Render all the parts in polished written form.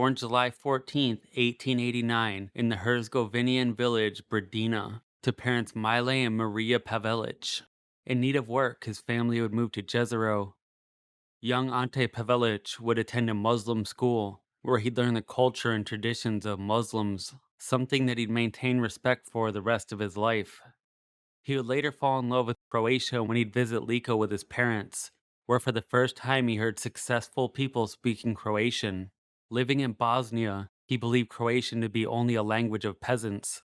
born July 14th, 1889, in the Herzegovinian village Brdina, to parents Mile and Maria Pavelić. In need of work, his family would move to Jezero. Young Ante Pavelić would attend a Muslim school, where he'd learn the culture and traditions of Muslims, something that he'd maintain respect for the rest of his life. He would later fall in love with Croatia when he'd visit Lico with his parents, where for the first time he heard successful people speaking Croatian. Living in Bosnia, he believed Croatian to be only a language of peasants.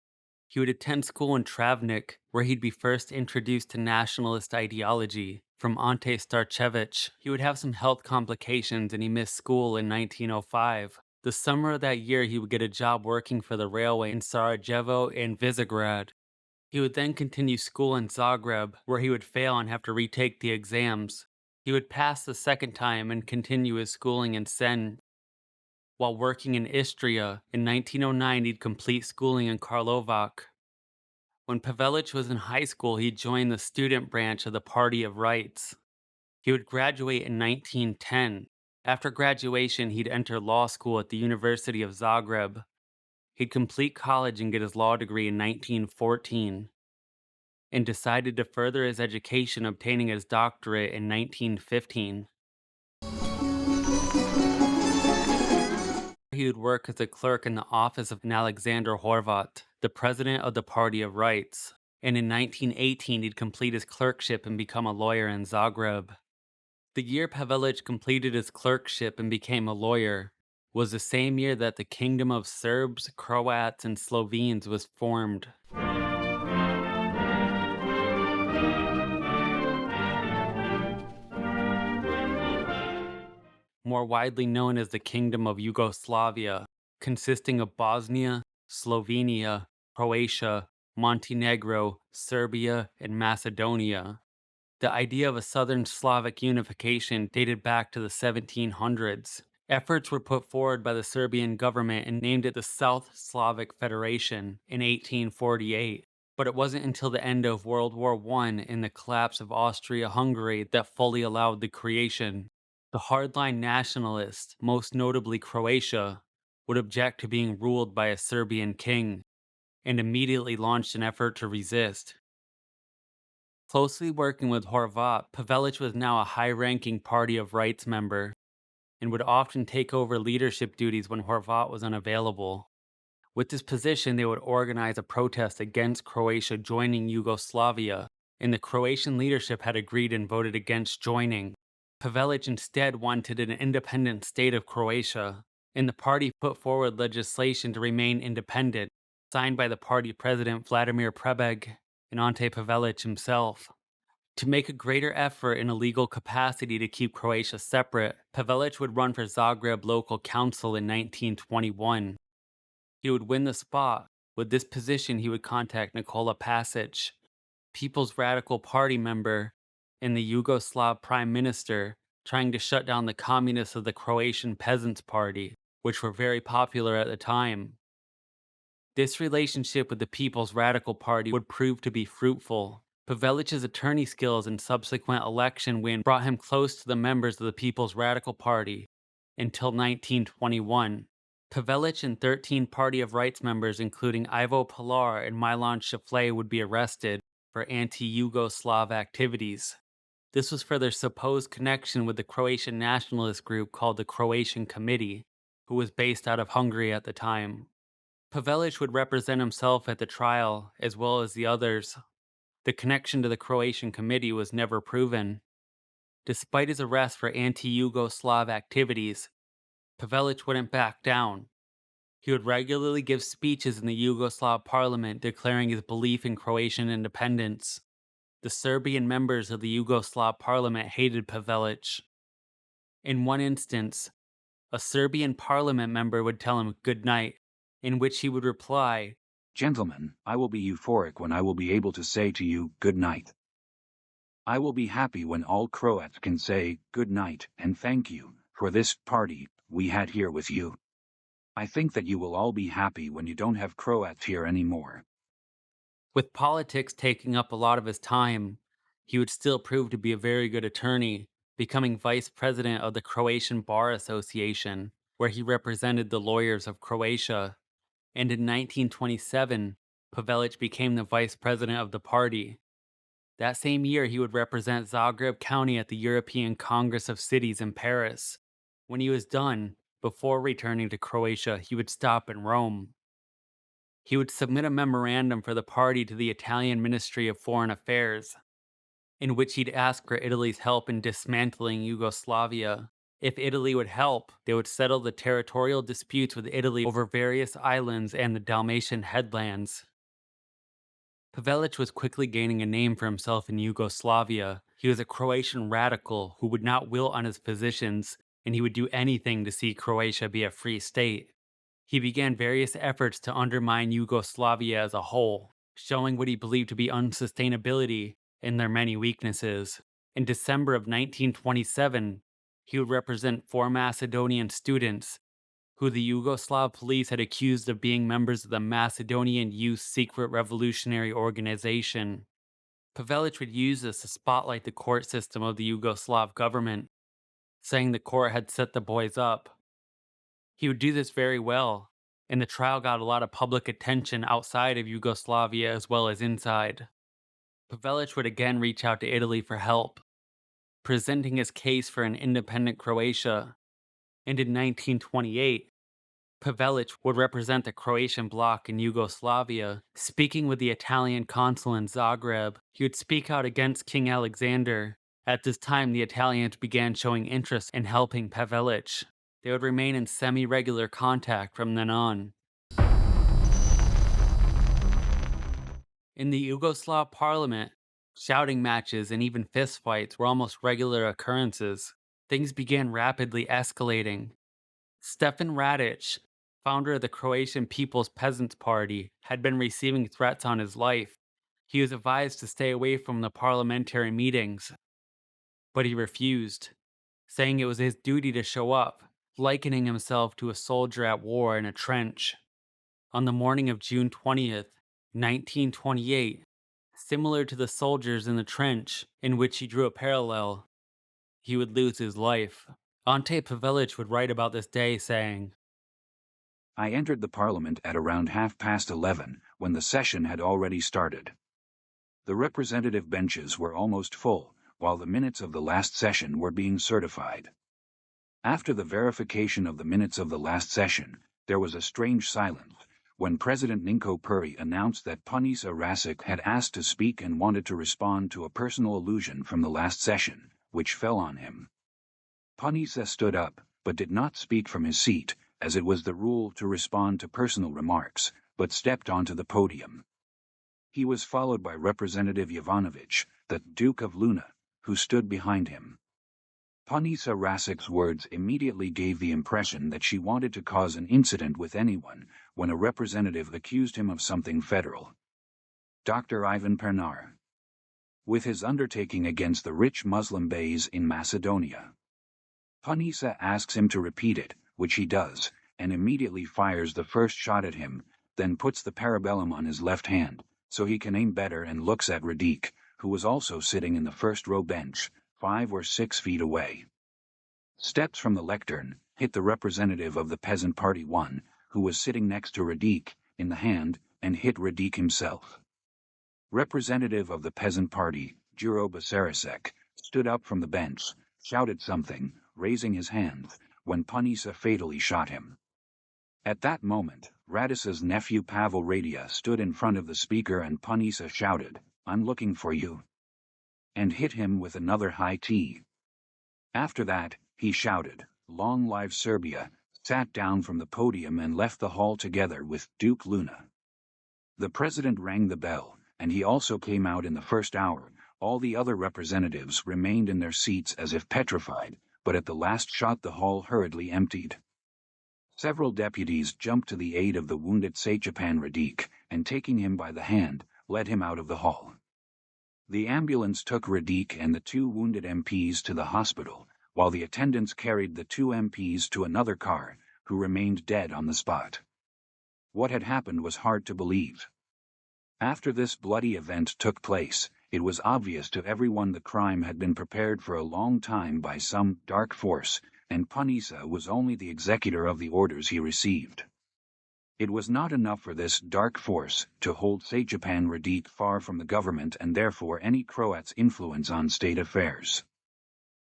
He would attend school in Travnik, where he'd be first introduced to nationalist ideology from Ante Starčević. He would have some health complications and he missed school in 1905. The summer of that year, he would get a job working for the railway in Sarajevo and Visegrad. He would then continue school in Zagreb, where he would fail and have to retake the exams. He would pass the second time and continue his schooling in Sen. While working in Istria, in 1909 he'd complete schooling in Karlovac. When Pavelić was in high school, he joined the student branch of the Party of Rights. He would graduate in 1910. After graduation, he'd enter law school at the University of Zagreb. He'd complete college and get his law degree in 1914, and decided to further his education, obtaining his doctorate in 1915. He would work as a clerk in the office of Alexander Horvat, the president of the Party of Rights, and in 1918 he'd complete his clerkship and become a lawyer in Zagreb. The year Pavelić completed his clerkship and became a lawyer was the same year that the Kingdom of Serbs, Croats, and Slovenes was formed. More widely known as the Kingdom of Yugoslavia, consisting of Bosnia, Slovenia, Croatia, Montenegro, Serbia, and Macedonia. The idea of a Southern Slavic unification dated back to the 1700s. Efforts were put forward by the Serbian government and named it the South Slavic Federation in 1848. But it wasn't until the end of World War I and the collapse of Austria-Hungary that fully allowed the creation. The hardline nationalists, most notably Croatia, would object to being ruled by a Serbian king, and immediately launched an effort to resist. Closely working with Horvat, Pavelić was now a high-ranking Party of Rights member, and would often take over leadership duties when Horvat was unavailable. With this position, they would organize a protest against Croatia joining Yugoslavia, and the Croatian leadership had agreed and voted against joining. Pavelić instead wanted an independent state of Croatia, and the party put forward legislation to remain independent, signed by the party president Vladimir Prebeg and Ante Pavelić himself. To make a greater effort in a legal capacity to keep Croatia separate, Pavelić would run for Zagreb local council in 1921. He would win the spot. With this position, he would contact Nikola Pasic, People's Radical Party member and the Yugoslav Prime Minister, trying to shut down the communists of the Croatian Peasants' Party, which were very popular at the time. This relationship with the People's Radical Party would prove to be fruitful. Pavelic's attorney skills and subsequent election win brought him close to the members of the People's Radical Party until 1921. Pavelić and 13 Party of Rights members, including Ivo Pilar and Milan Šeflej, would be arrested for anti-Yugoslav activities. This was for their supposed connection with the Croatian nationalist group called the Croatian Committee, who was based out of Hungary at the time. Pavelić would represent himself at the trial, as well as the others. The connection to the Croatian Committee was never proven. Despite his arrest for anti-Yugoslav activities, Pavelić wouldn't back down. He would regularly give speeches in the Yugoslav parliament declaring his belief in Croatian independence. The Serbian members of the Yugoslav parliament hated Pavelić. In one instance, a Serbian parliament member would tell him good night, in which he would reply, "Gentlemen, I will be euphoric when I will be able to say to you good night. I will be happy when all Croats can say good night and thank you for this party we had here with you. I think that you will all be happy when you don't have Croats here anymore." With politics taking up a lot of his time, he would still prove to be a very good attorney, becoming vice president of the Croatian Bar Association, where he represented the lawyers of Croatia, and in 1927, Pavelić became the vice president of the party. That same year, he would represent Zagreb County at the European Congress of Cities in Paris. When he was done, before returning to Croatia, he would stop in Rome. He would submit a memorandum for the party to the Italian Ministry of Foreign Affairs, in which he'd ask for Italy's help in dismantling Yugoslavia. If Italy would help, they would settle the territorial disputes with Italy over various islands and the Dalmatian headlands. Pavelić was quickly gaining a name for himself in Yugoslavia. He was a Croatian radical who would not wilt on his positions, and he would do anything to see Croatia be a free state. He began various efforts to undermine Yugoslavia as a whole, showing what he believed to be unsustainability and their many weaknesses. In December of 1927, he would represent 4 Macedonian students who the Yugoslav police had accused of being members of the Macedonian Youth Secret Revolutionary Organization. Pavelić would use this to spotlight the court system of the Yugoslav government, saying the court had set the boys up. He would do this very well, and the trial got a lot of public attention outside of Yugoslavia as well as inside. Pavelić would again reach out to Italy for help, presenting his case for an independent Croatia, and in 1928, Pavelić would represent the Croatian bloc in Yugoslavia. Speaking with the Italian consul in Zagreb, he would speak out against King Alexander. At this time, the Italians began showing interest in helping Pavelić. They would remain in semi-regular contact from then on. In the Yugoslav parliament, shouting matches and even fistfights were almost regular occurrences. Things began rapidly escalating. Stefan Radic, founder of the Croatian People's Peasants' Party, had been receiving threats on his life. He was advised to stay away from the parliamentary meetings, but he refused, saying it was his duty to show up, likening himself to a soldier at war in a trench. On the morning of June 20th, 1928, similar to the soldiers in the trench in which he drew a parallel, he would lose his life. Ante Pavelić would write about this day saying, I entered the parliament at around 11:30 when the session had already started. The representative benches were almost full, while the minutes of the last session were being certified. After the verification of the minutes of the last session, there was a strange silence when President Ninko Puri announced that Punisa Rasic had asked to speak and wanted to respond to a personal allusion from the last session, which fell on him. Punisa stood up, but did not speak from his seat, as it was the rule to respond to personal remarks, but stepped onto the podium. He was followed by Representative Jovanović, the Duke of Luna, who stood behind him. Punisa Rasic's words immediately gave the impression that she wanted to cause an incident with anyone when a representative accused him of something federal. Dr. Ivan Pernar. With his undertaking against the rich Muslim beys in Macedonia. Punisa asks him to repeat it, which he does, and immediately fires the first shot at him, then puts the parabellum on his left hand, so he can aim better, and looks at Radic, who was also sitting in the first row bench, 5 or 6 feet away. Steps from the lectern, hit the representative of the Peasant Party 1, who was sitting next to Radic, in the hand, and hit Radic himself. Representative of the Peasant Party, Juro Basarasek, stood up from the bench, shouted something, raising his hand, when Punisa fatally shot him. At that moment, Radis's nephew Pavel Radia stood in front of the speaker, and Punisa shouted, "I'm looking for you," and hit him with another high T. After that, he shouted, "Long live Serbia," sat down from the podium and left the hall together with Duke Luna. The president rang the bell, and he also came out in the first hour. All the other representatives remained in their seats as if petrified, but at the last shot the hall hurriedly emptied. Several deputies jumped to the aid of the wounded Sachepan Radic, and taking him by the hand, led him out of the hall. The ambulance took Radic and the 2 wounded MPs to the hospital, while the attendants carried the 2 MPs to another car, who remained dead on the spot. What had happened was hard to believe. After this bloody event took place, it was obvious to everyone the crime had been prepared for a long time by some dark force, and Punisa was only the executor of the orders he received. It was not enough for this dark force to hold Stepan Radic far from the government and therefore any Croats' influence on state affairs.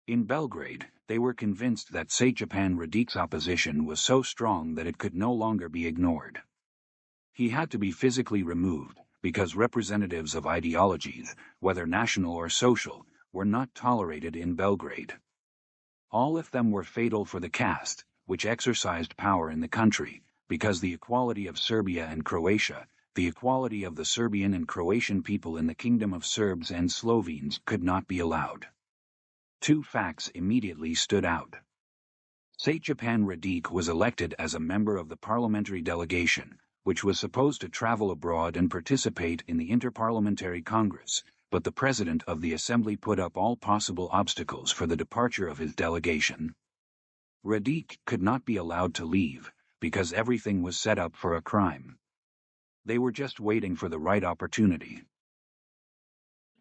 In Belgrade, they were convinced that Stepan Radic's opposition was so strong that it could no longer be ignored. He had to be physically removed, because representatives of ideologies, whether national or social, were not tolerated in Belgrade. All of them were fatal for the caste, which exercised power in the country, because the equality of Serbia and Croatia, the equality of the Serbian and Croatian people in the kingdom of Serbs and Slovenes could not be allowed. Two facts immediately stood out. Stepan Radic was elected as a member of the parliamentary delegation, which was supposed to travel abroad and participate in the Interparliamentary Congress, but the president of the assembly put up all possible obstacles for the departure of his delegation. Radic could not be allowed to leave, because everything was set up for a crime. They were just waiting for the right opportunity.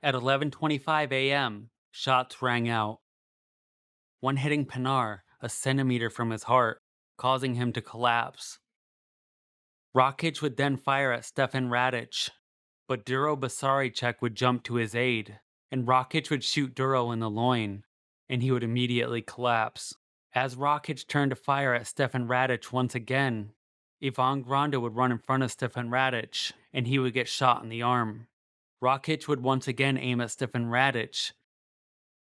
At 11:25 a.m., shots rang out. One hitting Pinar a centimeter from his heart, causing him to collapse. Rakic would then fire at Stefan Radic, but Duro Basaricek would jump to his aid, and Rakic would shoot Duro in the loin, and he would immediately collapse. As Rakic turned to fire at Stefan Radic once again, Ivan Granda would run in front of Stefan Radic, and he would get shot in the arm. Rakic would once again aim at Stefan Radic,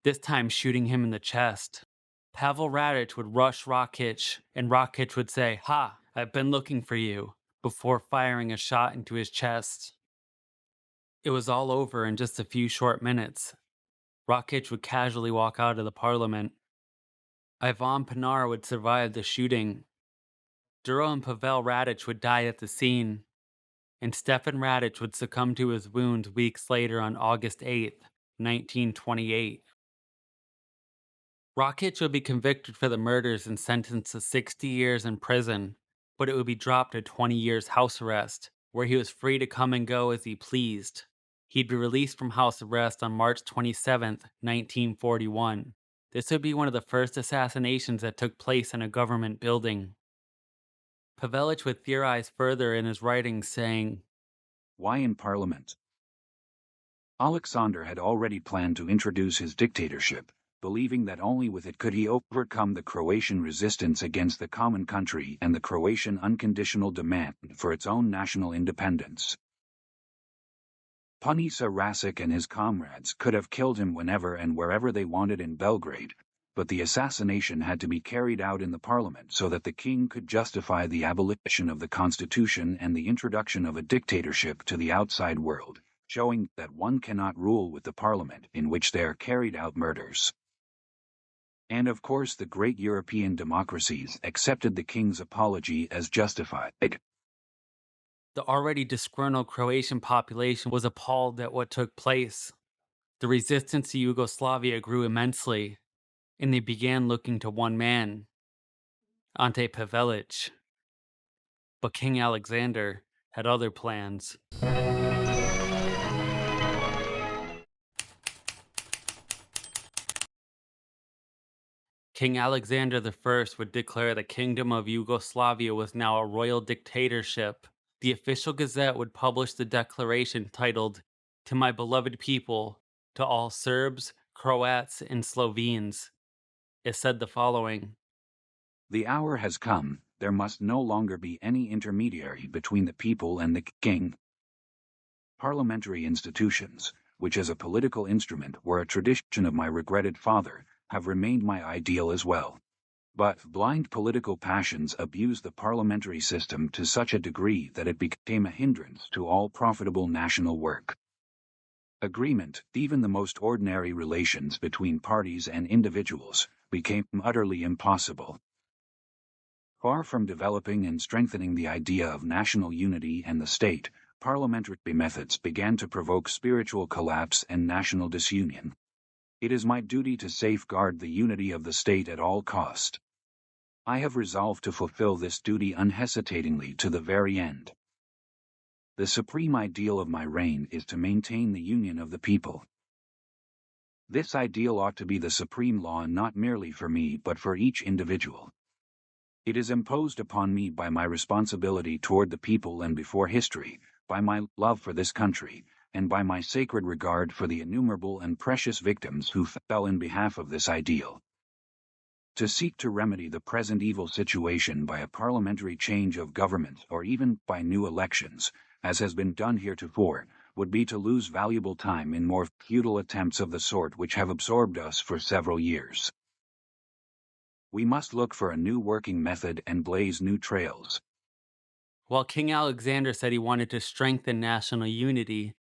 this time shooting him in the chest. Pavel Radic would rush Rakic, and Rakic would say, "Ha, I've been looking for you," before firing a shot into his chest. It was all over in just a few short minutes. Rakic would casually walk out of the parliament. Ivan Pinar would survive the shooting. Duro and Pavel Radic would die at the scene, and Stefan Radic would succumb to his wounds weeks later on August 8th, 1928. Rakic would be convicted for the murders and sentenced to 60 years in prison, but it would be dropped to 20 years house arrest, where he was free to come and go as he pleased. He'd be released from house arrest on March 27th, 1941. This would be one of the first assassinations that took place in a government building. Pavelić would theorize further in his writings, saying, "Why in Parliament?" Alexander had already planned to introduce his dictatorship, believing that only with it could he overcome the Croatian resistance against the common country and the Croatian unconditional demand for its own national independence. Punisa Rasic and his comrades could have killed him whenever and wherever they wanted in Belgrade, but the assassination had to be carried out in the parliament so that the king could justify the abolition of the constitution and the introduction of a dictatorship to the outside world, showing that one cannot rule with the parliament in which there are carried out murders. And of course the great European democracies accepted the king's apology as justified. the already disgruntled Croatian population was appalled at what took place. The resistance to Yugoslavia grew immensely, and they began looking to one man, Ante Pavelić. But King Alexander had other plans. King Alexander I would declare the Kingdom of Yugoslavia was now a royal dictatorship. The official gazette would publish the declaration titled, "To my beloved people, to all Serbs, Croats, and Slovenes." It said the following: "The hour has come, there must no longer be any intermediary between the people and the king. Parliamentary institutions, which as a political instrument were a tradition of my regretted father, have remained my ideal as well. But blind political passions abused the parliamentary system to such a degree that it became a hindrance to all profitable national work. Agreement, even the most ordinary relations between parties and individuals, became utterly impossible. Far from developing and strengthening the idea of national unity and the state, parliamentary methods began to provoke spiritual collapse and national disunion. It is my duty to safeguard the unity of the state at all cost. I have resolved to fulfill this duty unhesitatingly to the very end. The supreme ideal of my reign is to maintain the union of the people. This ideal ought to be the supreme law not merely for me but for each individual. It is imposed upon me by my responsibility toward the people and before history, by my love for this country, and by my sacred regard for the innumerable and precious victims who fell in behalf of this ideal. To seek to remedy the present evil situation by a parliamentary change of government or even by new elections, as has been done heretofore, would be to lose valuable time in more futile attempts of the sort which have absorbed us for several years. We must look for a new working method and blaze new trails. While King Alexander said he wanted to strengthen national unity,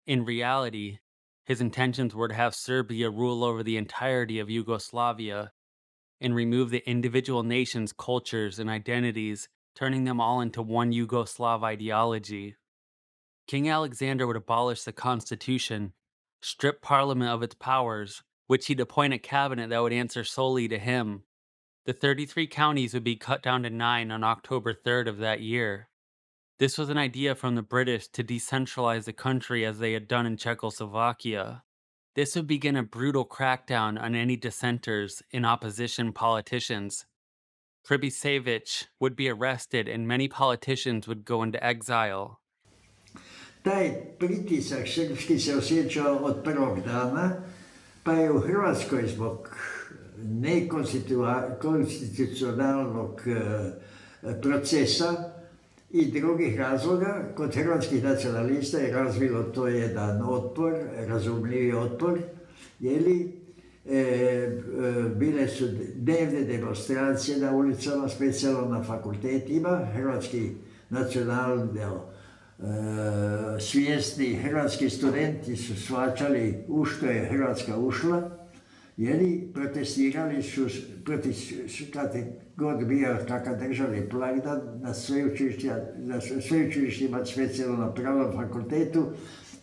in reality, his intentions were to have Serbia rule over the entirety of Yugoslavia and remove the individual nations' cultures and identities, turning them all into one Yugoslav ideology. King Alexander would abolish the constitution, strip parliament of its powers, which he'd appoint a cabinet that would answer solely to him. The 33 counties would be cut down to 9 on October 3rd of that year. This was an idea from the British to decentralize the country as they had done in Czechoslovakia. This would begin a brutal crackdown on any dissenters and opposition politicians. Pavelić would be arrested and many politicians would go into exile. Taj pritisak srpski se osjećao od prvog dana, pa je u Hrvatskoj zbog nekonstitucionalnog procesa i drugih razloga kod hrvatskih nacionalista je razvilo to jedan otpor, razumljivi otpor, bile su dnevne demonstracije na ulicama, specijalno na fakultetima. Hrvatski nacionalno svjesni hrvatski studenti su shvaćali u što je Hrvatska ušla, protestirali su protiv, kad je god bio kakav državni blagdan na sveučilištima, specijalno na Pravnom fakultetu,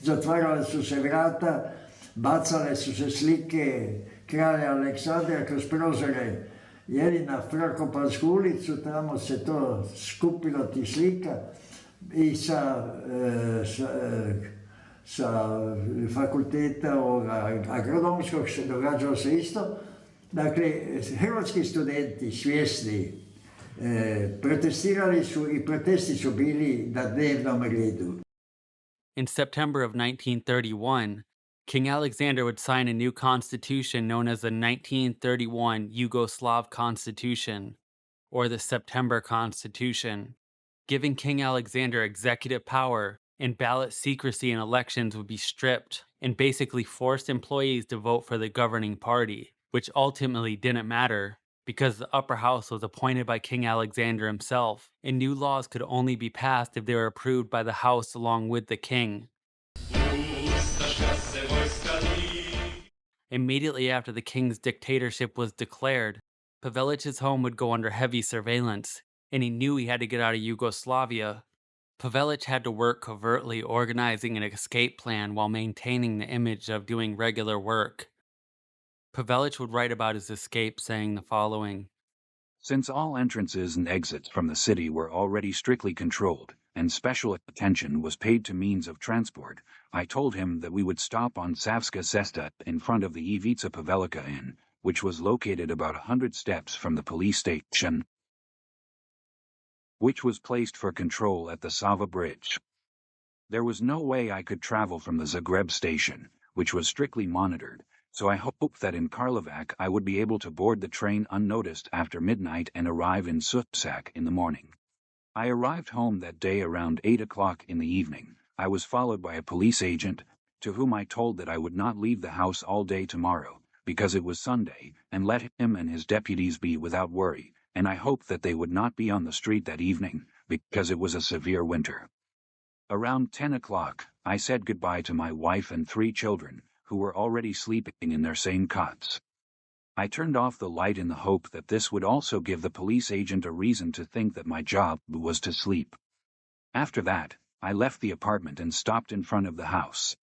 zatvarala su se vrata, bacale su se slike kralja Aleksandra kroz prozore, na Frakopansku ulicu, tamo se to skupilo tih slika i sa fakulteta agronomskog se događalo se isto. Dakle, hrvatski studenti svjesni protestirali su i protesti su bili na dnevnom redu. In September of 1931, King Alexander would sign a new constitution known as the 1931 Yugoslav Constitution, or the September Constitution. Giving King Alexander executive power and ballot secrecy in elections would be stripped and basically forced employees to vote for the governing party, which ultimately didn't matter because the upper house was appointed by King Alexander himself, and new laws could only be passed if they were approved by the house along with the king. Immediately after the king's dictatorship was declared, Pavelic's home would go under heavy surveillance, and he knew he had to get out of Yugoslavia. Pavelić had to work covertly organizing an escape plan while maintaining the image of doing regular work. Pavelić would write about his escape saying the following: Since all entrances and exits from the city were already strictly controlled, and special attention was paid to means of transport, I told him that we would stop on Savska Cesta in front of the Ivica Pavelica Inn, which was located about 100 steps from the police station, which was placed for control at the Sava Bridge. There was no way I could travel from the Zagreb station, which was strictly monitored, so I hoped that in Karlovac I would be able to board the train unnoticed after midnight and arrive in Susak in the morning. I arrived home that day around 8 o'clock in the evening. I was followed by a police agent, to whom I told that I would not leave the house all day tomorrow, because it was Sunday, and let him and his deputies be without worry, and I hoped that they would not be on the street that evening, because it was a severe winter. Around 10 o'clock, I said goodbye to my wife and 3 children, who were already sleeping in their same cots. I turned off the light in the hope that this would also give the police agent a reason to think that my job was to sleep. After that, I left the apartment and stopped in front of the house.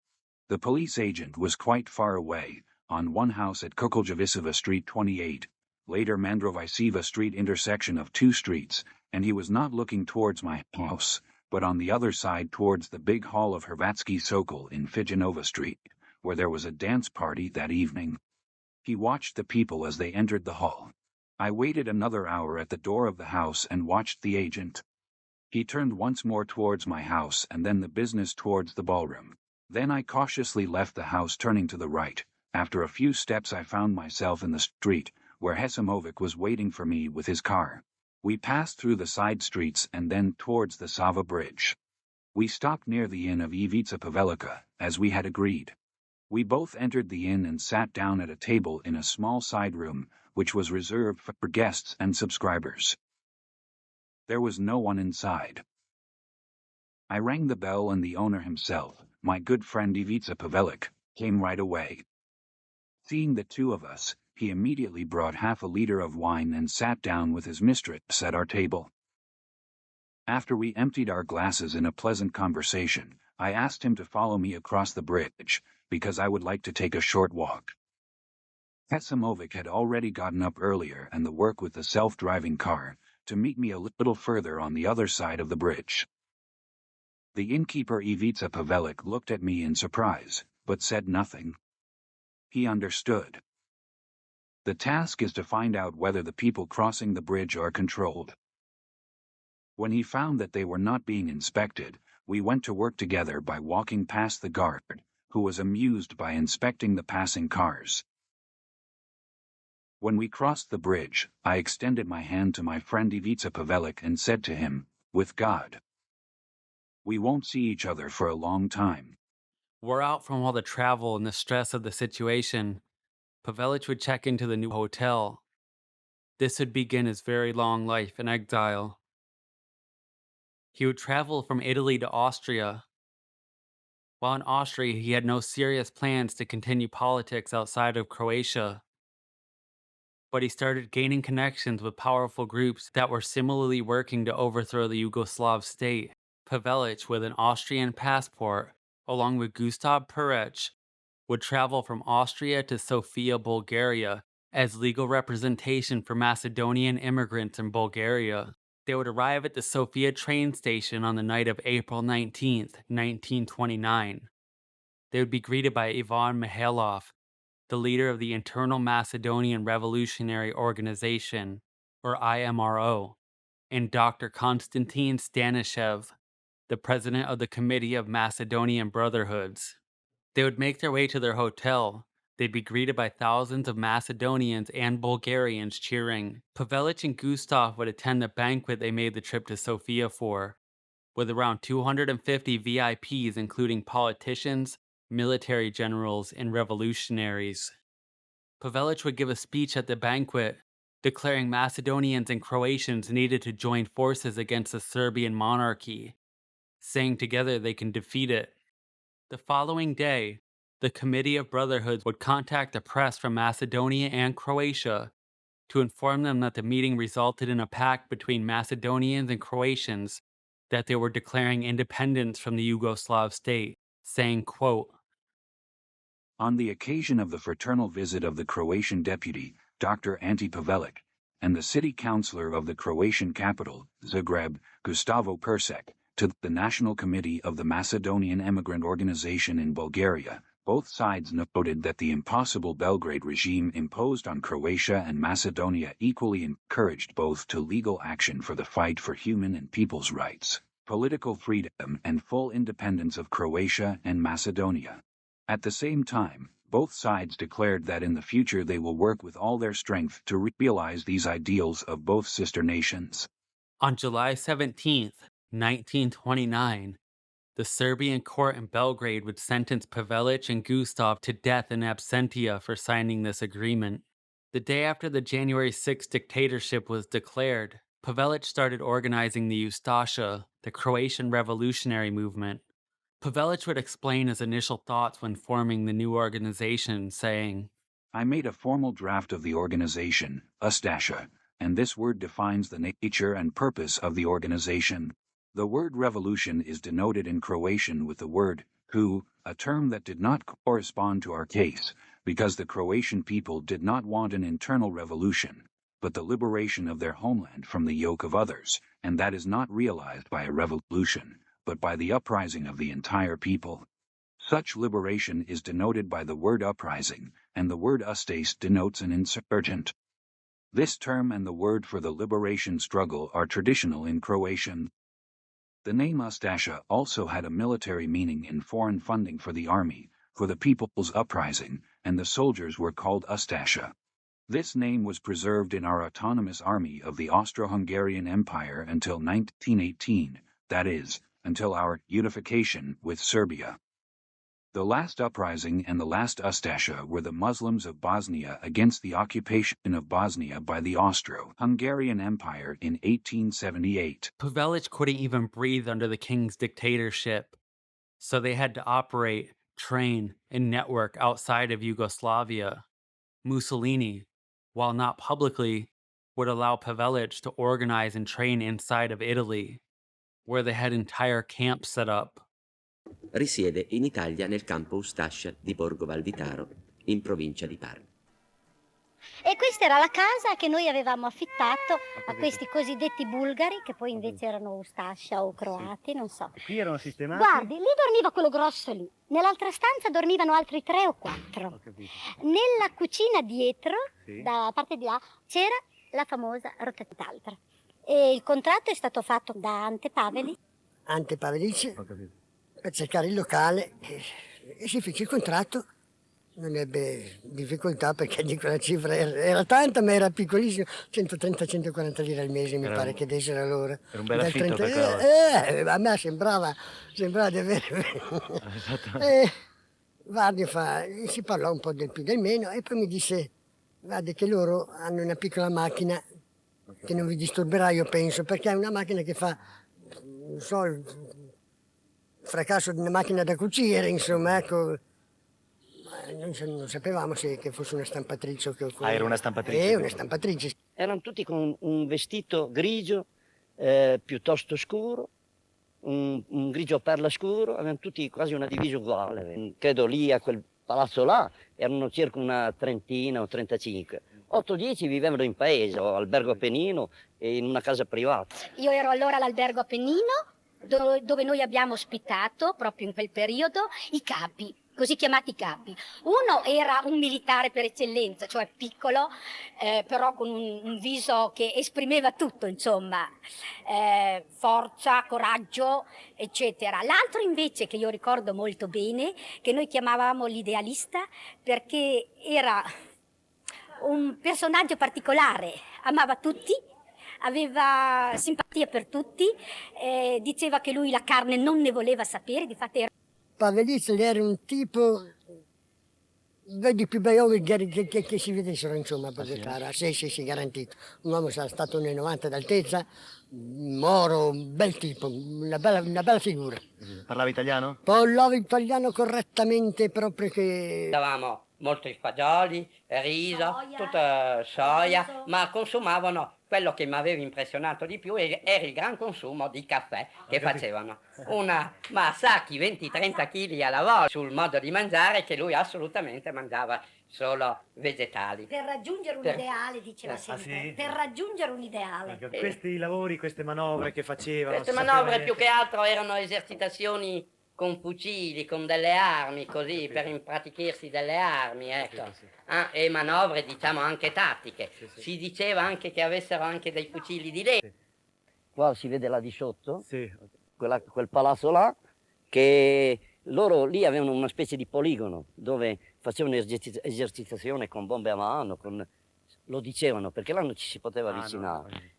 The police agent was quite far away, on one house at Kukuljevisova Street 28, later Mandrovisiva Street intersection of 2 streets, and he was not looking towards my house, but on the other side towards the big hall of Hrvatski Sokol in Fijanova Street, where there was a dance party that evening. He watched the people as they entered the hall. I waited another hour at the door of the house and watched the agent. He turned once more towards my house and then the business towards the ballroom. Then I cautiously left the house, turning to the right. After a few steps I found myself in the street, where Hesimovic was waiting for me with his car. We passed through the side streets and then towards the Sava Bridge. We stopped near the inn of Ivica Pavelića, as we had agreed. We both entered the inn and sat down at a table in a small side room, which was reserved for guests and subscribers. There was no one inside. I rang the bell and the owner himself, my good friend Ivica Pavelić, came right away. Seeing the two of us, he immediately brought half a liter of wine and sat down with his mistress at our table. After we emptied our glasses in a pleasant conversation, I asked him to follow me across the bridge, because I would like to take a short walk. Hesimovic had already gotten up earlier and the work with the self-driving car, to meet me a little further on the other side of the bridge. The innkeeper Ivica Pavelić looked at me in surprise, but said nothing. He understood. The task is to find out whether the people crossing the bridge are controlled. When he found that they were not being inspected, we went to work together by walking past the guard, who was amused by inspecting the passing cars. When we crossed the bridge, I extended my hand to my friend Ivica Pavelić and said to him, "With God, we won't see each other for a long time." Wore out from all the travel and the stress of the situation, Pavelić would check into the new hotel. This would begin his very long life in exile. He would travel from Italy to Austria. While in Austria, he had no serious plans to continue politics outside of Croatia. But he started gaining connections with powerful groups that were similarly working to overthrow the Yugoslav state. Pavelić, with an Austrian passport, along with Gustav Perec, would travel from Austria to Sofia, Bulgaria, as legal representation for Macedonian immigrants in Bulgaria. They would arrive at the Sofia train station on the night of April 19th, 1929. They would be greeted by Ivan Mihailov, the leader of the Internal Macedonian Revolutionary Organization, or IMRO, and Dr. Konstantin Stanishev, the president of the Committee of Macedonian Brotherhoods. They would make their way to their hotel. They'd be greeted by thousands of Macedonians and Bulgarians cheering. Pavelić and Gustav would attend the banquet they made the trip to Sofia for, with around 250 VIPs including politicians, military generals, and revolutionaries. Pavelić would give a speech at the banquet, declaring Macedonians and Croatians needed to join forces against the Serbian monarchy, saying together they can defeat it. The following day, the Committee of Brotherhoods would contact the press from Macedonia and Croatia to inform them that the meeting resulted in a pact between Macedonians and Croatians that they were declaring independence from the Yugoslav state, saying, quote, On the occasion of the fraternal visit of the Croatian deputy, Dr. Ante Pavelic, and the city councillor of the Croatian capital, Zagreb, Gustavo Peršek, to the National Committee of the Macedonian Emigrant Organization in Bulgaria, both sides noted that the impossible Belgrade regime imposed on Croatia and Macedonia equally encouraged both to legal action for the fight for human and people's rights, political freedom and full independence of Croatia and Macedonia. At the same time, both sides declared that in the future they will work with all their strength to realize these ideals of both sister nations. On July 17th, 1929, the Serbian court in Belgrade would sentence Pavelić and Gustav to death in absentia for signing this agreement. The day after the January 6 dictatorship was declared, Pavelić started organizing the Ustaše, the Croatian revolutionary movement. Pavelić would explain his initial thoughts when forming the new organization, saying, I made a formal draft of the organization, Ustaše, and this word defines the nature and purpose of the organization. The word revolution is denoted in Croatian with the word "ku," a term that did not correspond to our case, because the Croatian people did not want an internal revolution, but the liberation of their homeland from the yoke of others, and that is not realized by a revolution, but by the uprising of the entire people. Such liberation is denoted by the word uprising, and the word Ustase denotes an insurgent. This term and the word for the liberation struggle are traditional in Croatian. The name Ustasha also had a military meaning in foreign funding for the army, for the people's uprising, and the soldiers were called Ustaše. This name was preserved in our autonomous army of the Austro-Hungarian Empire until 1918, that is, until our unification with Serbia. The last uprising and the last Ustaše were the Muslims of Bosnia against the occupation of Bosnia by the Austro-Hungarian Empire in 1878. Pavelić couldn't even breathe under the king's dictatorship, so they had to operate, train, and network outside of Yugoslavia. Mussolini, while not publicly, would allow Pavelić to organize and train inside of Italy, where they had entire camps set up. Risiede in Italia nel campo Ustascia di Borgo Valditaro, in provincia di Parma. E questa era la casa che noi avevamo affittato a questi cosiddetti bulgari, che poi invece erano Ustascia o croati, non so. Qui erano sistemati? Guardi, lì dormiva quello grosso lì. Nell'altra stanza dormivano altri 3 o 4. Nella cucina dietro, da parte di là, c'era la famosa rotataltra. E il contratto è stato fatto da Ante Pavelic. Ante Pavelić, per cercare il locale, e si fece il contratto. Non ebbe difficoltà perché dico la cifra era tanta, ma era piccolissima, 130-140 lire al mese mi pare che dessero loro. Era un bel affitto per a me sembrava di avere... Guardi, si parlò un po' del più del meno e poi mi disse, guardi che loro hanno una piccola macchina che non vi disturberà, io penso, perché è una macchina che fa, non so, il fracasso di una macchina da cucire, insomma, ecco. Non sapevamo che fosse una stampatrice. Era una stampatrice? Una stampatrice. Erano tutti con un vestito grigio, piuttosto scuro, un grigio perla scuro, avevano tutti quasi una divisa uguale. Credo lì a quel palazzo là erano circa una trentina o 35. 8-10 vivevano in paese, o albergo Appennino e in una casa privata. Io ero allora all'albergo Appennino, dove noi abbiamo ospitato, proprio in quel periodo, i capi. Così chiamati capi. Uno era un militare per eccellenza, cioè piccolo, però con un viso che esprimeva tutto, insomma, forza, coraggio, eccetera. L'altro invece, che io ricordo molto bene, che noi chiamavamo l'idealista, perché era un personaggio particolare, amava tutti, aveva simpatia per tutti, diceva che lui la carne non ne voleva sapere, difatti era... Pavelić era un tipo dei più bei uomini che si vedessero, insomma, per declarare. Sì, garantito. Un uomo sarà stato 1,90 d'altezza, moro, un bel tipo, una bella figura. Parlava italiano? Parlava italiano correttamente, proprio che... Davamo molti fagioli, riso, tutta soia, ma consumavano, quello che mi aveva impressionato di più era il gran consumo di caffè che facevano. Ma sacchi 20-30 kg alla volta sul modo di mangiare, che lui assolutamente mangiava solo vegetali. Per raggiungere un ideale, diceva sempre, sì? per raggiungere un ideale. Questi lavori, queste manovre che facevano... Queste manovre più che altro erano esercitazioni con fucili, con delle armi, così, per impratichirsi delle armi, ecco. E manovre, diciamo, anche tattiche. Si diceva anche che avessero anche dei fucili di legno. Qua si vede là di sotto, quel palazzo là, che loro lì avevano una specie di poligono, dove facevano esercitazione con bombe a mano, lo dicevano, perché là non ci si poteva avvicinare.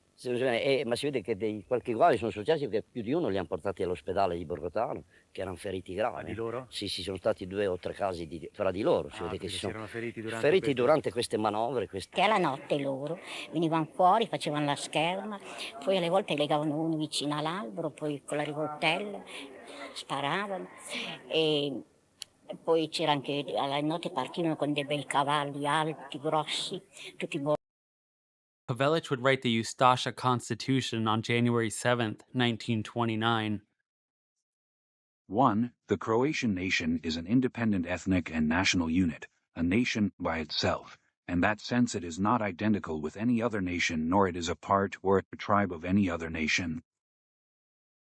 Ma si vede che qualche guai sono successi, perché più di uno li hanno portati all'ospedale di Borgotano, che erano feriti gravi. Di loro? Sì, sono stati 2 o 3 casi fra di loro. Si vede che si erano feriti durante queste manovre. Che alla notte loro venivano fuori, facevano la scherma, poi alle volte legavano uno vicino all'albero, poi con la rivoltella sparavano. E poi c'era anche, alla notte partivano con dei bei cavalli alti, grossi, tutti buoni. Pavelić would write the Ustasha Constitution on January 7th, 1929. 1. The Croatian nation is an independent ethnic and national unit, a nation by itself. In that sense it is not identical with any other nation, nor it is a part or a tribe of any other nation.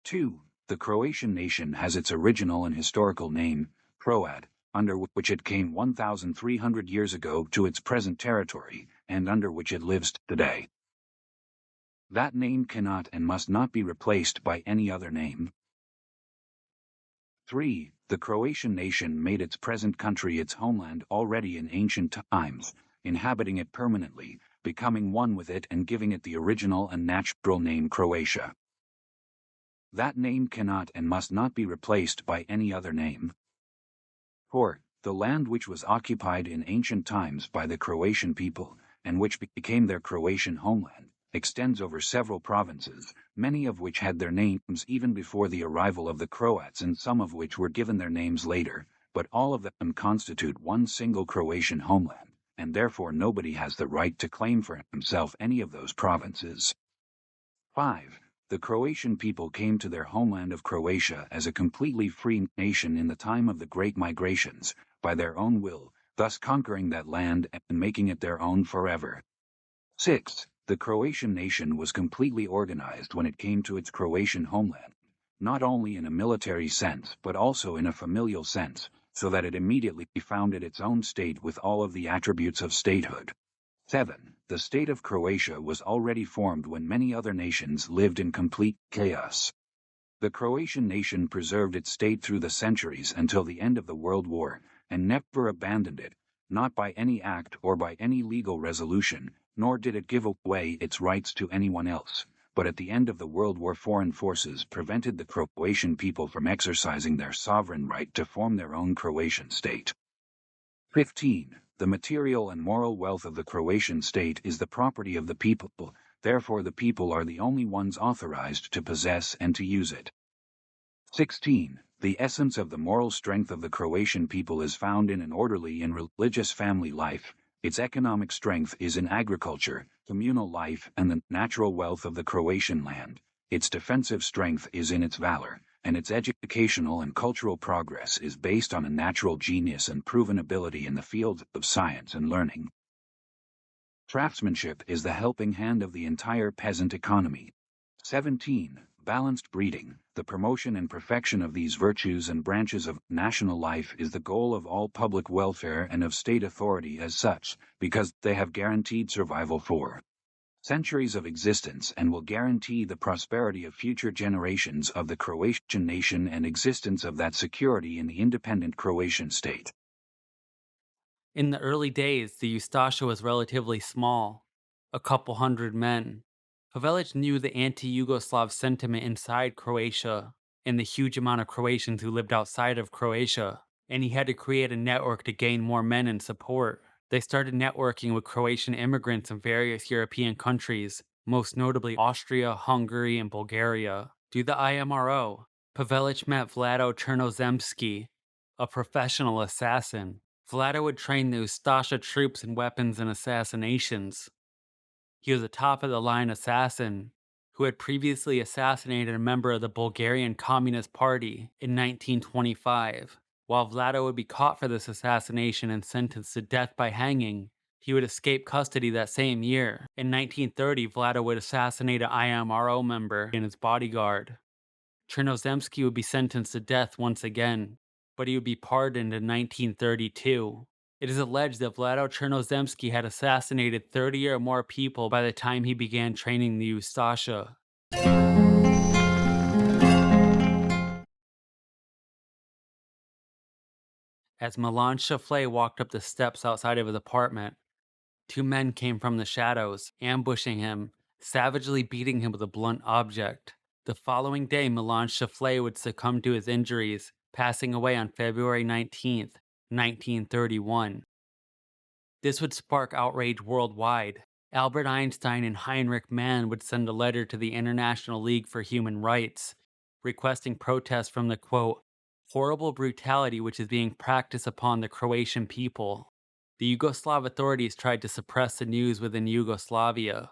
2. The Croatian nation has its original and historical name, Croat, under which it came 1,300 years ago to its present territory, and under which it lives today. That name cannot and must not be replaced by any other name. 3. The Croatian nation made its present country its homeland already in ancient times, inhabiting it permanently, becoming one with it and giving it the original and natural name Croatia. That name cannot and must not be replaced by any other name. 4. The land which was occupied in ancient times by the Croatian people, and which became their Croatian homeland, extends over several provinces, many of which had their names even before the arrival of the Croats and some of which were given their names later, but all of them constitute one single Croatian homeland, and therefore nobody has the right to claim for himself any of those provinces. 5. The Croatian people came to their homeland of Croatia as a completely free nation in the time of the Great Migrations, by their own will, thus conquering that land and making it their own forever. 6. The Croatian nation was completely organized when it came to its Croatian homeland, not only in a military sense but also in a familial sense, so that it immediately founded its own state with all of the attributes of statehood. 7. The state of Croatia was already formed when many other nations lived in complete chaos. The Croatian nation preserved its state through the centuries until the end of the World War, and never abandoned it, not by any act or by any legal resolution, nor did it give away its rights to anyone else, but at the end of the World War foreign forces prevented the Croatian people from exercising their sovereign right to form their own Croatian state. 15. The material and moral wealth of the Croatian state is the property of the people, therefore the people are the only ones authorized to possess and to use it. 16. The essence of the moral strength of the Croatian people is found in an orderly and religious family life. Its economic strength is in agriculture, communal life, and the natural wealth of the Croatian land. Its defensive strength is in its valor, and its educational and cultural progress is based on a natural genius and proven ability in the fields of science and learning. Craftsmanship is the helping hand of the entire peasant economy. 17. Balanced breeding, the promotion and perfection of these virtues and branches of national life is the goal of all public welfare and of state authority as such, because they have guaranteed survival for centuries of existence and will guarantee the prosperity of future generations of the Croatian nation and existence of that security in the independent Croatian state. In the early days, the Ustasha was relatively small, a couple hundred men. Pavelić knew the anti-Yugoslav sentiment inside Croatia and the huge amount of Croatians who lived outside of Croatia, and he had to create a network to gain more men and support. They started networking with Croatian immigrants in various European countries, most notably Austria, Hungary, and Bulgaria. Through the IMRO, Pavelić met Vlado Chernozemski, a professional assassin. Vlado would train the Ustasha troops in weapons and assassinations. He was a top-of-the-line assassin who had previously assassinated a member of the Bulgarian Communist Party in 1925. While Vlado would be caught for this assassination and sentenced to death by hanging, he would escape custody that same year. In 1930, Vlado would assassinate an IMRO member and his bodyguard. Chernozemski would be sentenced to death once again, but he would be pardoned in 1932. It is alleged that Vlado Chernozemski had assassinated 30 or more people by the time he began training the Ustasha. As Milan Šaflej walked up the steps outside of his apartment, two men came from the shadows, ambushing him, savagely beating him with a blunt object. The following day, Milan Šaflej would succumb to his injuries, passing away on February 19th, 1931. This would spark outrage worldwide. Albert Einstein and Heinrich Mann would send a letter to the International League for Human Rights, requesting protests from the, quote, horrible brutality which is being practiced upon the Croatian people. The Yugoslav authorities tried to suppress the news within Yugoslavia.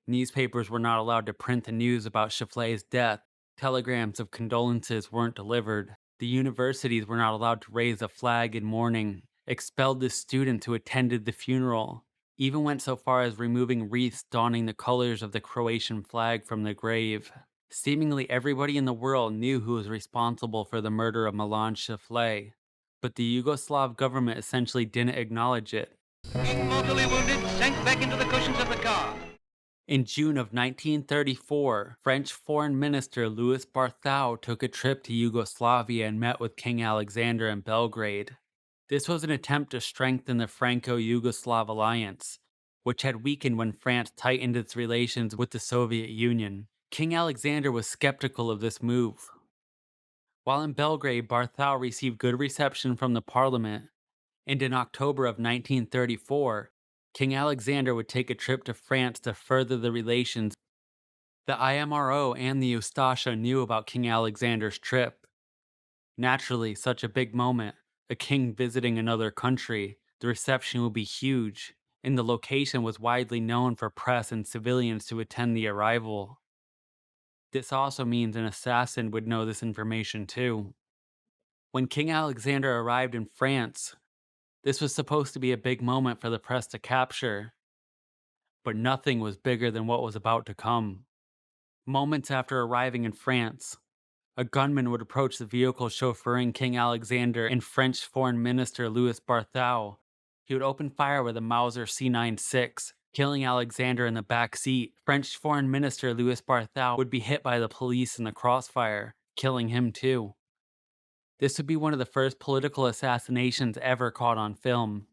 Newspapers were not allowed to print the news about Šaflej's death. Telegrams of condolences weren't delivered. The universities were not allowed to raise a flag in mourning. Expelled the students who attended the funeral, even went so far as removing wreaths donning the colors of the Croatian flag from the grave. Seemingly everybody in the world knew who was responsible for the murder of Milan Šaflej, but the Yugoslav government essentially didn't acknowledge it. Mortally wounded, sank back into the cushions of the car. In June of 1934, French Foreign Minister Louis Barthou took a trip to Yugoslavia and met with King Alexander in Belgrade. This was an attempt to strengthen the Franco-Yugoslav alliance, which had weakened when France tightened its relations with the Soviet Union. King Alexander was skeptical of this move. While in Belgrade, Barthou received good reception from the parliament, and in October of 1934, King Alexander would take a trip to France to further the relations. The IMRO and the Ustasha knew about King Alexander's trip. Naturally, such a big moment, a king visiting another country, the reception would be huge, and the location was widely known for press and civilians to attend the arrival. This also means an assassin would know this information too. When King Alexander arrived in France, this was supposed to be a big moment for the press to capture, but nothing was bigger than what was about to come. Moments after arriving in France, a gunman would approach the vehicle chauffeuring King Alexander and French Foreign Minister Louis Barthou. He would open fire with a Mauser C96, killing Alexander in the back seat. French Foreign Minister Louis Barthou would be hit by the police in the crossfire, killing him too. This would be one of the first political assassinations ever caught on film.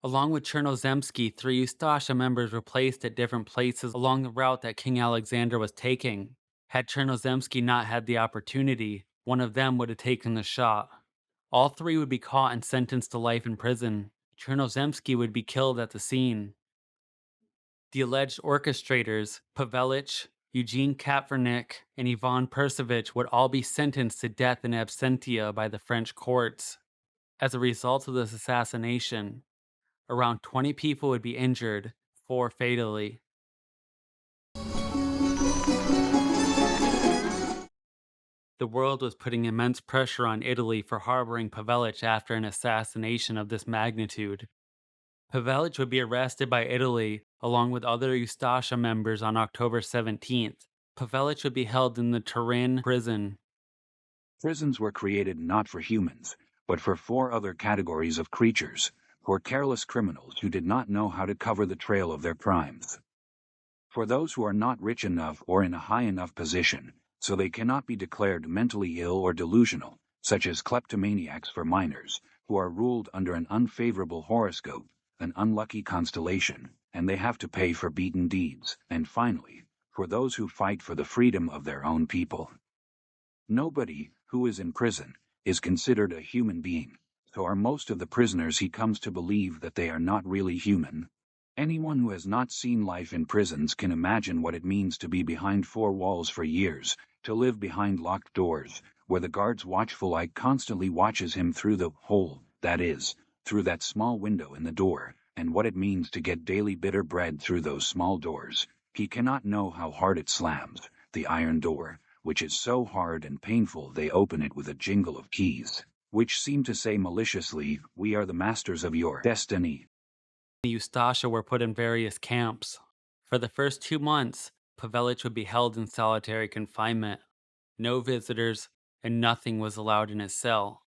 Along with Chernozemski, 3 Ustasha members were placed at different places along the route that King Alexander was taking. Had Chernozemski not had the opportunity, one of them would have taken the shot. All 3 would be caught and sentenced to life in prison. Chernozemski would be killed at the scene. The alleged orchestrators, Pavelić, Eugene Kapfernik, and Ivan Persevic would all be sentenced to death in absentia by the French courts. As a result of this assassination, around 20 people would be injured, 4 fatally. The world was putting immense pressure on Italy for harboring Pavelić after an assassination of this magnitude. Pavelić would be arrested by Italy along with other Ustasha members on October 17th. Pavelić would be held in the Turin prison. Prisons were created not for humans, but for 4 other categories of creatures, for careless criminals who did not know how to cover the trail of their crimes. For those who are not rich enough or in a high enough position, so they cannot be declared mentally ill or delusional, such as kleptomaniacs for minors, who are ruled under an unfavorable horoscope, an unlucky constellation, and they have to pay for beaten deeds, and finally, for those who fight for the freedom of their own people. Nobody who is in prison is considered a human being. So are most of the prisoners. He comes to believe that they are not really human. Anyone who has not seen life in prisons can imagine what it means to be behind 4 walls for years, to live behind locked doors, where the guard's watchful eye constantly watches him through the hole, that is, through that small window in the door, and what it means to get daily bitter bread through those small doors. He cannot know how hard it slams, the iron door, which is so hard and painful they open it with a jingle of keys, which seem to say maliciously, "We are the masters of your destiny." The Ustasha were put in various camps. For the first 2 months, Pavelić would be held in solitary confinement. No visitors, and nothing was allowed in his cell.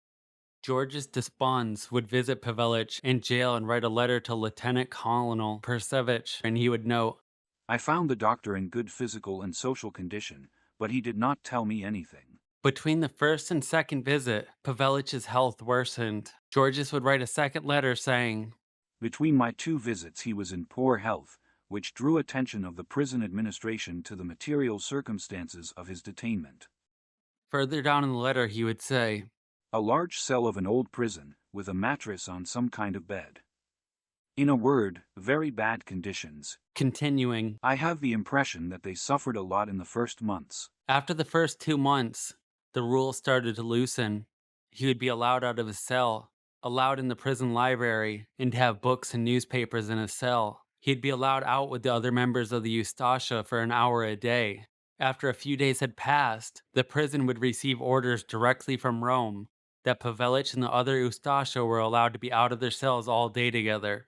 Georges Despons would visit Pavelić in jail and write a letter to Lieutenant Colonel Persevic, and he would note, "I found the doctor in good physical and social condition, but he did not tell me anything." Between the first and second visit, Pavelic's health worsened. Georges would write a second letter saying, "Between my 2 visits he was in poor health, which drew attention of the prison administration to the material circumstances of his detainment." Further down in the letter he would say, "A large cell of an old prison, with a mattress on some kind of bed. In a word, very bad conditions." Continuing, "I have the impression that they suffered a lot in the first months." After the first 2 months, the rules started to loosen, He would be allowed out of his cell, allowed in the prison library, and to have books and newspapers in his cell. He'd be allowed out with the other members of the Ustasha for an hour a day. After a few days had passed, the prison would receive orders directly from Rome that Pavelić and the other Ustasha were allowed to be out of their cells all day together.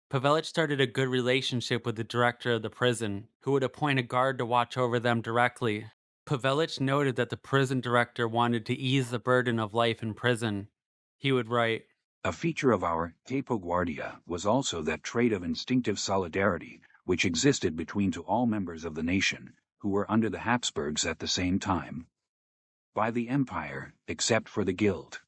Pavelić started a good relationship with the director of the prison, who would appoint a guard to watch over them directly. Pavelić noted that the prison director wanted to ease the burden of life in prison. He would write, "A feature of our capoguardia was also that trait of instinctive solidarity which existed between to all members of the nation, who were under the Habsburgs at the same time. By the empire, except for the guild.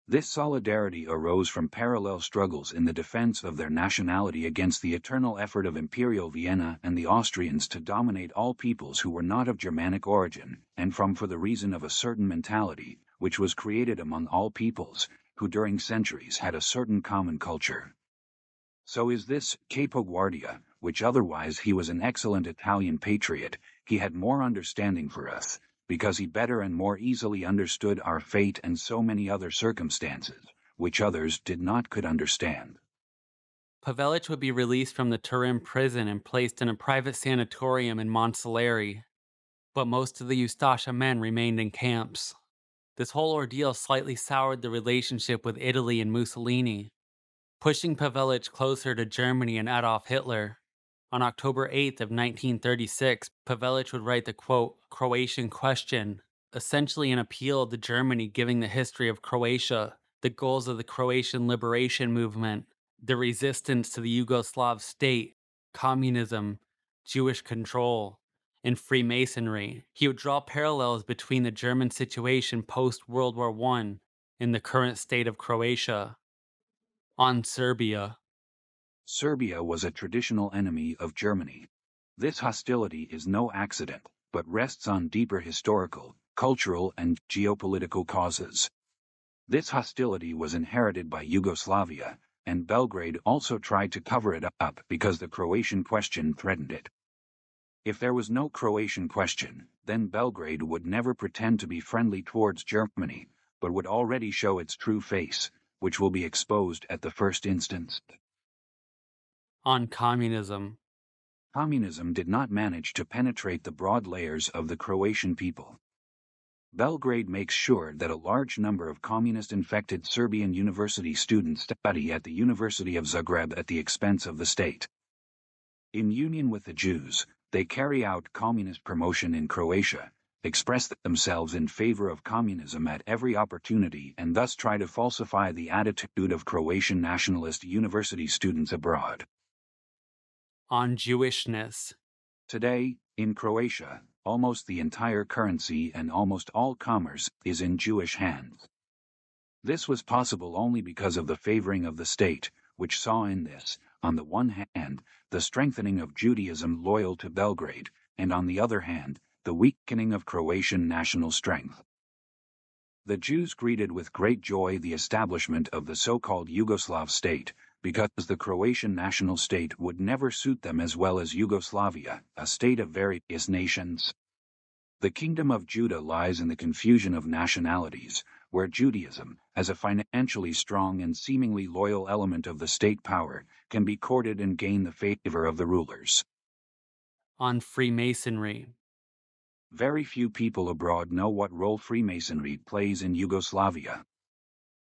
This solidarity arose from parallel struggles in the defense of their nationality against the eternal effort of Imperial Vienna and the Austrians to dominate all peoples who were not of Germanic origin, and from for the reason of a certain mentality, which was created among all peoples, who during centuries had a certain common culture. So is this capoguardia, which otherwise he was an excellent Italian patriot, he had more understanding for us, because he better and more easily understood our fate and so many other circumstances, which others did not could understand." Pavelić would be released from the Turin prison and placed in a private sanatorium in Monsalari, but most of the Ustasha men remained in camps. This whole ordeal slightly soured the relationship with Italy and Mussolini, pushing Pavelić closer to Germany and Adolf Hitler. On October 8th of 1936, Pavelić would write the quote, Croatian Question, essentially an appeal to Germany giving the history of Croatia, the goals of the Croatian liberation movement, the resistance to the Yugoslav state, communism, Jewish control, and Freemasonry. He would draw parallels between the German situation post-World War I and the current state of Croatia. On Serbia. Serbia was a traditional enemy of Germany. This hostility is no accident, but rests on deeper historical, cultural, and geopolitical causes. This hostility was inherited by Yugoslavia, and Belgrade also tried to cover it up because the Croatian question threatened it. If there was no Croatian question, then Belgrade would never pretend to be friendly towards Germany, but would already show its true face, which will be exposed at the first instance. On communism. Communism did not manage to penetrate the broad layers of the Croatian people. Belgrade makes sure that a large number of communist-infected Serbian university students study at the University of Zagreb at the expense of the state. In union with the Jews, they carry out communist promotion in Croatia, express themselves in favor of communism at every opportunity, and thus try to falsify the attitude of Croatian nationalist university students abroad. On Jewishness. Today, in Croatia, almost the entire currency and almost all commerce is in Jewish hands. This was possible only because of the favoring of the state, which saw in this, on the one hand, the strengthening of Judaism loyal to Belgrade, and on the other hand, the weakening of Croatian national strength. The Jews greeted with great joy the establishment of the so-called Yugoslav state, because the Croatian national state would never suit them as well as Yugoslavia, a state of various nations. The kingdom of Judah lies in the confusion of nationalities, where Judaism, as a financially strong and seemingly loyal element of the state power, can be courted and gain the favor of the rulers. On Freemasonry. Very few people abroad know what role Freemasonry plays in Yugoslavia.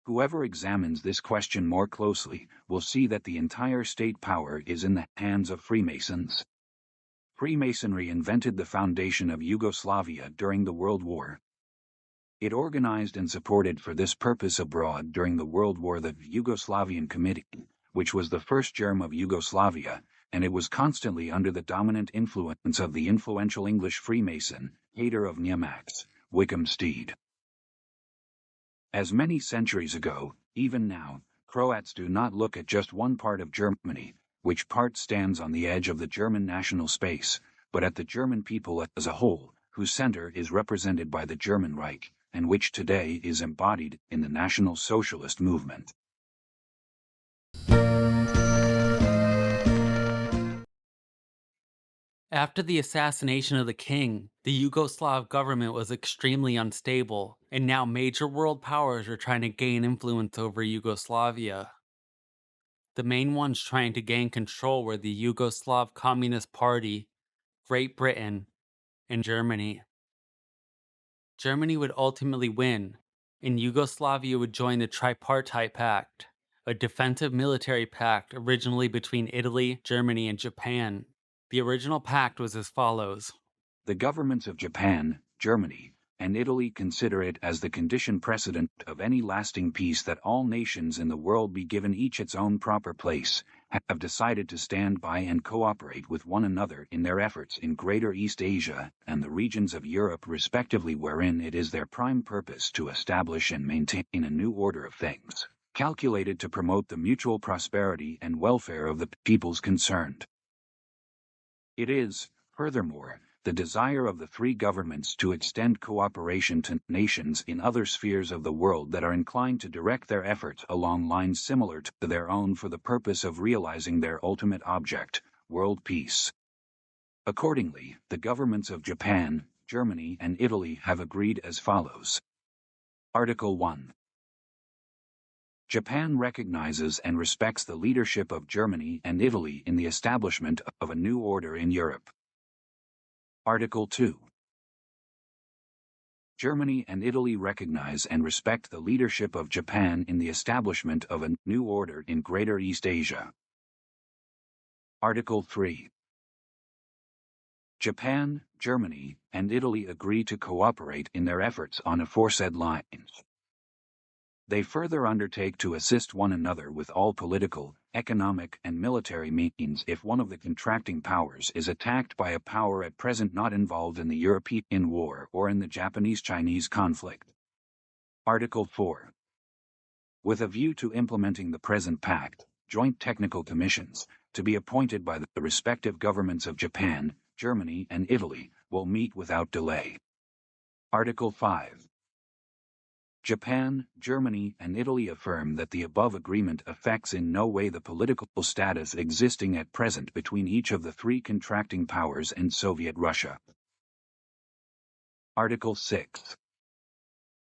Whoever examines this question more closely will see that the entire state power is in the hands of Freemasons. Freemasonry invented the foundation of Yugoslavia during the World War. It organized and supported for this purpose abroad during the World War the Yugoslavian Committee, which was the first germ of Yugoslavia, and it was constantly under the dominant influence of the influential English Freemason, hater of Njemax, Wickham Steed. As many centuries ago, even now, Croats do not look at just one part of Germany, which part stands on the edge of the German national space, but at the German people as a whole, whose center is represented by the German Reich, and which today is embodied in the National Socialist movement. After the assassination of the king, the Yugoslav government was extremely unstable, and now major world powers were trying to gain influence over Yugoslavia. The main ones trying to gain control were the Yugoslav Communist Party, Great Britain, and Germany. Germany would ultimately win, and Yugoslavia would join the Tripartite Pact, a defensive military pact originally between Italy, Germany, and Japan. The original pact was as follows. The governments of Japan, Germany, and Italy consider it as the condition precedent of any lasting peace that all nations in the world be given each its own proper place, have decided to stand by and cooperate with one another in their efforts in Greater East Asia and the regions of Europe respectively, wherein it is their prime purpose to establish and maintain a new order of things, calculated to promote the mutual prosperity and welfare of the peoples concerned. It is, furthermore, the desire of the three governments to extend cooperation to nations in other spheres of the world that are inclined to direct their efforts along lines similar to their own for the purpose of realizing their ultimate object, world peace. Accordingly, the governments of Japan, Germany, and Italy have agreed as follows. Article 1. Japan recognizes and respects the leadership of Germany and Italy in the establishment of a new order in Europe. Article 2. Germany and Italy recognize and respect the leadership of Japan in the establishment of a new order in Greater East Asia. Article 3. Japan, Germany, and Italy agree to cooperate in their efforts on aforesaid lines. They further undertake to assist one another with all political, economic, and military means if one of the contracting powers is attacked by a power at present not involved in the European war or in the Japanese-Chinese conflict. Article 4. With a view to implementing the present pact, joint technical commissions, to be appointed by the respective governments of Japan, Germany, and Italy, will meet without delay. Article 5. Japan, Germany, and Italy affirm that the above agreement affects in no way the political status existing at present between each of the three contracting powers and Soviet Russia. Article 6.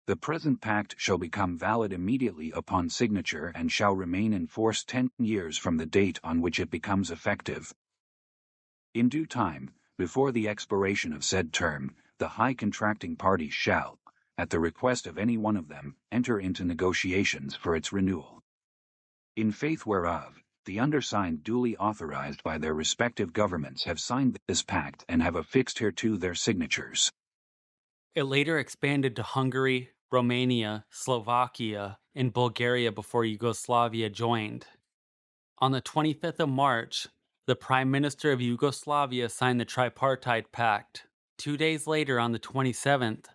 The present pact shall become valid immediately upon signature and shall remain in force 10 years from the date on which it becomes effective. In due time, before the expiration of said term, the high contracting parties shall, at the request of any one of them, enter into negotiations for its renewal. In faith whereof, the undersigned duly authorized by their respective governments have signed this pact and have affixed hereto their signatures. It later expanded to Hungary, Romania, Slovakia, and Bulgaria before Yugoslavia joined. On the 25th of March, the Prime Minister of Yugoslavia signed the Tripartite Pact. 2 days later, on the 27th,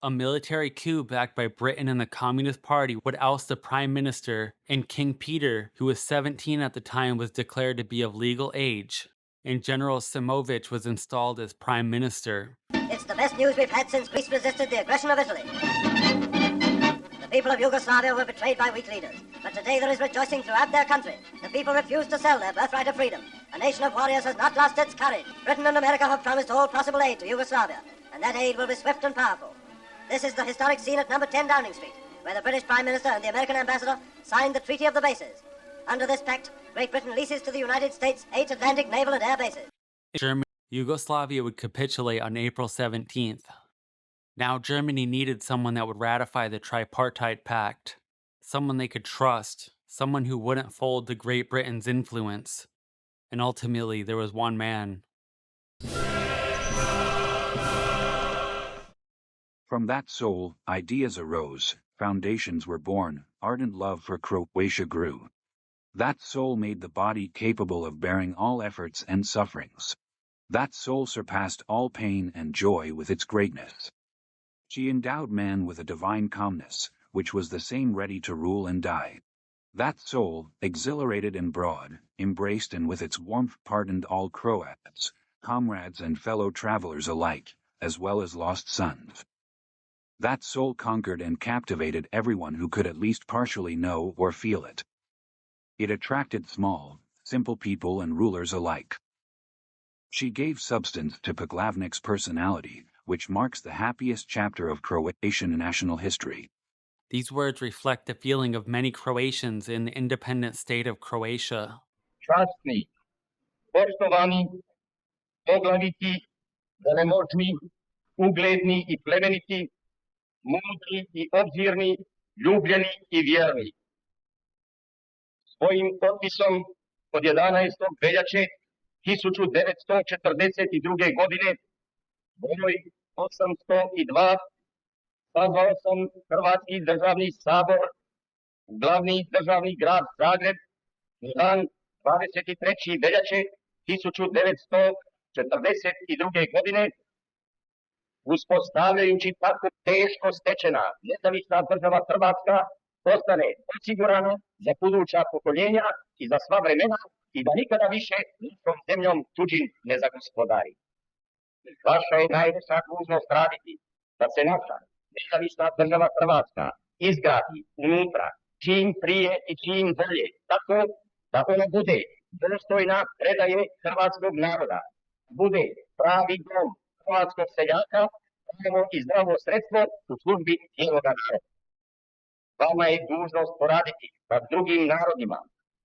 a military coup backed by Britain and the Communist Party would oust the Prime Minister, and King Peter, who was 17 at the time, was declared to be of legal age, and General Simovic was installed as Prime Minister. It's the best news we've had since Greece resisted the aggression of Italy. The people of Yugoslavia were betrayed by weak leaders, but today there is rejoicing throughout their country. The people refuse to sell their birthright of freedom. A nation of warriors has not lost its courage. Britain and America have promised all possible aid to Yugoslavia, and that aid will be swift and powerful. This is the historic scene at number 10 Downing Street, where the British Prime Minister and the American Ambassador signed the Treaty of the Bases. Under this pact, Great Britain leases to the United States 8 Atlantic naval and air bases. Yugoslavia would capitulate on April 17th. Now Germany needed someone that would ratify the Tripartite Pact, someone they could trust, someone who wouldn't fold to Great Britain's influence. And ultimately, there was one man. From that soul, ideas arose, foundations were born, ardent love for Croatia grew. That soul made the body capable of bearing all efforts and sufferings. That soul surpassed all pain and joy with its greatness. She endowed man with a divine calmness, which was the same ready to rule and die. That soul, exhilarated and broad, embraced and with its warmth pardoned all Croats, comrades and fellow travelers alike, as well as lost sons. That soul conquered and captivated everyone who could at least partially know or feel it. It attracted small, simple people and rulers alike. She gave substance to Pavelić's personality, which marks the happiest chapter of Croatian national history. These words reflect the feeling of many Croatians in the independent state of Croatia. Časni, poštovani, poglaviti, velemoćni, ugledni I plemeniti, mudri I obzirni, ljubljeni I vjerni. Svojim potpisom od 11. veljače 1942. godine broj 802 sazvao sam Hrvatski državni sabor, glavni državni grad Zagreb, dan 23. veljače 1942. godine, uspostavljajući tako teško stečena nezavisna država Hrvatska postane osigurana za buduća pokoljenja I za sva vremena I da nikada više nikom zemljom tuđim ne zagospodari. Vaša je najveća dužnost raditi da se naša nezavisna država Hrvatska izgradi unutra čim prije I čim bolje, tako da ona bude dostojna predaje hrvatskog naroda, bude pravi dom hrvatskog seljaka, pravo I zdravo sredstvo u službi cijeloga naroda. Vama je dužnost poraditi nad drugim narodima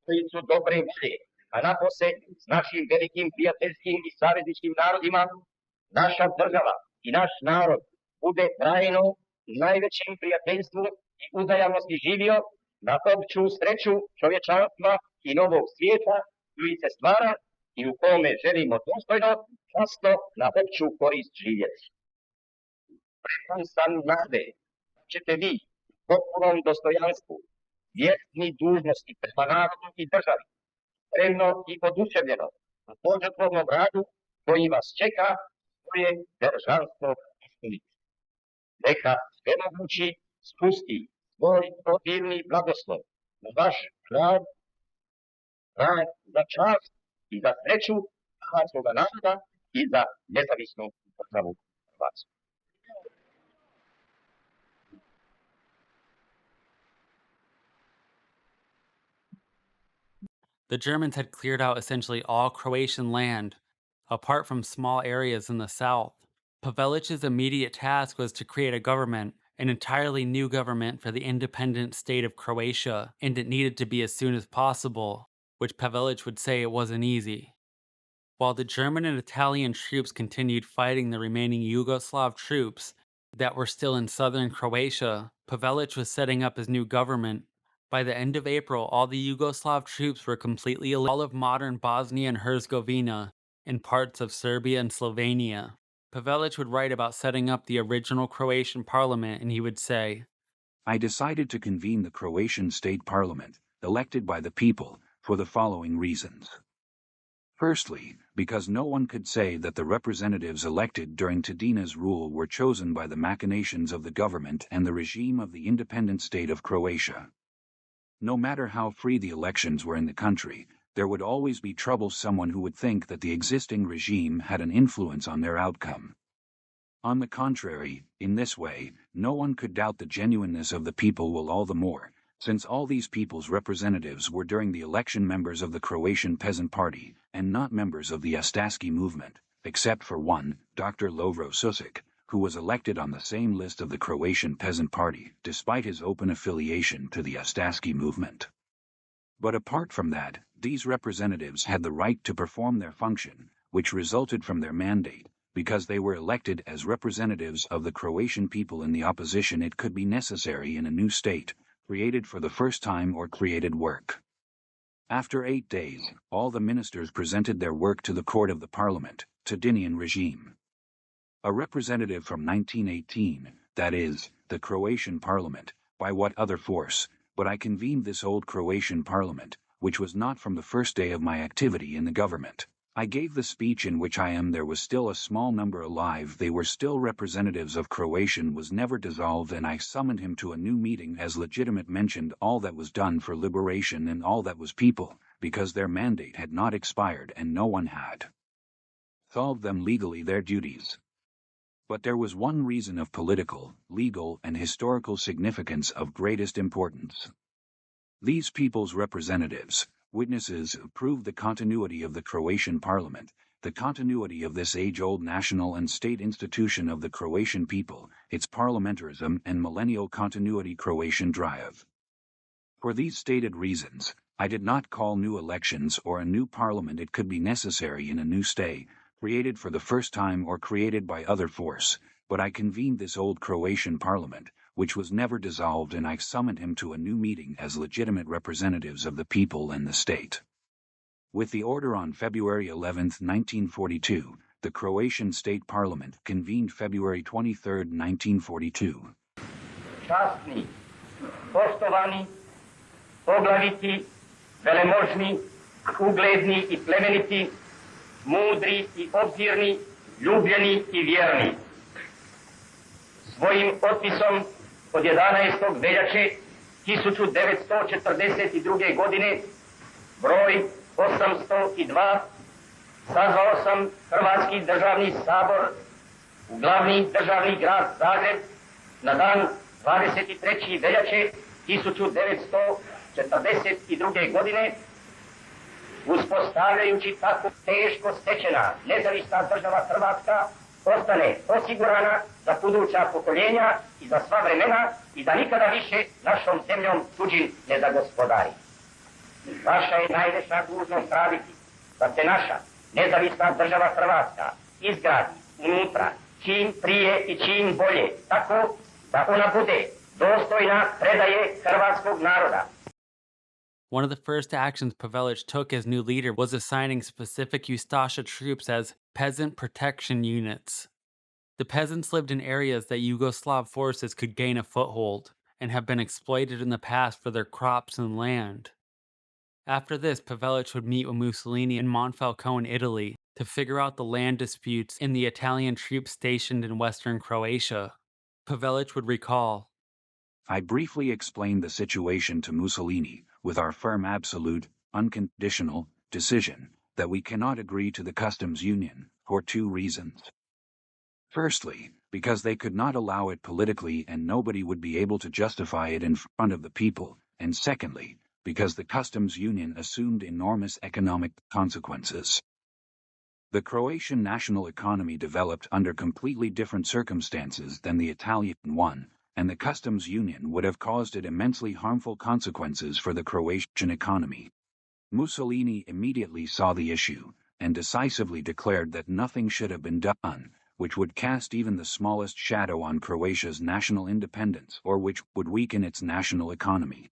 koji su dobre volje, a napose s našim velikim prijateljskim I savezničkim narodima, naša država I naš narod bude trajno u najvećem prijateljstvu I uzajamnosti živio na opću sreću čovječanstva I novog svijeta koji se stvara I u kome želimo dostojno, časno na opću korist živjeti. Prepun sam nade da ćete vi u potpunom dostojanstvu, vjerni dužnosti prema narodu I državi, spremno I oduševljeno u požrtvovnom radu koji vas čeka svoje državstvo ispuniti. Neka svemogući spusti svoj obilni blagoslov na vaš rad za čast I za sreću hrvatskog naroda I za nezavisnu državu Hrvatsku. The Germans had cleared out essentially all Croatian land, apart from small areas in the south. Pavelić's immediate task was to create a government, an entirely new government for the independent state of Croatia, and it needed to be as soon as possible, which Pavelić would say it wasn't easy. While the German and Italian troops continued fighting the remaining Yugoslav troops that were still in southern Croatia, Pavelić was setting up his new government. By the end of April, all the Yugoslav troops were completely eliminated. All of modern Bosnia and Herzegovina and parts of Serbia and Slovenia. Pavelić would write about setting up the original Croatian parliament, and he would say, I decided to convene the Croatian state parliament, elected by the people, for the following reasons. Firstly, because no one could say that the representatives elected during Tadina's rule were chosen by the machinations of the government and the regime of the independent state of Croatia. No matter how free the elections were in the country, there would always be someone who would think that the existing regime had an influence on their outcome. On the contrary, in this way, no one could doubt the genuineness of the people all the more, since all these people's representatives were during the election members of the Croatian Peasant Party, and not members of the Ustaše movement, except for one, Dr. Lovro Susic, who was elected on the same list of the Croatian Peasant Party, despite his open affiliation to the Ustaše movement. But apart from that, these representatives had the right to perform their function, which resulted from their mandate, because they were elected as representatives of the Croatian people in the opposition it could be necessary in a new state, created for the first time or created work. After 8 days, all the ministers presented their work to the court of the parliament, Tadinian regime. A representative from 1918, that is, the Croatian parliament, by what other force, but I convened this old Croatian parliament, which was not from the first day of my activity in the government. I gave the speech in which there was still a small number alive, they were still representatives of Croatian, was never dissolved, and I summoned him to a new meeting as legitimate, mentioned all that was done for liberation and all that was people, because their mandate had not expired and no one had solved them legally their duties. But there was one reason of political, legal, and historical significance of greatest importance. These people's representatives, witnesses, proved the continuity of the Croatian parliament, the continuity of this age-old national and state institution of the Croatian people, its parliamentarism and millennial continuity Croatian drive. For these stated reasons, I did not call new elections or a new parliament. It could be necessary in a new state, created for the first time or created by other force, but I convened this old Croatian parliament, which was never dissolved, and I summoned him to a new meeting as legitimate representatives of the people and the state. With the order on February 11, 1942, the Croatian State Parliament convened February 23, 1942. Časni, poštovani, poglaviti, velemoćni, ugledni I plemeniti, mudri I obzirni, ljubljeni I vjerni. Svojim otpisom od 11. veljače 1942. godine, broj 802, sazvao sam Hrvatski državni sabor u glavni državni grad Zagreb na dan 23. veljače 1942. godine, uspostavljajući tako teško stečena nezavisna država Hrvatska ostane osigurana za buduća pokoljenja I za sva vremena I da nikada više našom zemljom tuđim ne zagospodari. Vaša je najveća dužnost raditi da se naša nezavisna država Hrvatska izgradi unutra čim prije I čim bolje, tako da ona bude dostojna predaje hrvatskog naroda. One of the first actions Pavelić took as new leader was assigning specific Ustaše troops as peasant protection units. The peasants lived in areas that Yugoslav forces could gain a foothold and have been exploited in the past for their crops and land. After this, Pavelić would meet with Mussolini in Monfalcone, Italy, to figure out the land disputes in the Italian troops stationed in western Croatia. Pavelić would recall, I briefly explained the situation to Mussolini, with our firm absolute, unconditional decision that we cannot agree to the customs union, for two reasons. Firstly, because they could not allow it politically and nobody would be able to justify it in front of the people, and secondly, because the customs union assumed enormous economic consequences. The Croatian national economy developed under completely different circumstances than the Italian one, and the customs union would have caused it immensely harmful consequences for the Croatian economy. Mussolini immediately saw the issue, and decisively declared that nothing should have been done, which would cast even the smallest shadow on Croatia's national independence or which would weaken its national economy.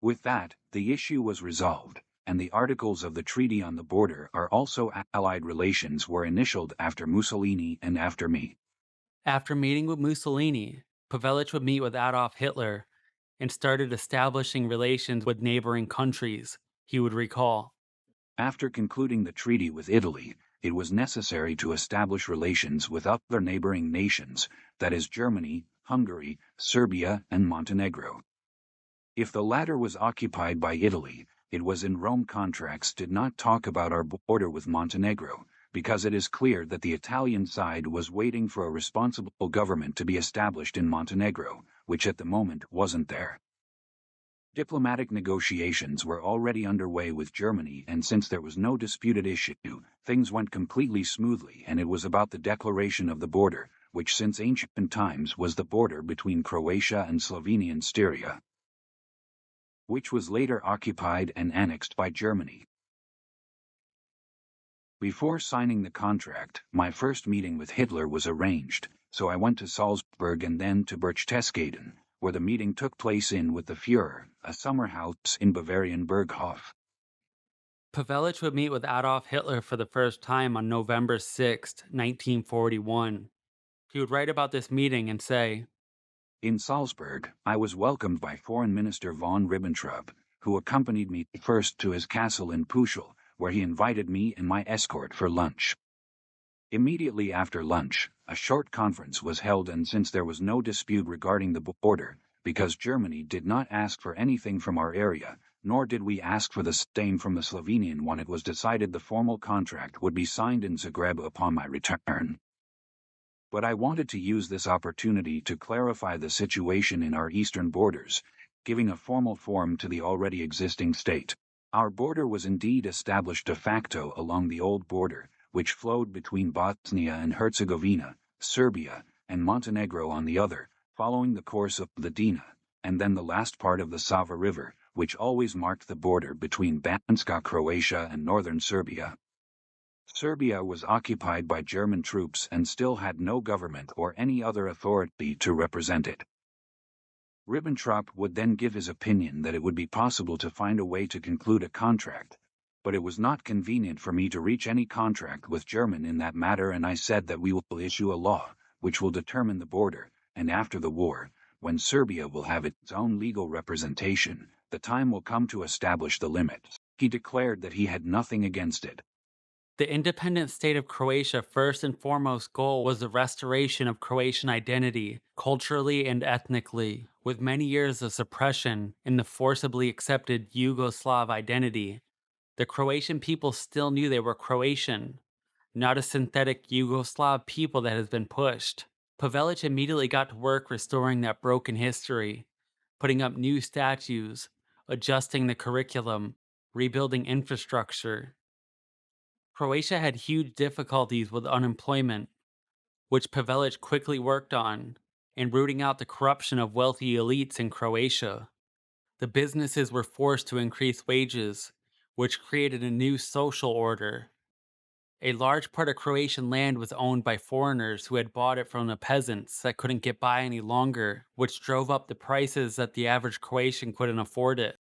With that, the issue was resolved, and the articles of the treaty on the border are also allied relations were initialed after Mussolini and after me. After meeting with Mussolini, Pavelić would meet with Adolf Hitler and started establishing relations with neighboring countries, he would recall. After concluding the treaty with Italy, it was necessary to establish relations with other neighboring nations, that is Germany, Hungary, Serbia, and Montenegro. If the latter was occupied by Italy, it was in Rome contracts did not talk about our border with Montenegro, because it is clear that the Italian side was waiting for a responsible government to be established in Montenegro, which at the moment wasn't there. Diplomatic negotiations were already underway with Germany, and since there was no disputed issue, things went completely smoothly, and it was about the declaration of the border, which since ancient times was the border between Croatia and Slovenian Styria, which was later occupied and annexed by Germany. Before signing the contract, my first meeting with Hitler was arranged, so I went to Salzburg and then to Berchtesgaden, where the meeting took place with the Führer, a summer house in Bavarian Berghof. Pavelić would meet with Adolf Hitler for the first time on November 6, 1941. He would write about this meeting and say, In Salzburg, I was welcomed by Foreign Minister von Ribbentrop, who accompanied me first to his castle in Puschel, where he invited me and my escort for lunch. Immediately after lunch, a short conference was held, and since there was no dispute regarding the border, because Germany did not ask for anything from our area, nor did we ask for the same from the Slovenian one, it was decided the formal contract would be signed in Zagreb upon my return. But I wanted to use this opportunity to clarify the situation in our eastern borders, giving a formal form to the already existing state. Our border was indeed established de facto along the old border, which flowed between Bosnia and Herzegovina, Serbia, and Montenegro on the other, following the course of the Drina, and then the last part of the Sava River, which always marked the border between Banska Croatia and northern Serbia. Serbia was occupied by German troops and still had no government or any other authority to represent it. Ribbentrop would then give his opinion that it would be possible to find a way to conclude a contract, but it was not convenient for me to reach any contract with Germany in that matter, and I said that we will issue a law which will determine the border, and after the war, when Serbia will have its own legal representation, the time will come to establish the limits. He declared that he had nothing against it. The independent state of Croatia's first and foremost goal was the restoration of Croatian identity, culturally and ethnically, with many years of suppression in the forcibly accepted Yugoslav identity. The Croatian people still knew they were Croatian, not a synthetic Yugoslav people that has been pushed. Pavelić immediately got to work restoring that broken history, putting up new statues, adjusting the curriculum, rebuilding infrastructure. Croatia had huge difficulties with unemployment, which Pavelić quickly worked on, and rooting out the corruption of wealthy elites in Croatia. The businesses were forced to increase wages, which created a new social order. A large part of Croatian land was owned by foreigners who had bought it from the peasants that couldn't get by any longer, which drove up the prices that the average Croatian couldn't afford it.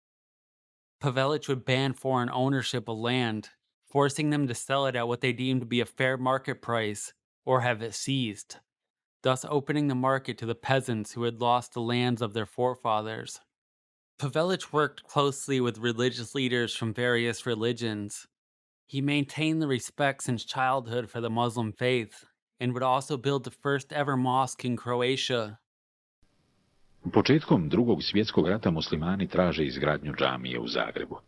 Pavelić would ban foreign ownership of land, forcing them to sell it at what they deemed to be a fair market price or have it seized, thus opening the market to the peasants who had lost the lands of their forefathers. Pavelić worked closely with religious leaders from various religions. He maintained the respect since childhood for the Muslim faith and would also build the first ever mosque in Croatia. Početkom Drugog svjetskog rata muslimani traže izgradnju džamije u Zagrebu.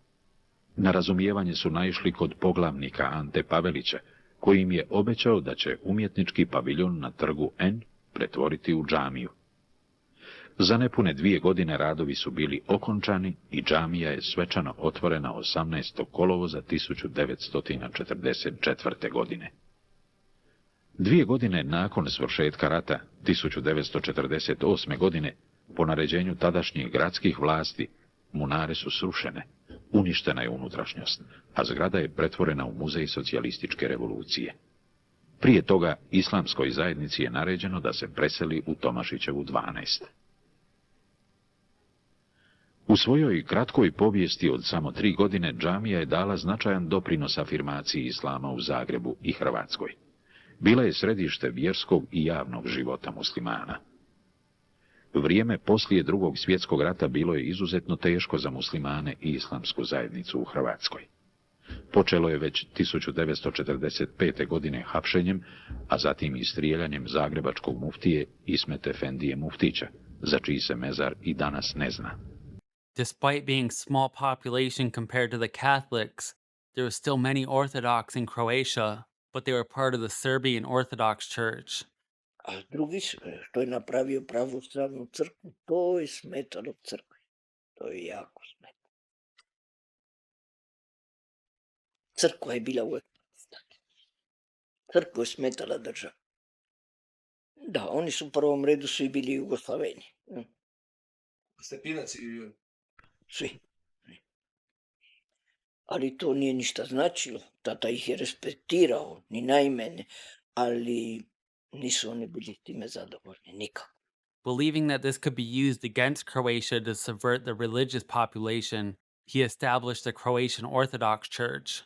Na razumijevanje su naišli kod poglavnika Ante Pavelića, koji im je obećao da će umjetnički paviljon na trgu N pretvoriti u džamiju. Za nepune 2 godine radovi su bili okončani i džamija je svečano otvorena 18. kolovoza 1944. godine. 2 godine nakon svršetka rata, 1948. godine, po naređenju tadašnjih gradskih vlasti, munare su srušene, uništena je unutrašnjost, a zgrada je pretvorena u muzej socijalističke revolucije. Prije toga, islamskoj zajednici je naređeno da se preseli u Tomašićevu 12. U svojoj kratkoj povijesti od samo 3 godine džamija je dala značajan doprinos afirmaciji islama u Zagrebu i Hrvatskoj. Bila je središte vjerskog i javnog života muslimana. Vrijeme poslije Drugog svjetskog rata bilo je izuzetno teško za muslimane i islamsku zajednicu u Hrvatskoj. Počelo je već 1945. godine hapšenjem, a zatim i strijeljanjem zagrebačkog muftije Ismet Efendije Muftića, za čiji se mezar i danas ne zna. Despite being small population compared to the Catholics, there were still many Orthodox in Croatia, but they were part of the Serbian Orthodox Church. A drugi što je napravio pravoslavnu crkvu, to je smetalo crkvi. To je jako smetalo. Crkva je bila uvijek. Crkva je smetala država. Da, oni su u prvom redu svi bili Jugoslaveni. Stepinac i... Svi. Ali to nije ništa značilo. Tata ih je respektirao, ni najmene, ali nisu oni bili time zadovoljni, nikako. Believing that this could be used against Croatia to subvert the religious population, he established the Croatian Orthodox Church.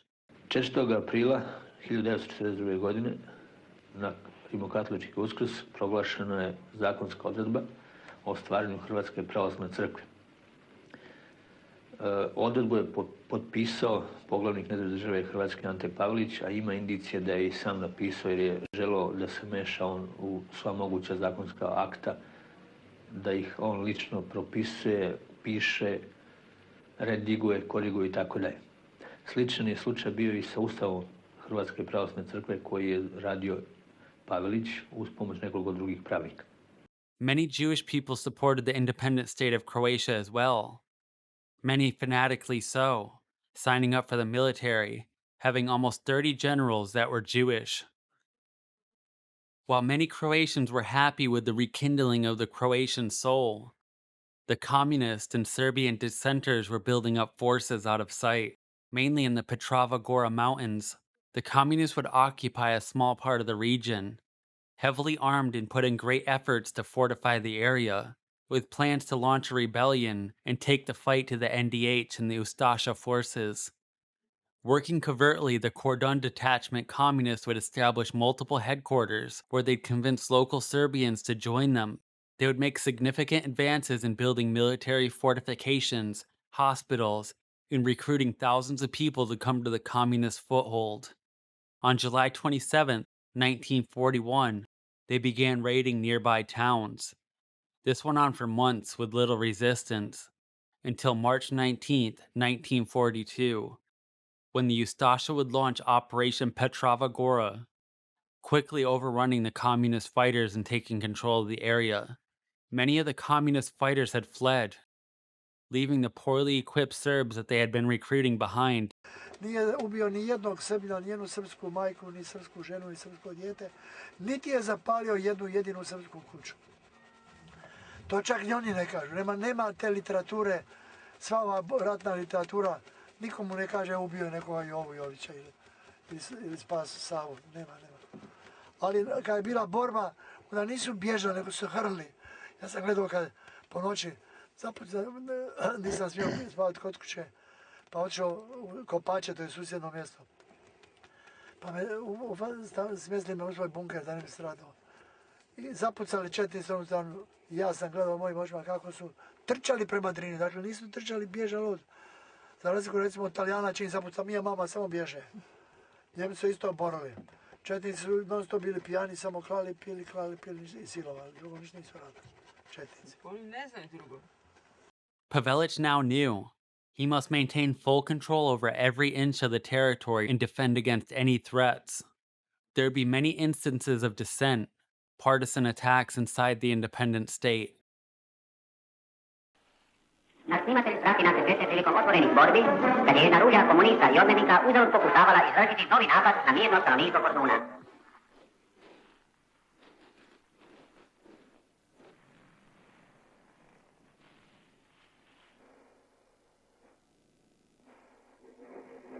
4. aprila 1942. godine, na rimokatolički uskrs, proglašena je zakonska odredba o stvaranju Hrvatske pravoslavne crkve. Odredbu je potpisao poglavnik Nezavisne države Hrvatske Ante Pavelić, a ima indicije da je i sam napisao jer je želeo da se meša on u sva moguća zakonska akta, da ih on lično propisuje, piše, rediguje, koriguje i tako dalje. Sličan je slučaj bio i sa Ustavom Hrvatske pravoslavne crkve koji je radio Pavelić uz pomoć nekoliko drugih pravnika. Many Jewish people supported the independent state of Croatia as well. Many fanatically so, signing up for the military, having almost 30 generals that were Jewish. While many Croatians were happy with the rekindling of the Croatian soul, the communist and Serbian dissenters were building up forces out of sight, mainly in the Petrova Gora mountains. The communists would occupy a small part of the region, heavily armed and put in great efforts to fortify the area, with plans to launch a rebellion and take the fight to the NDH and the Ustasha forces. Working covertly, the Cordon Detachment communists would establish multiple headquarters where they'd convince local Serbians to join them. They would make significant advances in building military fortifications, hospitals, and recruiting thousands of people to come to the communist foothold. On July 27, 1941, they began raiding nearby towns. This went on for months with little resistance, until March 19, 1942, when the Ustasha would launch Operation Petrova Gora, quickly overrunning the communist fighters and taking control of the area. Many of the communist fighters had fled, leaving the poorly equipped Serbs that they had been recruiting behind. Nije ubio ni jednog Srbina, ni jednu srpsku majku, ni srpsku ženu, ni srpsko dijete, niti je zapalio jednu jedinu srpsku kuću. To čak ni oni ne kažu. Nema te literature, sva ova ratna literatura, nikomu ne kaže ubio je nekoga Jovu Jovića ili spas Savu. Nema. Ali kad je bila borba, onda nisu bježali, nego su hrli. Ja sam gledao kad po noći, nisam smio spavati kod kuće, pa otišao u Kopače, to je susjedno mjesto. Pa me smjestili me u svoj bunker da ne bi stradao. I zapucali četnici onu stranu. Ja sam gledao mojim očima kako su trčali prema Drini. Dakle, nisu trčali, bježali od... Za razliku, recimo, od Talijana čim zapucali, mija mama samo bježe. Njemi su isto borili. Četnici su non stop bili pijani, samo klali, pili i silovali. Drugo ništa nisu radili. Četnici. Oni ne znaju drugo. Pavelić now knew he must maintain full control over every inch of the territory and defend against any threats. There would be many instances of dissent, partisan attacks inside the independent state. Nasnimatelj prati naše čete prilikom otvorenih borbi, kad je jedna ruža komunista i odmetnika uzalud pokušavala izvršiti novi napad na mirno stanovništvo Korduna.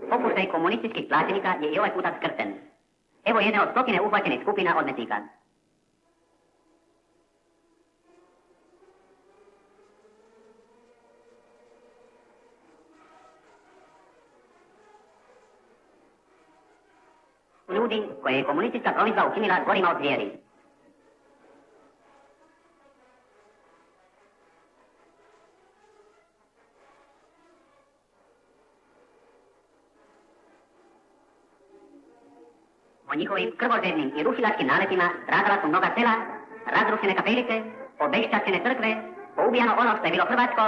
Pokušaj komunističkih plaćenika je i ovaj puta skrten. Evo jedne od stotine uhvaćenih skupina odmetnika. Ljudi koje je komunistička promidžba učinila gorima od zvijeri. O njihovim krvožednim i rušilačkim naletima stradala su mnoga sela, razrušene kapelice, obeščašćene crkve, poubijano ono što je bilo hrvatsko,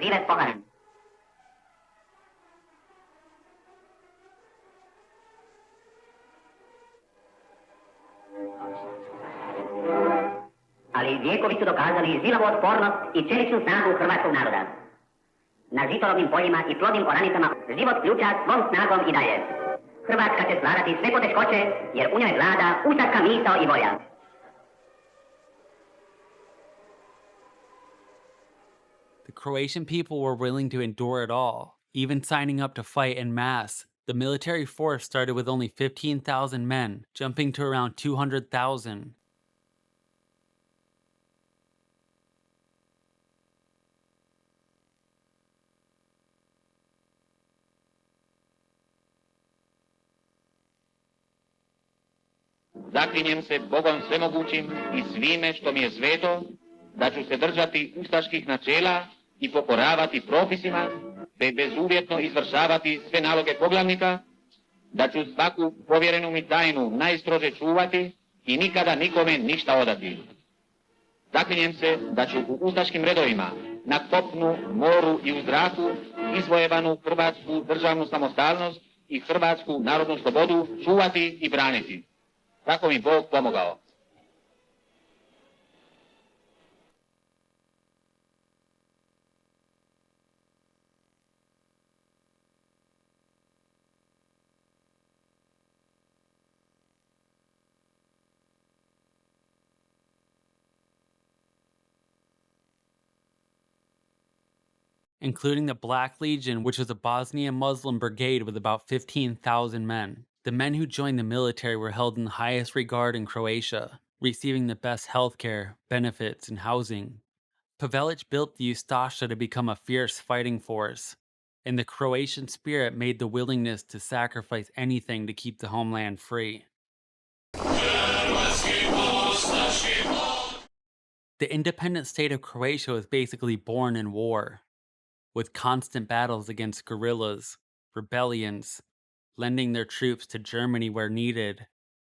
žive poharen. Ali vijekovi su dokazali žilavu otpornost i čeličnu snagu hrvatskog naroda. Na žitorodnim poljima i plodnim oranicama život ključa svom snagom i dalje. Hrvatska će svladati sve poteškoće, jer u njoj vlada ustaška misao i volja. The Croatian people were willing to endure it all, even signing up to fight en masse. The military force started with only 15,000 men, jumping to around 200,000. Zaklinjem se Bogom svemogućim i svime što mi je sveto, da ću se držati ustaških načela i pokoravati propisima, te bezuvjetno izvršavati sve naloge poglavnika, da ću svaku povjerenu mi tajnu najstrože čuvati i nikada nikome ništa odati. Zaklinjem se da ću u ustaškim redovima, na kopnu, moru i u zraku, izvojevanu hrvatsku državnu samostalnost i hrvatsku narodnu slobodu čuvati i braniti. Tako mi Bog pomogao. including the Black Legion, which was a Bosnian Muslim brigade with about 15,000 men. The men who joined the military were held in the highest regard in Croatia, receiving the best healthcare, benefits, and housing. Pavelić built the Ustaše to become a fierce fighting force, and the Croatian spirit made the willingness to sacrifice anything to keep the homeland free. The independent state of Croatia was basically born in war, with constant battles against guerrillas, rebellions, lending their troops to Germany where needed.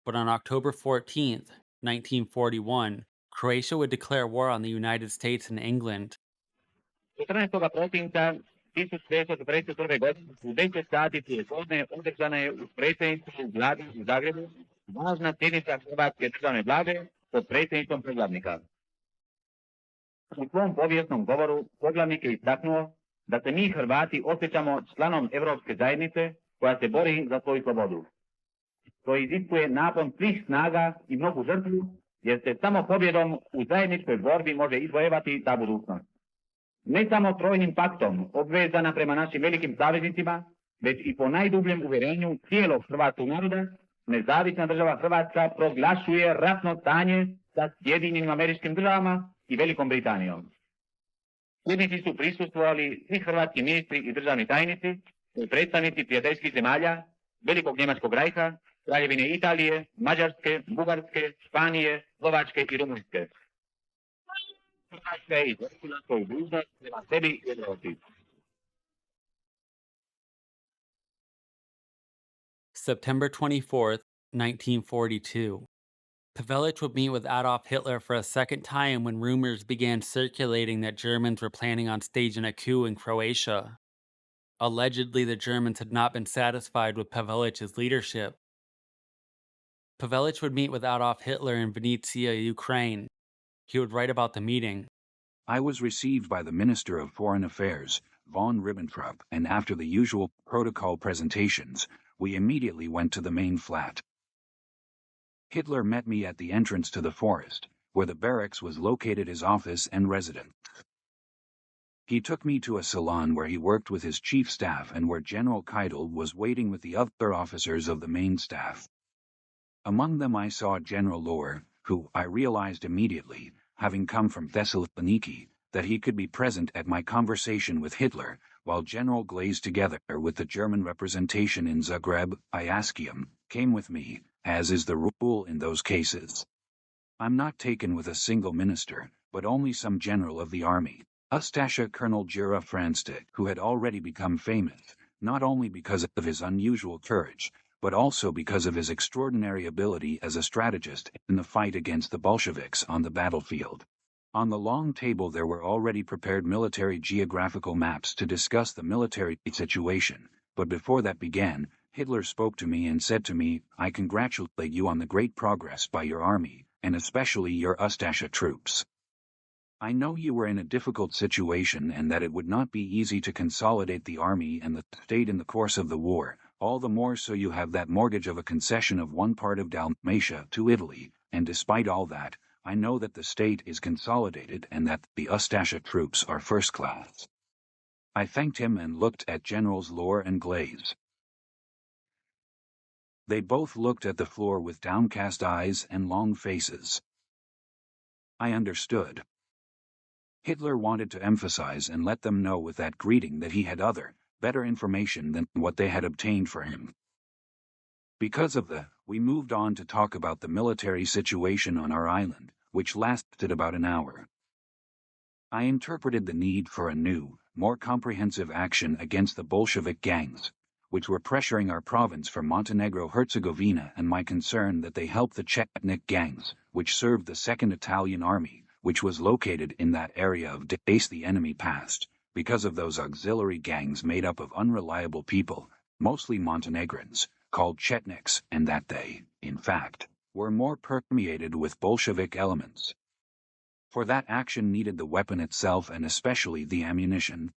But on October 14th, 1941, Croatia would declare war on the United States and England. 14. prosinca 1941. godine u 10 sati prije podne održana je u predsjedništvu vlade u Zagrebu važna sjednica Hrvatske državne vlade pod predsjedništvom poglavnika. U svom povijesnom govoru poglavnik je istaknuo da se mi Hrvati osjećamo članom Europske zajednice koja se bori za svoju slobodu. To iziskuje napon svih snaga i mnogu žrtvu, jer se samo pobjedom u zajedničkoj borbi može izvojevati ta budućnost. Ne samo trojnim paktom obvezana prema našim velikim saveznicima, već i po najdubljem uvjerenju cijelog hrvatskog naroda, nezavisna država Hrvatska proglašuje ratno stanje sa Sjedinjenim Američkim Državama i Velikom Britanijom. Sjednici su prisustvovali svi hrvatski ministri i državni tajnici, te predstavnici prijateljskih zemalja, Velikog Njemačkog rajha, Kraljevine Italije, Mađarske, Bugarske, Španije, Slovačke i Rumunjske. Hrvatska je izvršila svoju dužnost prema sebi i Evropi. September 24th, 1942. Pavelić would meet with Adolf Hitler for a second time when rumors began circulating that Germans were planning on staging a coup in Croatia. Allegedly, the Germans had not been satisfied with Pavelić's leadership. Pavelić would meet with Adolf Hitler in Vinnytsia, Ukraine. He would write about the meeting. I was received by the Minister of Foreign Affairs, von Ribbentrop, and after the usual protocol presentations, we immediately went to the main flat. Hitler met me at the entrance to the forest, where the barracks was located his office and residence. He took me to a salon where he worked with his chief staff and where General Keitel was waiting with the other officers of the main staff. Among them I saw General Lohr, who, I realized immediately, having come from Thessaloniki, that he could be present at my conversation with Hitler, while General Glaze, together with the German representation in Zagreb, Iaskium, came with me, as is the rule in those cases. I'm not taken with a single minister, but only some general of the army, Ustasha Colonel Jura Franste, who had already become famous, not only because of his unusual courage, but also because of his extraordinary ability as a strategist in the fight against the Bolsheviks on the battlefield. On the long table there were already prepared military geographical maps to discuss the military situation, but before that began, Hitler spoke to me and said to me, "I congratulate you on the great progress by your army, and especially your Ustasha troops. I know you were in a difficult situation and that it would not be easy to consolidate the army and the state in the course of the war, all the more so you have that mortgage of a concession of one part of Dalmatia to Italy, and despite all that, I know that the state is consolidated and that the Ustasha troops are first class." I thanked him and looked at Generals Lohr and Glaze. They both looked at the floor with downcast eyes and long faces. I understood. Hitler wanted to emphasize and let them know with that greeting that he had other, better information than what they had obtained for him. Because of we moved on to talk about the military situation on our island, which lasted about an hour. I interpreted the need for a new, more comprehensive action against the Bolshevik gangs, which were pressuring our province from Montenegro-Herzegovina, and my concern that they help the Chetnik gangs, which served the 2nd Italian Army, which was located in that area of days the enemy passed, because of those auxiliary gangs made up of unreliable people, mostly Montenegrins, called Chetniks, and that they, in fact, were more permeated with Bolshevik elements. For that action needed the weapon itself and especially the ammunition.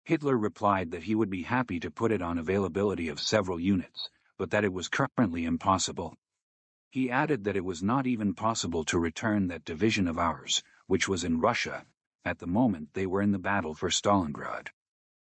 Hitler replied that he would be happy to put it on availability of several units, but that it was currently impossible. He added that it was not even possible to return that division of ours, which was in Russia, At the moment they were in the battle for Stalingrad.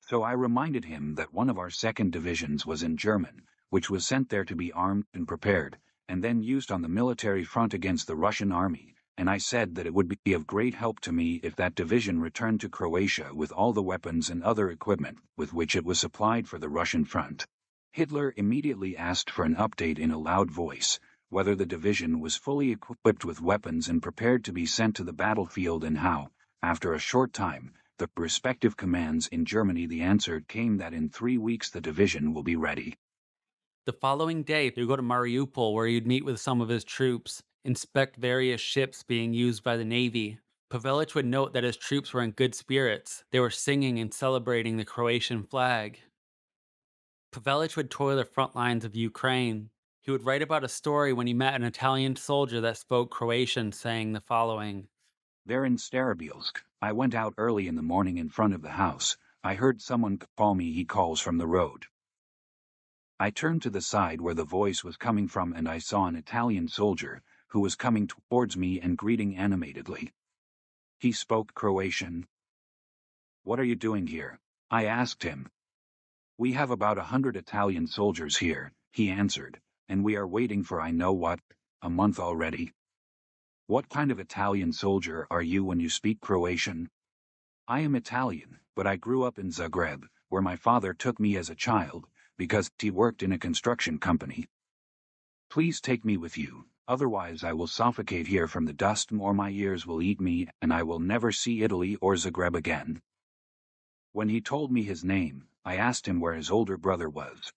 So I reminded him that one of our second divisions was in German, which was sent there to be armed and prepared, and then used on the military front against the Russian army, and I said that it would be of great help to me if that division returned to Croatia with all the weapons and other equipment with which it was supplied for the Russian front. Hitler immediately asked for an update in a loud voice, whether the division was fully equipped with weapons and prepared to be sent to the battlefield, and how, after a short time, the respective commands in Germany. The answer came that in 3 weeks the division will be ready. The following day, he'd go to Mariupol, where he'd meet with some of his troops, inspect various ships being used by the Navy. Pavelić would note that his troops were in good spirits. They were singing and celebrating the Croatian flag. Pavelić would tour the front lines of Ukraine. He would write about a story when he met an Italian soldier that spoke Croatian, saying the following: "There in Starabilsk, I went out early in the morning in front of the house. I heard someone call me. He calls from the road. I turned to the side where the voice was coming from, and I saw an Italian soldier who was coming towards me and greeting animatedly. He spoke Croatian. 'What are you doing here?' I asked him. 'We have about 100 Italian soldiers here,' he answered, 'and we are waiting for I know what, a month already.' 'What kind of Italian soldier are you when you speak Croatian?' 'I am Italian, but I grew up in Zagreb, where my father took me as a child, because he worked in a construction company. Please take me with you, otherwise I will suffocate here from the dust, or my ears will eat me, and I will never see Italy or Zagreb again.' When he told me his name, I asked him where his older brother was.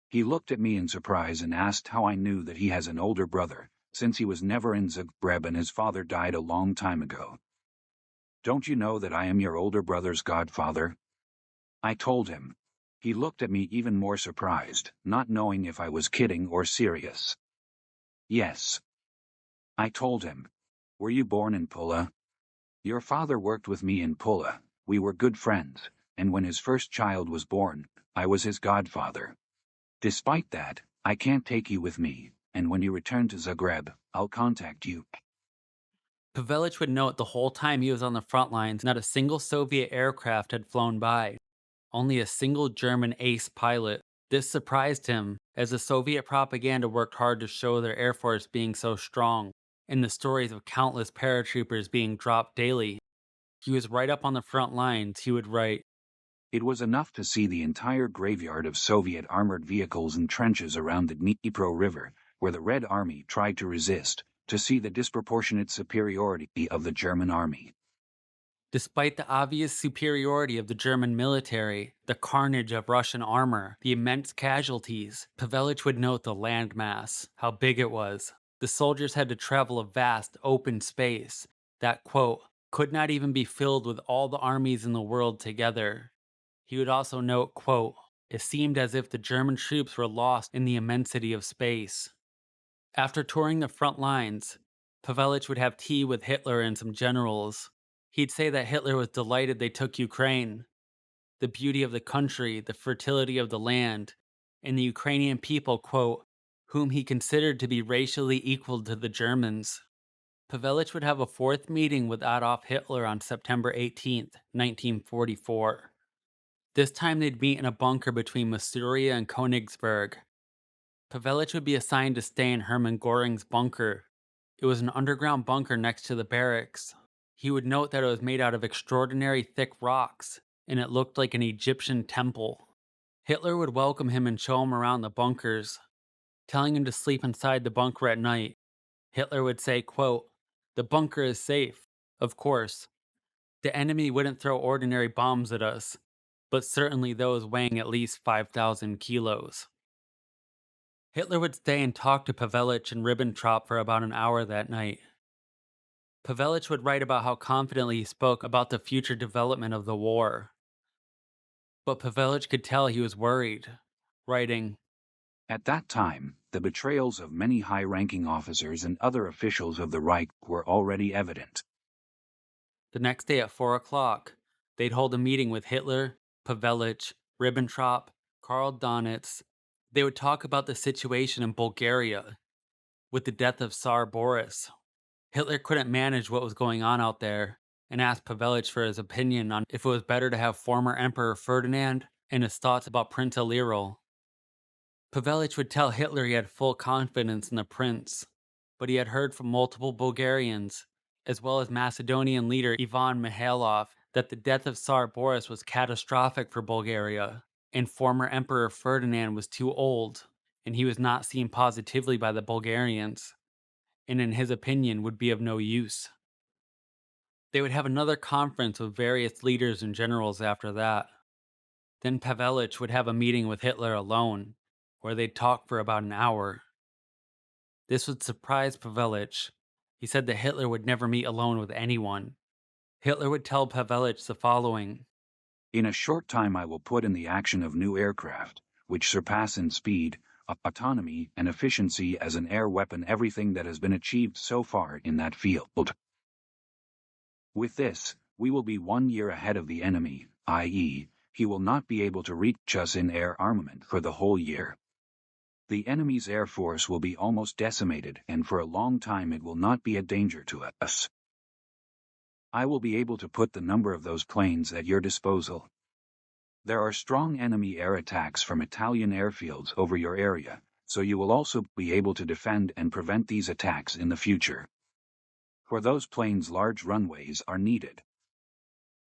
He looked at me in surprise and asked how I knew that he has an older brother, since he was never in Zagreb and his father died a long time ago. 'Don't you know that I am your older brother's godfather?' I told him. He looked at me even more surprised, not knowing if I was kidding or serious. 'Yes.' I told him. 'Were you born in Pula?' 'Your father worked with me in Pula. We were good friends, and when his first child was born, I was his godfather. Despite that, I can't take you with me, and when you return to Zagreb, I'll contact you.' Pavelić would note the whole time he was on the front lines, not a single Soviet aircraft had flown by. Only a single German ace pilot. This surprised him, as the Soviet propaganda worked hard to show their air force being so strong, and the stories of countless paratroopers being dropped daily. He was right up on the front lines. He would write, "It was enough to see the entire graveyard of Soviet armored vehicles and trenches around the Dnipro River, where the Red Army tried to resist, to see the disproportionate superiority of the German army. Despite the obvious superiority of the German military, the carnage of Russian armor, the immense casualties, Pavelić would note the landmass, how big it was. The soldiers had to travel a vast, open space that, quote, could not even be filled with all the armies in the world together. He would also note, quote, it seemed as if the German troops were lost in the immensity of space. After touring the front lines, Pavelić would have tea with Hitler and some generals. He'd say that Hitler was delighted they took Ukraine. The beauty of the country, the fertility of the land, and the Ukrainian people, quote, whom he considered to be racially equal to the Germans. Pavelić would have a fourth meeting with Adolf Hitler on September 18th, 1944. This time they'd meet in a bunker between Masuria and Königsberg. Pavelić would be assigned to stay in Hermann Göring's bunker. It was an underground bunker next to the barracks. He would note that it was made out of extraordinary thick rocks, and it looked like an Egyptian temple. Hitler would welcome him and show him around the bunkers, telling him to sleep inside the bunker at night. Hitler would say, quote, the bunker is safe. Of course, the enemy wouldn't throw ordinary bombs at us, but certainly those weighing at least 5,000 kilos. Hitler would stay and talk to Pavelić and Ribbentrop for about an hour that night. Pavelić would write about how confidently he spoke about the future development of the war. But Pavelić could tell he was worried, writing, "At that time, the betrayals of many high-ranking officers and other officials of the Reich were already evident." The next day at 4 o'clock, they'd hold a meeting with Hitler, Pavelić, Ribbentrop, Karl Donitz. They would talk about the situation in Bulgaria, with the death of Tsar Boris. Hitler couldn't manage what was going on out there, and asked Pavelić for his opinion on if it was better to have former Emperor Ferdinand and his thoughts about Prince Iliril. Pavelić would tell Hitler he had full confidence in the prince, but he had heard from multiple Bulgarians, as well as Macedonian leader Ivan Mihailov, that the death of Tsar Boris was catastrophic for Bulgaria, and former Emperor Ferdinand was too old, and he was not seen positively by the Bulgarians, and in his opinion would be of no use. They would have another conference with various leaders and generals after that. Then Pavelić would have a meeting with Hitler alone, where they'd talk for about an hour. This would surprise Pavelić. He said that Hitler would never meet alone with anyone. Hitler would tell Pavelić the following: "In a short time I will put in the action of new aircraft, which surpass in speed, autonomy, and efficiency as an air weapon everything that has been achieved so far in that field. With this, we will be 1 year ahead of the enemy, i.e., he will not be able to reach us in air armament for the whole year. The enemy's air force will be almost decimated, and for a long time it will not be a danger to us. I will be able to put the number of those planes at your disposal. There are strong enemy air attacks from Italian airfields over your area, so you will also be able to defend and prevent these attacks in the future. For those planes, large runways are needed.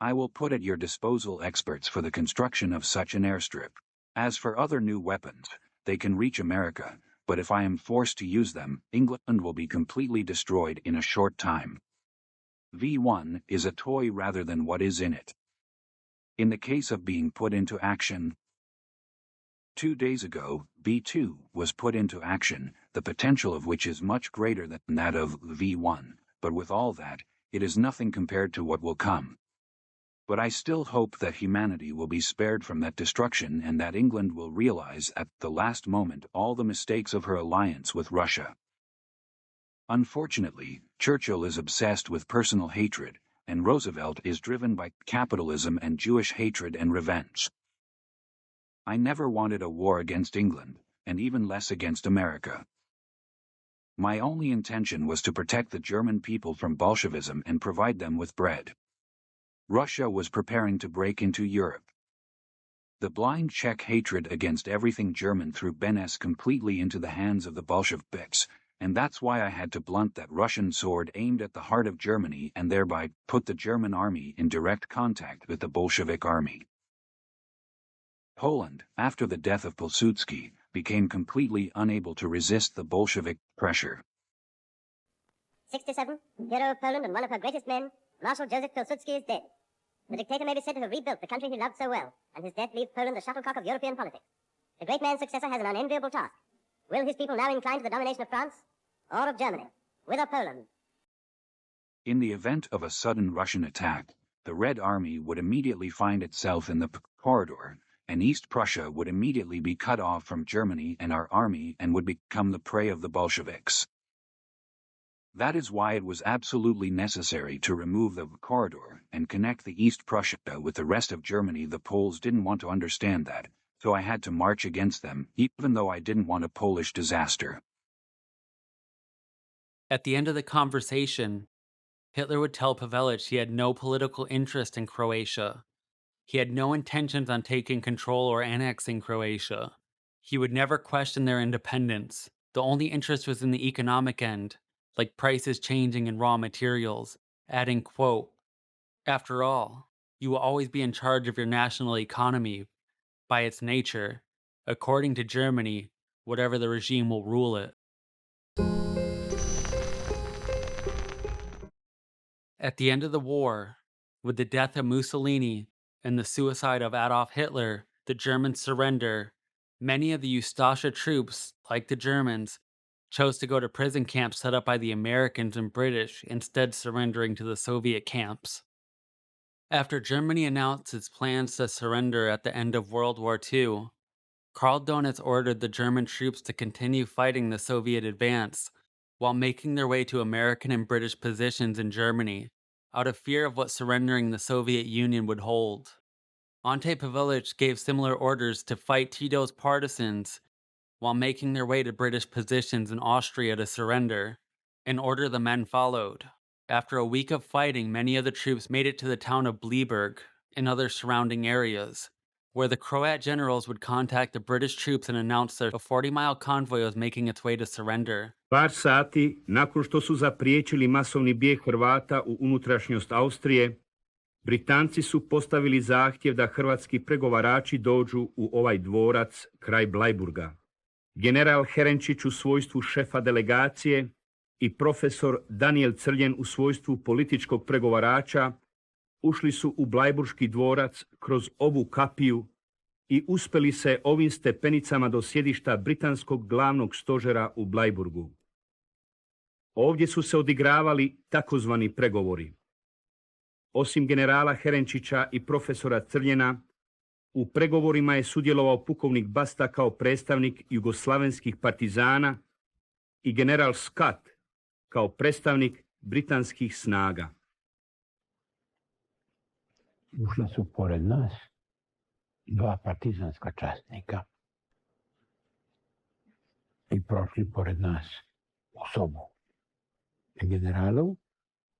I will put at your disposal experts for the construction of such an airstrip. As for other new weapons, they can reach America, but if I am forced to use them, England will be completely destroyed in a short time. V1 is a toy rather than what is in it. In the case of being put into action, 2 days ago, V2 was put into action, the potential of which is much greater than that of V1, but with all that, it is nothing compared to what will come. But I still hope that humanity will be spared from that destruction and that England will realize at the last moment all the mistakes of her alliance with Russia. Unfortunately, Churchill is obsessed with personal hatred, and Roosevelt is driven by capitalism and Jewish hatred and revenge. I never wanted a war against England, and even less against America. My only intention was to protect the German people from Bolshevism and provide them with bread. Russia was preparing to break into Europe. The blind Czech hatred against everything German threw Benes completely into the hands of the Bolsheviks, and that's why I had to blunt that Russian sword aimed at the heart of Germany and thereby put the German army in direct contact with the Bolshevik army. Poland, after the death of Pilsudski, became completely unable to resist the Bolshevik pressure. 67, hero of Poland and one of her greatest men, Marshal Joseph Pilsudski, is dead. The dictator may be said to have rebuilt the country he loved so well, and his death leaves Poland the shuttlecock of European politics. The great man's successor has an unenviable task. Will his people now incline to the domination of France, or of Germany, with or Poland? In the event of a sudden Russian attack, the Red Army would immediately find itself in the corridor, and East Prussia would immediately be cut off from Germany and our army and would become the prey of the Bolsheviks. That is why it was absolutely necessary to remove the corridor and connect the East Prussia with the rest of Germany. The Poles didn't want to understand that, so I had to march against them, even though I didn't want a Polish disaster. At the end of the conversation, Hitler would tell Pavelić he had no political interest in Croatia. He had no intentions on taking control or annexing Croatia. He would never question their independence. The only interest was in the economic end, like prices changing in raw materials, adding, quote, "After all, you will always be in charge of your national economy by its nature. According to Germany, whatever the regime will rule it." At the end of the war, with the death of Mussolini and the suicide of Adolf Hitler, the Germans surrender. Many of the Ustaše troops, like the Germans, chose to go to prison camps set up by the Americans and British, instead surrendering to the Soviet camps. After Germany announced its plans to surrender at the end of World War II, Karl Donitz ordered the German troops to continue fighting the Soviet advance while making their way to American and British positions in Germany, out of fear of what surrendering the Soviet Union would hold. Ante Pavelić gave similar orders to fight Tito's partisans while making their way to British positions in Austria to surrender, an order the men followed. After a week of fighting, many of the troops made it to the town of Bleiburg and other surrounding areas, where the Croat generals would contact the British troops and announce that a 40-mile convoy was making its way to surrender. Par sati nakon što su zapriječili masovni bijeg Hrvata u unutrašnjost Austrije, Britanci su postavili zahtjev da hrvatski pregovarači dođu u ovaj dvorac kraj Bleiburga. General Herenčić u svojstvu šefa delegacije i profesor Daniel Crljen u svojstvu političkog pregovarača ušli su u Bleiburški dvorac kroz ovu kapiju i uspeli se ovim stepenicama do sjedišta britanskog glavnog stožera u Bleiburgu. Ovdje su se odigravali takozvani pregovori. Osim generala Herenčića i profesora Crljena, u pregovorima je sudjelovao pukovnik Basta kao predstavnik jugoslavenskih partizana i general Scott kao predstavnik britanskih snaga. Ušla su pored nas dva partizanska časnika i prošli pored nas u sobu generalov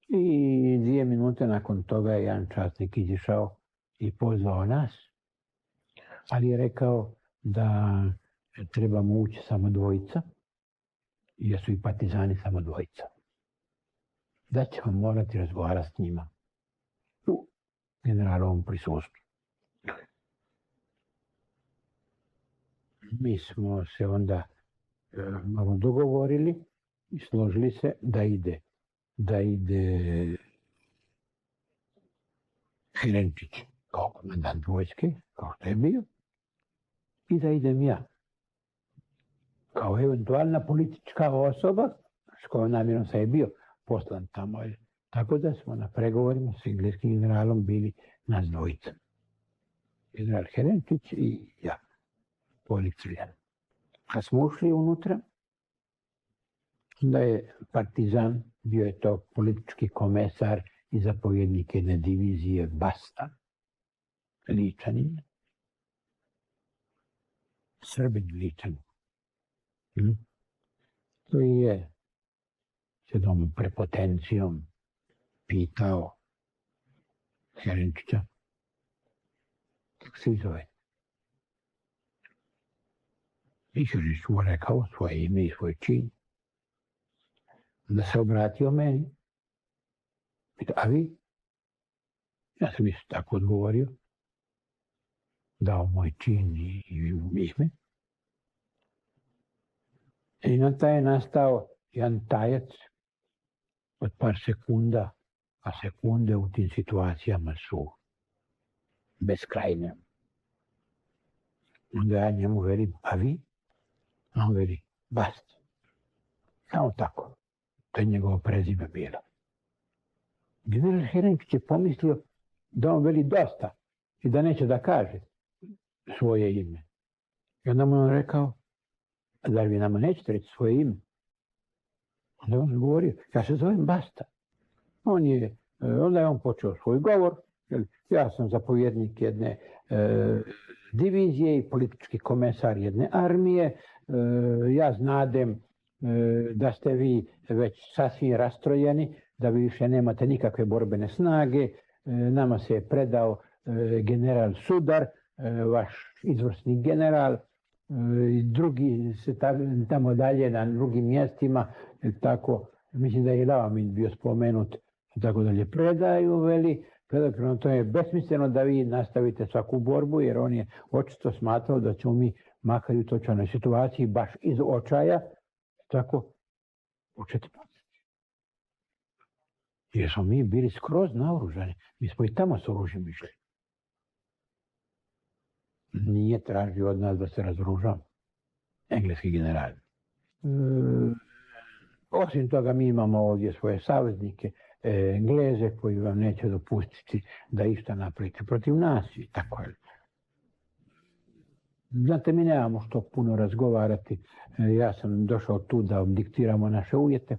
i 2 minute nakon toga je jedan časnik izišao i pozvao nas, ali je rekao da trebamo ući samo dvojica, jer su i partizani samo dvojica. Da ćemo morati razgovarati s njima u generalovom prisustvu. Mi smo se onda malo dogovorili i složili se da ide Herenčić kao komandant vojske, kao što je bio, i da idem ja kao eventualna politička osoba s kojom namjerom sam je bio poslan tamo. Tako da smo na pregovorima s engleskim generalom bili nas dvojica. General Herenčić i ja, Pavelić Crljan. Kad smo ušli unutra, onda je partizan, bio je to politički komesar i zapovjednik jedne divizije Basta, Ličanin, Srbin Ličanin, koji je s jednom prepotencijom pitao Herenčića kako se zove. I Herenčić mu rekao svoje ime i svoj čin. Onda se obratio meni. Pita, a vi? Ja sam isto tako odgovorio. Dao moj čin i ime. I na taj je nastao jedan tajac od par sekunda, a sekunde u tim situacijama su beskrajne. Onda ja njemu velim, a vi? A on veli, Bast. Samo tako. To je njegovo prezime bilo. General Herenčić je pomislio da on veli dosta i da neće da kaže svoje ime. I onda mu on rekao, da vi nama nećete reći svoje ime? Onda on govorio, ja se zovem Basta. Onda je on počeo svoj govor. Ja sam zapovjednik jedne divizije i politički komesar jedne armije. Ja znadem da ste vi već sasvim rastrojeni, da vi više nemate nikakve borbene snage. Nama se je predao general Sudar, vaš izvrsni general, i drugi se tamo dalje na drugim mjestima, tako, mislim da je i Lavamin bio spomenut, tako dalje predaju, veli, prema to je besmisleno da vi nastavite svaku borbu, jer on je očito smatrao da ćemo mi, makar i u točanoj situaciji, baš iz očaja, tako, početi pacati. Jer smo mi bili skroz naoružani, mi smo i tamo s oružjem išli. Nije tražio od nas da se razoružamo. Engleski general. Osim toga, mi imamo ovdje svoje saveznike, Engleze, koji vam neće dopustiti da išta napravite protiv nas i tako je. Znate, mi nemamo što puno razgovarati. Ja sam došao tu da vam diktiramo naše uvjete.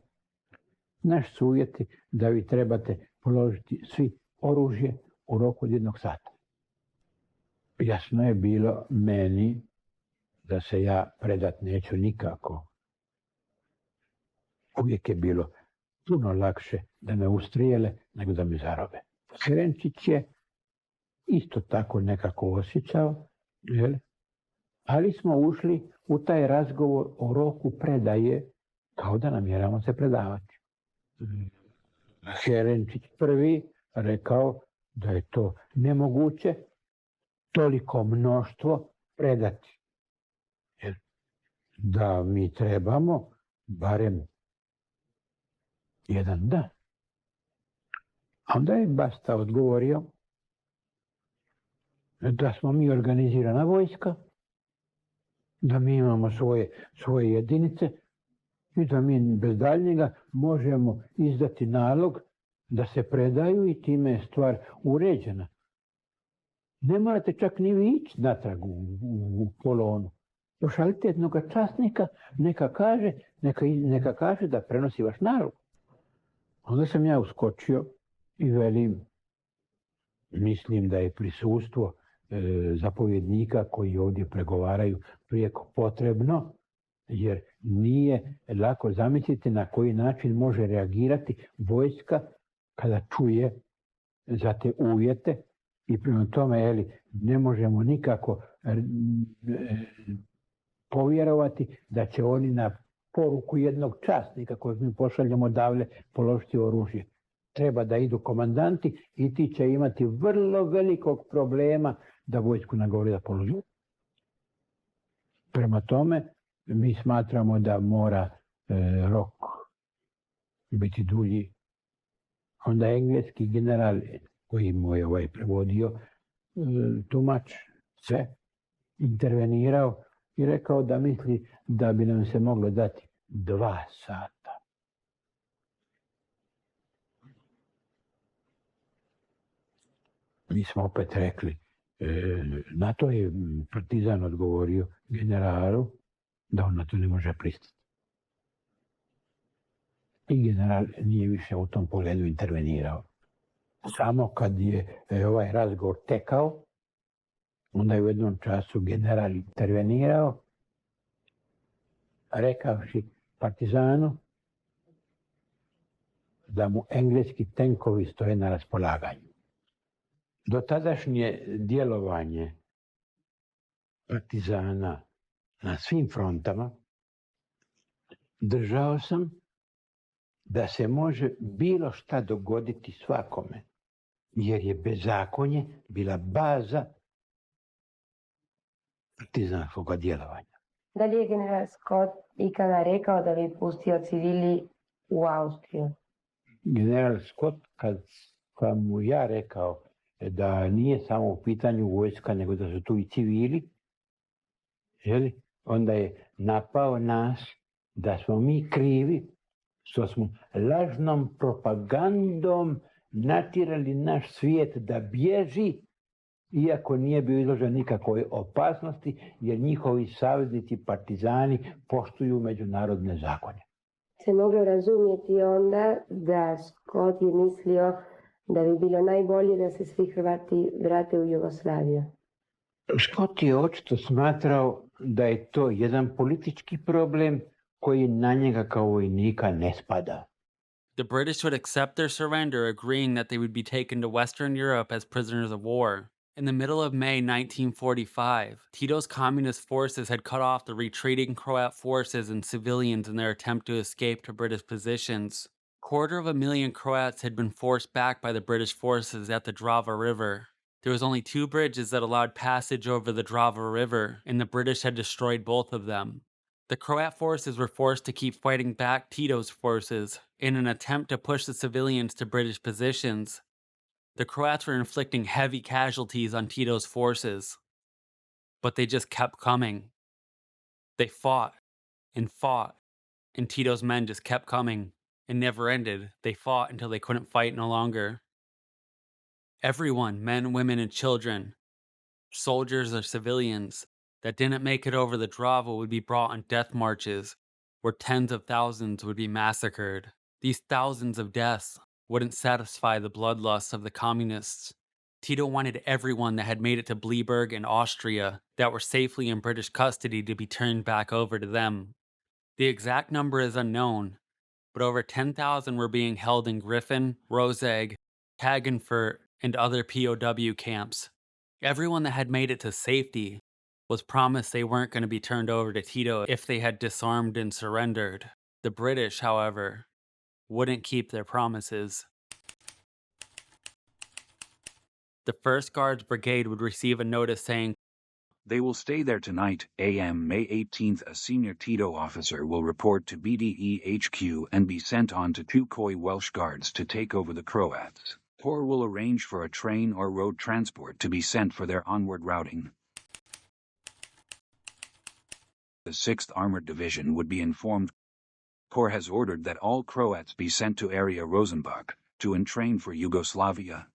Naši su uvjeti da vi trebate položiti svi oružje u roku od 1 sata. Jasno je bilo meni da se ja predat neću nikako. Uvijek je bilo puno lakše da me ustrijele nego da me zarobe. Herenčić je isto tako nekako osjećao, ali smo ušli u taj razgovor o roku predaje kao da namjeramo se predavati. Herenčić prvi rekao da je to nemoguće toliko mnoštvo predati. Da mi trebamo barem jedan dan. A onda je Basta odgovorio da smo mi organizirana vojska, da mi imamo svoje jedinice i da mi bez daljnjega možemo izdati nalog da se predaju i time je stvar uređena. Ne morate čak ni vi ići natrag u kolonu. Pošaljite jednog časnika, neka kaže da prenosi vaš nalog. Onda sam ja uskočio i velim, mislim da je prisustvo zapovjednika koji ovdje pregovaraju prijeko potrebno, jer nije lako zamisliti na koji način može reagirati vojska kada čuje za te uvjete i prema tome ne možemo nikako povjerovati da će oni na poruku jednog časnika kojeg mi pošaljemo odavle položiti oružje. Treba da idu komandanti i ti će imati vrlo velikog problema da vojsku nagovori da položi. Prema tome, mi smatramo da mora rok biti dulji. Onda engleski general koji mu je prevodio tumač sve intervenirao i rekao da misli da bi nam se moglo dati 2 sata. Mi smo opet rekli, na to je partizan odgovorio generalu da on na to ne može pristati. I general nije više u tom pogledu intervenirao. Samo kad je ovaj razgovor tekao, onda je u jednom času general intervenirao, rekavši partizanu da mu engleski tenkovi stoje na raspolaganju. Do tadašnje djelovanje partizana na svim frontama držao sam da se može bilo šta dogoditi svakome, jer je bezakonje bila baza partizanskog djelovanja. Da li je general Scott ikada rekao da bi pustio civili u Austriju? General Scott, kad mu ja rekao da nije samo u pitanju vojska, nego da su tu i civili, onda je napao nas da smo mi krivi, što smo lažnom propagandom natjerali naš svijet da bježi, iako nije bio izložen nikakvoj opasnosti, jer njihovi saveznici partizani poštuju međunarodne zakone. Se moglo razumjeti onda da Scott je mislio da bi bilo najbolje da se svi Hrvati vrate u Jugoslaviju. Scott je očito smatrao da je to jedan politički problem koji na njega kao vojnika ne spada. The British would accept their surrender, agreeing that they would be taken to Western Europe as prisoners of war. In the middle of May 1945, Tito's communist forces had cut off the retreating Croat forces and civilians in their attempt to escape to British positions. 250,000 Croats had been forced back by the British forces at the Drava River. There was only 2 bridges that allowed passage over the Drava River, and the British had destroyed both of them. The Croat forces were forced to keep fighting back Tito's forces in an attempt to push the civilians to British positions. The Croats were inflicting heavy casualties on Tito's forces, but they just kept coming. They fought, and Tito's men just kept coming. It never ended. They fought until they couldn't fight no longer. Everyone, men, women, and children, soldiers or civilians, that didn't make it over the Drava would be brought on death marches, where tens of thousands would be massacred. These thousands of deaths wouldn't satisfy the bloodlust of the communists. Tito wanted everyone that had made it to Bleiburg and Austria that were safely in British custody to be turned back over to them. The exact number is unknown, but over 10,000 were being held in Griffin, Rosegg, Klagenfurt, and other POW camps. Everyone that had made it to safety was promised they weren't going to be turned over to Tito if they had disarmed and surrendered. The British, however, wouldn't keep their promises. The 1st Guards Brigade would receive a notice saying, "They will stay there tonight, a.m. May 18th. A senior Tito officer will report to BDE HQ and be sent on to 2 Koi Welsh Guards to take over the Croats. Or will arrange for a train or road transport to be sent for their onward routing." The 6th Armored Division would be informed. Corps has ordered that all Croats be sent to area Rosenbach to entrain for Yugoslavia.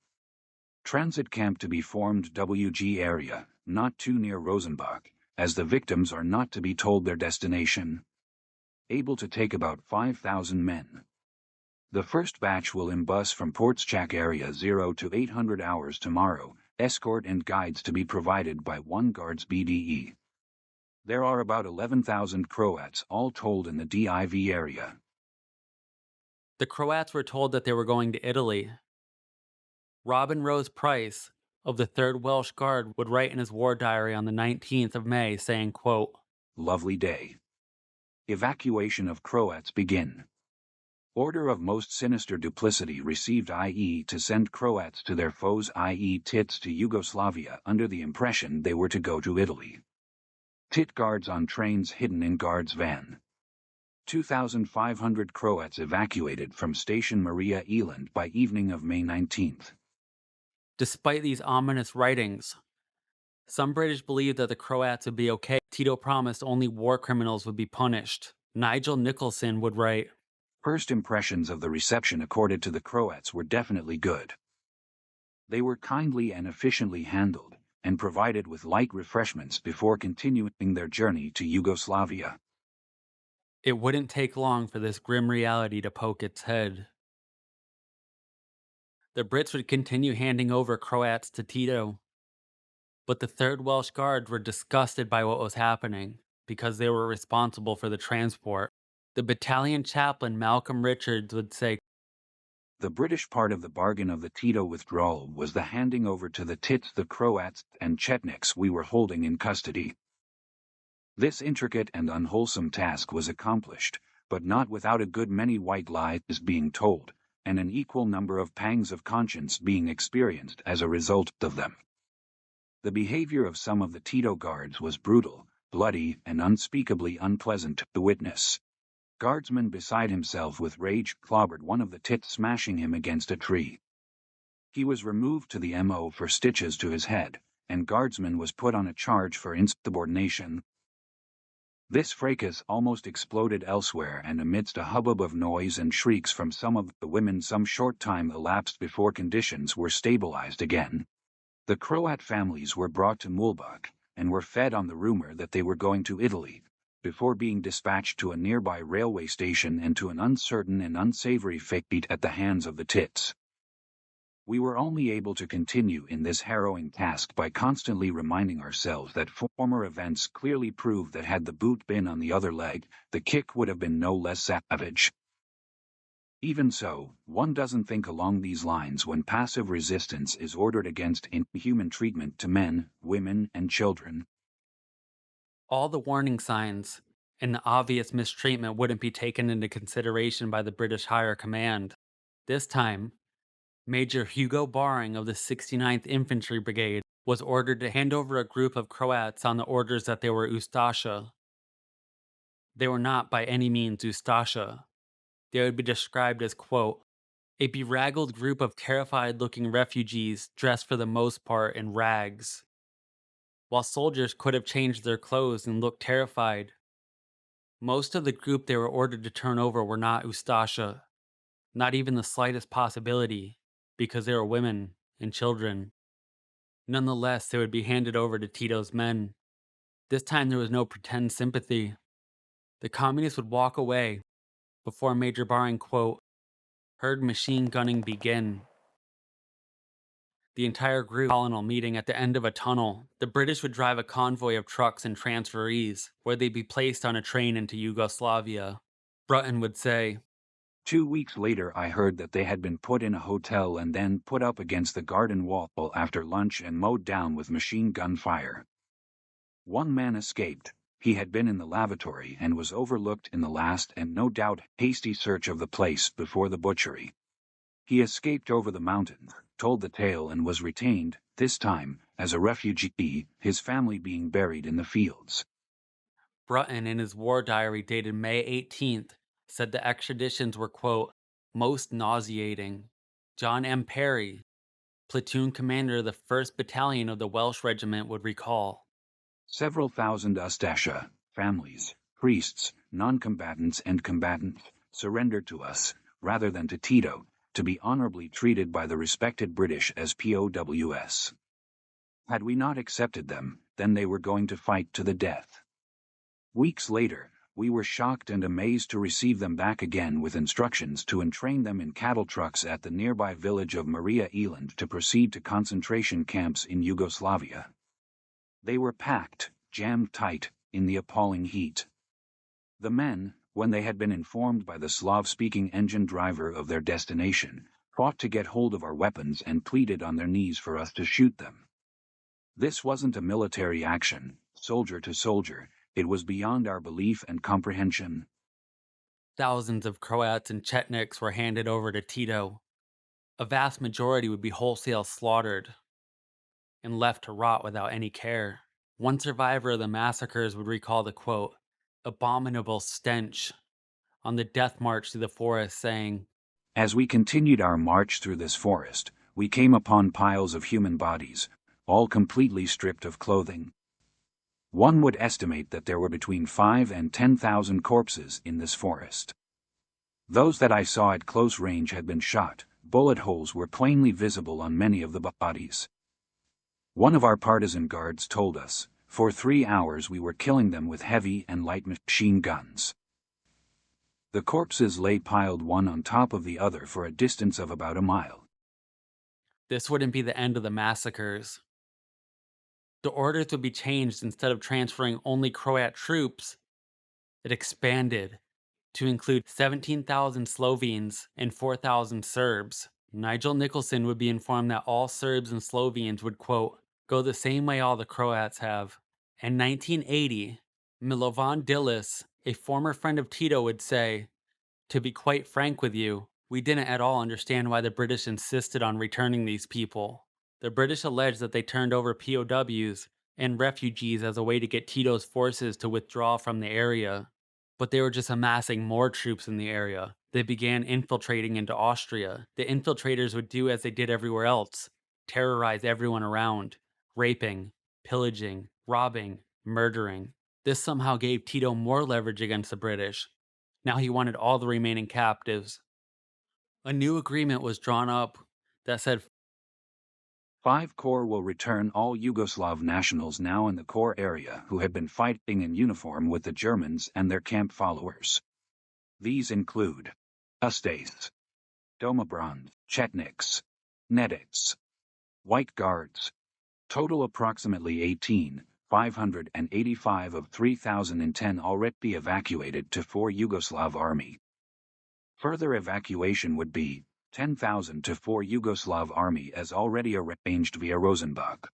Transit camp to be formed WG area, not too near Rosenbach, as the victims are not to be told their destination. Able to take about 5,000 men. The first batch will embus from Portschak area 0 to 800 hours tomorrow, escort and guides to be provided by 1 Guards BDE. There are about 11,000 Croats all told in the DIV area. The Croats were told that they were going to Italy. Robin Rose Price of the 3rd Welsh Guard would write in his war diary on the 19th of May saying, quote, "Lovely day. Evacuation of Croats begin. Order of most sinister duplicity received, i.e. to send Croats to their foes, i.e. Tits, to Yugoslavia under the impression they were to go to Italy. Tit guards on trains hidden in guards van. 2,500 Croats evacuated from Station Maria Eland by evening of May 19th. Despite these ominous writings, some British believed that the Croats would be okay. Tito promised only war criminals would be punished. Nigel Nicholson would write, "First impressions of the reception accorded to the Croats were definitely good. They were kindly and efficiently handled, and provided with light refreshments before continuing their journey to Yugoslavia." It wouldn't take long for this grim reality to poke its head. The Brits would continue handing over Croats to Tito, but the 3rd Welsh Guards were disgusted by what was happening because they were responsible for the transport. The battalion chaplain Malcolm Richards would say, "The British part of the bargain of the Tito withdrawal was the handing over to the Tits the Croats and Chetniks we were holding in custody. This intricate and unwholesome task was accomplished, but not without a good many white lies being told, and an equal number of pangs of conscience being experienced as a result of them. The behavior of some of the Tito guards was brutal, bloody, and unspeakably unpleasant to witness. Guardsman beside himself with rage clobbered one of the Tits, smashing him against a tree. He was removed to the MO for stitches to his head, and Guardsman was put on a charge for insubordination. This fracas almost exploded elsewhere, and amidst a hubbub of noise and shrieks from some of the women some short time elapsed before conditions were stabilized again. The Croat families were brought to Mulbach, and were fed on the rumor that they were going to Italy, before being dispatched to a nearby railway station and to an uncertain and unsavory fate at the hands of the Tits. We were only able to continue in this harrowing task by constantly reminding ourselves that former events clearly proved that had the boot been on the other leg, the kick would have been no less savage. Even so, one doesn't think along these lines when passive resistance is ordered against inhuman treatment to men, women, and children. all the warning signs and the obvious mistreatment wouldn't be taken into consideration by the British Higher Command. This time, Major Hugo Baring of the 69th Infantry Brigade was ordered to hand over a group of Croats on the orders that they were Ustasha. They were not by any means Ustasha. They would be described as, quote, a bedraggled group of terrified-looking refugees dressed for the most part in rags. While soldiers could have changed their clothes and looked terrified, most of the group they were ordered to turn over were not Ustasha, not even the slightest possibility, because they were women and children. Nonetheless, they would be handed over to Tito's men. This time there was no pretend sympathy. The communists would walk away before Major Baring, quote, heard machine gunning begin. The entire group colonel meeting at the end of a tunnel. The British would drive a convoy of trucks and transferees, where they'd be placed on a train into Yugoslavia. Brutton would say, 2 weeks later I heard that they had been put in a hotel and then put up against the garden wall after lunch and mowed down with machine gun fire. One man escaped. He had been in the lavatory and was overlooked in the last and no doubt hasty search of the place before the butchery. He escaped over the mountains, told the tale and was retained, this time, as a refugee, his family being buried in the fields. Brutton, in his war diary dated May 18th, said the extraditions were, quote, most nauseating. John M. Perry, platoon commander of the 1st Battalion of the Welsh Regiment, would recall. Several thousand Ustasha, families, priests, non-combatants and combatants, surrendered to us, rather than to Tito, to be honorably treated by the respected British as POWs. Had we not accepted them, then they were going to fight to the death. Weeks later, we were shocked and amazed to receive them back again with instructions to entrain them in cattle trucks at the nearby village of Maria Eland to proceed to concentration camps in Yugoslavia. They were packed, jammed tight, in the appalling heat. The men, when they had been informed by the Slav-speaking engine driver of their destination, fought to get hold of our weapons and pleaded on their knees for us to shoot them. This wasn't a military action, soldier to soldier. It was beyond our belief and comprehension. Thousands of Croats and Chetniks were handed over to Tito. A vast majority would be wholesale slaughtered and left to rot without any care. One survivor of the massacres would recall the, quote, abominable stench on the death march through the forest, saying, as we continued our march through this forest, we came upon piles of human bodies, all completely stripped of clothing. One would estimate that there were between 5,000 and 10,000 corpses in this forest. Those that I saw at close range had been shot. Bullet holes were plainly visible on many of the bodies. One of our partisan guards told us, for 3 hours we were killing them with heavy and light machine guns. The corpses lay piled one on top of the other for a distance of about a mile. This wouldn't be the end of the massacres. The orders would be changed. Instead of transferring only Croat troops, it expanded to include 17,000 Slovenes and 4,000 Serbs. Nigel Nicholson would be informed that all Serbs and Slovenes would, quote, go the same way all the Croats have. In 1980, Milovan Dilis, a former friend of Tito, would say, to be quite frank with you, we didn't at all understand why the British insisted on returning these people. The British alleged that they turned over POWs and refugees as a way to get Tito's forces to withdraw from the area. But they were just amassing more troops in the area. They began infiltrating into Austria. The infiltrators would do as they did everywhere else, terrorize everyone around, raping, pillaging, robbing, murdering. This somehow gave Tito more leverage against the British. Now he wanted all the remaining captives. A new agreement was drawn up that said 5 Corps will return all Yugoslav nationals now in the Corps area who had been fighting in uniform with the Germans and their camp followers. These include Ustase, Domobrans, Chetniks, Nedics, White Guards, total approximately 18,585 of 3,010 already evacuated to 4 Yugoslav army. Further evacuation would be 10,000 to 4 Yugoslav army as already arranged via Rosenbach.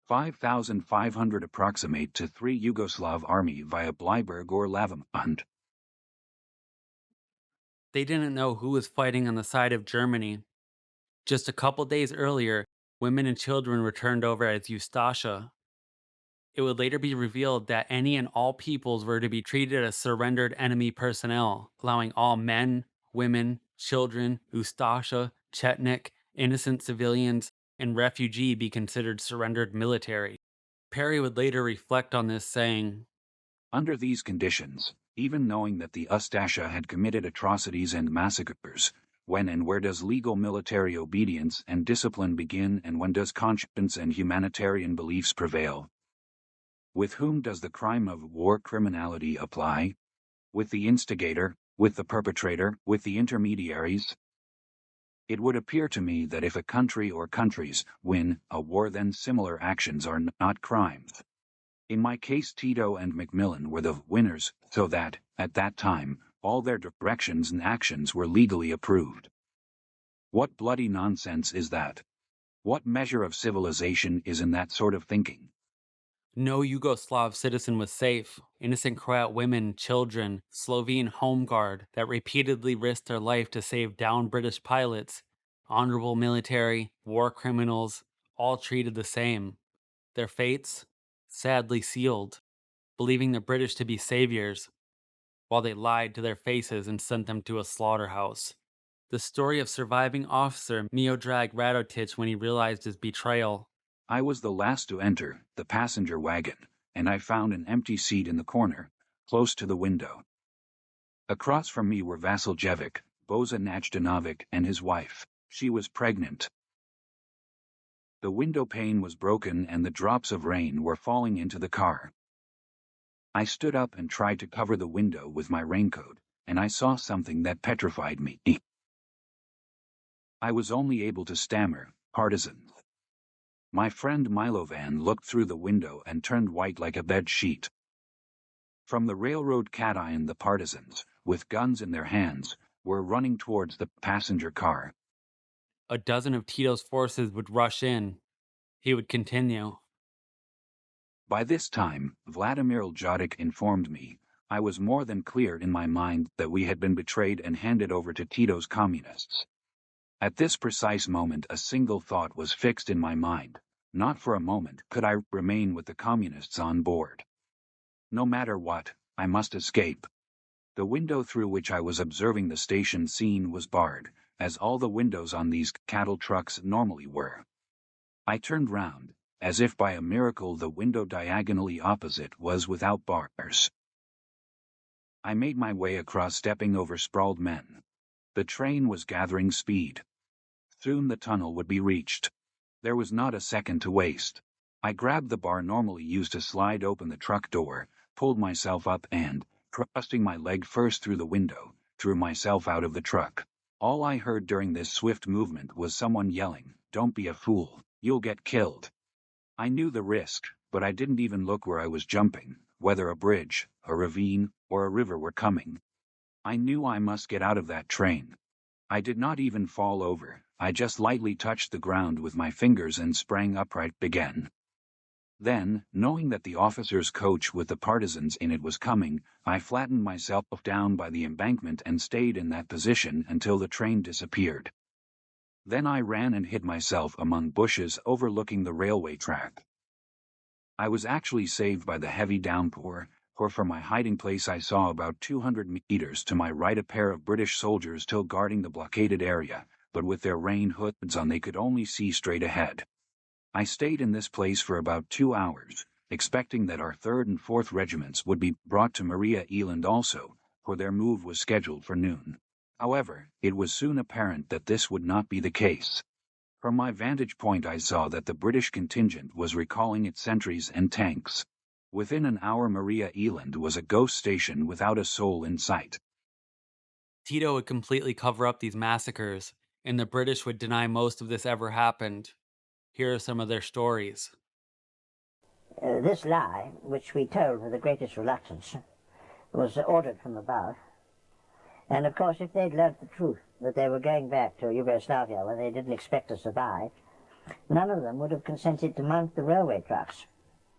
5,500 approximate to 3 Yugoslav army via Bleiburg or Lavamund. They didn't know who was fighting on the side of Germany. Just a couple days earlier, women and children were turned over as Ustaše. It would later be revealed that any and all peoples were to be treated as surrendered enemy personnel, allowing all men, women, children, Ustaše, Chetnik, innocent civilians, and refugee be considered surrendered military. Perry would later reflect on this, saying, under these conditions, even knowing that the Ustasha had committed atrocities and massacres, when and where does legal military obedience and discipline begin, and when does conscience and humanitarian beliefs prevail? With whom does the crime of war criminality apply? With the instigator, with the perpetrator, with the intermediaries? It would appear to me that if a country or countries win a war, then similar actions are not crimes. In my case, Tito and Macmillan were the winners, so that, at that time, All their directions and actions were legally approved. What bloody nonsense is that? What measure of civilization is in that sort of thinking? No Yugoslav citizen was safe. Innocent Croat women, children, Slovene Home Guard that repeatedly risked their life to save downed British pilots, honorable military, war criminals, all treated the same. Their fates, sadly sealed, believing the British to be saviors, while they lied to their faces and sent them to a slaughterhouse. The story of surviving officer Miodrag Radotic when he realized his betrayal. I was the last to enter the passenger wagon, and I found an empty seat in the corner, close to the window. Across from me were Vasiljevic, Boza Najdanovic, and his wife. She was pregnant. The window pane was broken and the drops of rain were falling into the car. I stood up and tried to cover the window with my raincoat, and I saw something that petrified me. I was only able to stammer, "Partisans." My friend Milovan looked through the window and turned white like a bed sheet. From the railroad cation, the partisans, with guns in their hands, were running towards the passenger car. A dozen of Tito's forces would rush in. He would continue. By this time, Vladimir Ljadic informed me, I was more than clear in my mind that we had been betrayed and handed over to Tito's communists. At this precise moment a single thought was fixed in my mind. Not for a moment could I remain with the communists on board. No matter what, I must escape. The window through which I was observing the station scene was barred, as all the windows on these cattle trucks normally were. I turned round. As if by a miracle, the window diagonally opposite was without bars. I made my way across, stepping over sprawled men. The train was gathering speed. Soon the tunnel would be reached. There was not a second to waste. I grabbed the bar normally used to slide open the truck door, pulled myself up and, thrusting my leg first through the window, threw myself out of the truck. All I heard during this swift movement was someone yelling, "Don't be a fool, you'll get killed." I knew the risk, but I didn't even look where I was jumping, whether a bridge, a ravine, or a river were coming. I knew I must get out of that train. I did not even fall over, I just lightly touched the ground with my fingers and sprang upright again. Then, knowing that the officer's coach with the partisans in it was coming, I flattened myself down by the embankment and stayed in that position until the train disappeared. Then I ran and hid myself among bushes overlooking the railway track. I was actually saved by the heavy downpour, for from my hiding place I saw about 200 meters to my right a pair of British soldiers still guarding the blockaded area, but with their rain hoods on they could only see straight ahead. I stayed in this place for about 2 hours, expecting that our 3rd and 4th regiments would be brought to Maria Eland also, for their move was scheduled for noon. However, it was soon apparent that this would not be the case. From my vantage point I saw that the British contingent was recalling its sentries and tanks. Within an hour Maria Eland was a ghost station without a soul in sight. Tito would completely cover up these massacres, and the British would deny most of this ever happened. Here are some of their stories. This lie, which we told with the greatest reluctance, was ordered from above. And of course, if they'd learnt the truth, that they were going back to Yugoslavia where they didn't expect to survive, none of them would have consented to mount the railway trucks.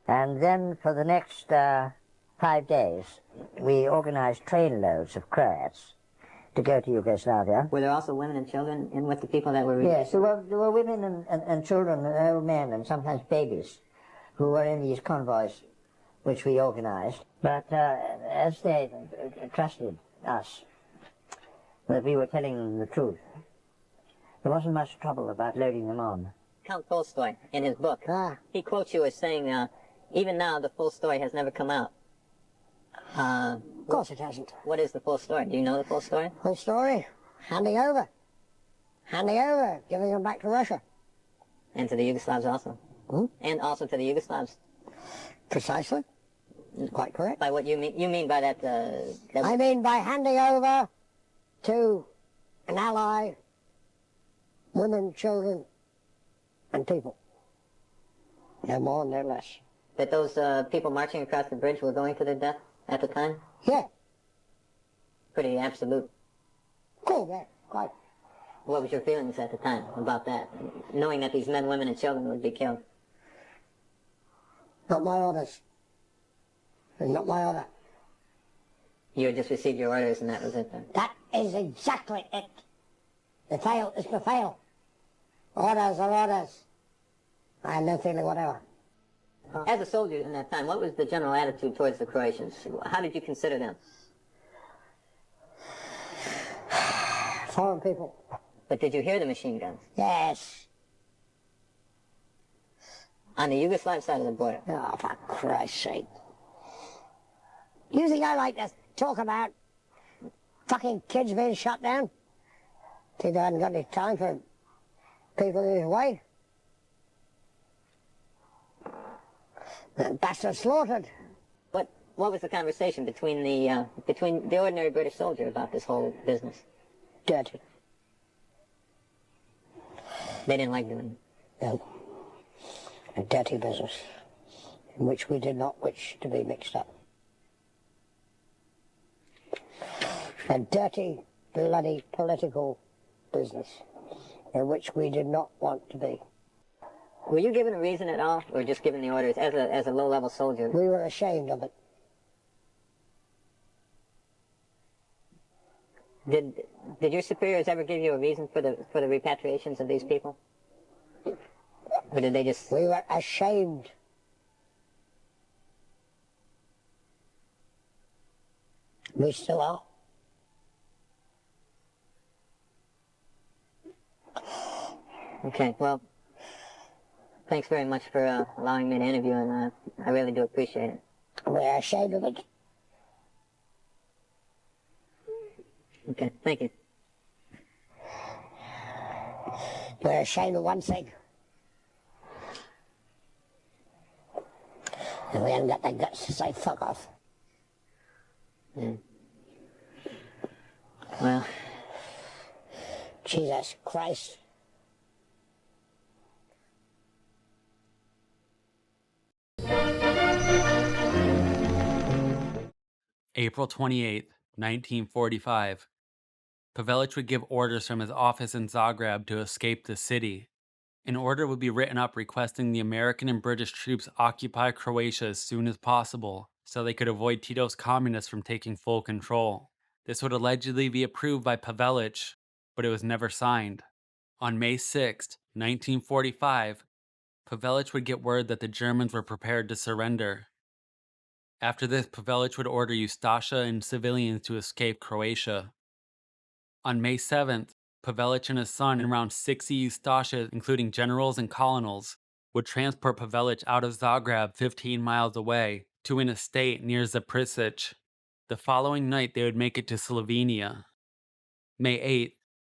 And then for the next 5 days, we organized trainloads of Croats to go to Yugoslavia. Were there also women and children in with the people that were... Yes, there were women and children and old men and sometimes babies who were in these convoys which we organized. But as they trusted us that we were telling them the truth, there wasn't much trouble about loading them on. Count Tolstoy, in his book, he quotes you as saying, even now the full story has never come out. Of course it hasn't. What is the full story? Do you know the full story? Full story? Handing over, giving them back to Russia. And to the Yugoslavs also? And also to the Yugoslavs? Precisely. Quite correct. By what you mean? You mean by that... I mean by handing over to an ally, women, children, and people. No more, no less. That those people marching across the bridge were going to their death at the time? Yeah. pretty absolute. Cool, yeah, quite. What was your feelings at the time about that, knowing that these men, women, and children would be killed? Not my orders. Not my order. You had just received your orders and that was it then? That is exactly it. The fail is the fail. Orders are orders. I have no feeling whatever. As a soldier in that time, what was the general attitude towards the Croatians? How did you consider them? Foreign people. But did you hear the machine guns? Yes. On the Yugoslav side of the border? Oh, for Christ's sake. You think I like to talk about fucking kids being shot down? Think I hadn't got any time for people in his way? That bastard slaughtered. What was the conversation between the ordinary British soldier about this whole business? Dirty. They didn't like doing it? No. A dirty business in which we did not wish to be mixed up. A dirty, bloody political business in which we did not want to be. Were you given a reason at all, or just given the orders as a low-level soldier? We were ashamed of it. Did your superiors ever give you a reason for the repatriations of these people? Or did they just... We were ashamed. We still are. Okay, well, thanks very much for allowing me to interview, and I really do appreciate it. We're ashamed of it. Okay, thank you. We're ashamed of one thing. And we haven't got the guts to say fuck off. Yeah. Well... Jesus Christ. April 28, 1945. Pavelić would give orders from his office in Zagreb to escape the city. An order would be written up requesting the American and British troops occupy Croatia as soon as possible, so they could avoid Tito's communists from taking full control. This would allegedly be approved by Pavelić, but it was never signed. On May 6, 1945, Pavelić would get word that the Germans were prepared to surrender. After this, Pavelić would order Ustasha and civilians to escape Croatia. On May 7th, Pavelić and his son and around 60 Ustaše, including generals and colonels, would transport Pavelić out of Zagreb 15 miles away to an estate near Zaprisic. The following night, they would make it to Slovenia. May 8th,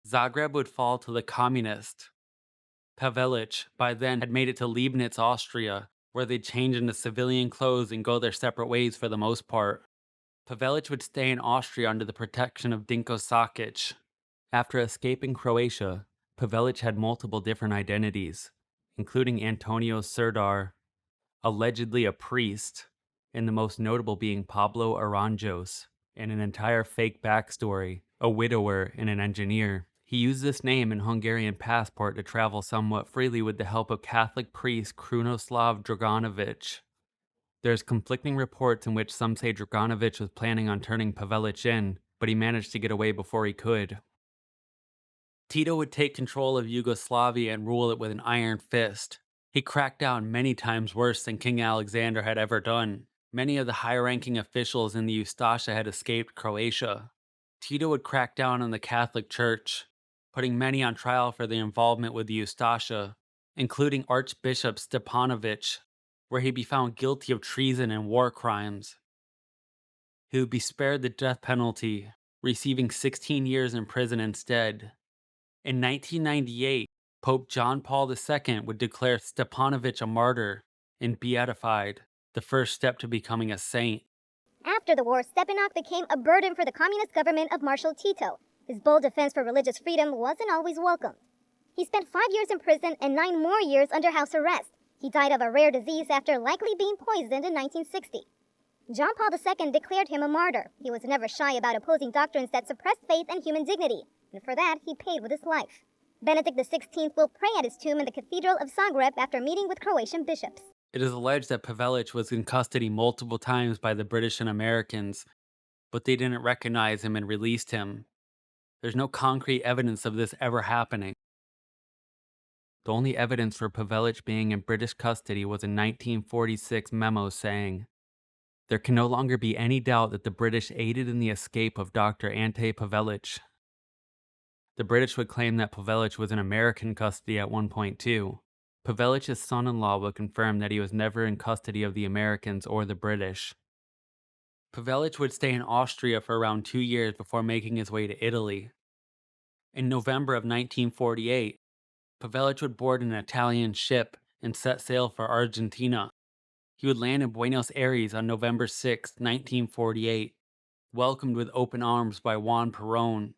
Zagreb would fall to the communists. Pavelić, by then, had made it to Liebenitz, Austria, where they'd change into civilian clothes and go their separate ways for the most part. Pavelić would stay in Austria under the protection of Dinko Sakic. After escaping Croatia, Pavelić had multiple different identities, including Antonio Serdar, allegedly a priest, and the most notable being Pablo Aranjos, and an entire fake backstory, a widower and an engineer. He used this name and Hungarian passport to travel somewhat freely with the help of Catholic priest Krunoslav Draganović. There's conflicting reports in which some say Draganović was planning on turning Pavelić in, but he managed to get away before he could. Tito would take control of Yugoslavia and rule it with an iron fist. He cracked down many times worse than King Alexander had ever done. Many of the high-ranking officials in the Ustaše had escaped Croatia. Tito would crack down on the Catholic Church, putting many on trial for their involvement with the Ustaše, including Archbishop Stepanović, where he'd be found guilty of treason and war crimes. He would be spared the death penalty, receiving 16 years in prison instead. In 1998, Pope John Paul II would declare Stepanović a martyr and beatified, the first step to becoming a saint. After the war, Stepanov became a burden for the communist government of Marshal Tito. His bold defense for religious freedom wasn't always welcomed. He spent 5 years in prison and 9 more years under house arrest. He died of a rare disease after likely being poisoned in 1960. John Paul II declared him a martyr. He was never shy about opposing doctrines that suppressed faith and human dignity, and for that he paid with his life. Benedict XVI will pray at his tomb in the Cathedral of Zagreb after meeting with Croatian bishops. It is alleged that Pavelić was in custody multiple times by the British and Americans, but they didn't recognize him and released him. There's no concrete evidence of this ever happening. The only evidence for Pavelić being in British custody was a 1946 memo saying, "There can no longer be any doubt that the British aided in the escape of Dr. Ante Pavelić." The British would claim that Pavelić was in American custody at one point too. Pavelic's son-in-law would confirm that he was never in custody of the Americans or the British. Pavelić would stay in Austria for around 2 years before making his way to Italy. In November of 1948, Pavelić would board an Italian ship and set sail for Argentina. He would land in Buenos Aires on November 6, 1948, welcomed with open arms by Juan Perón,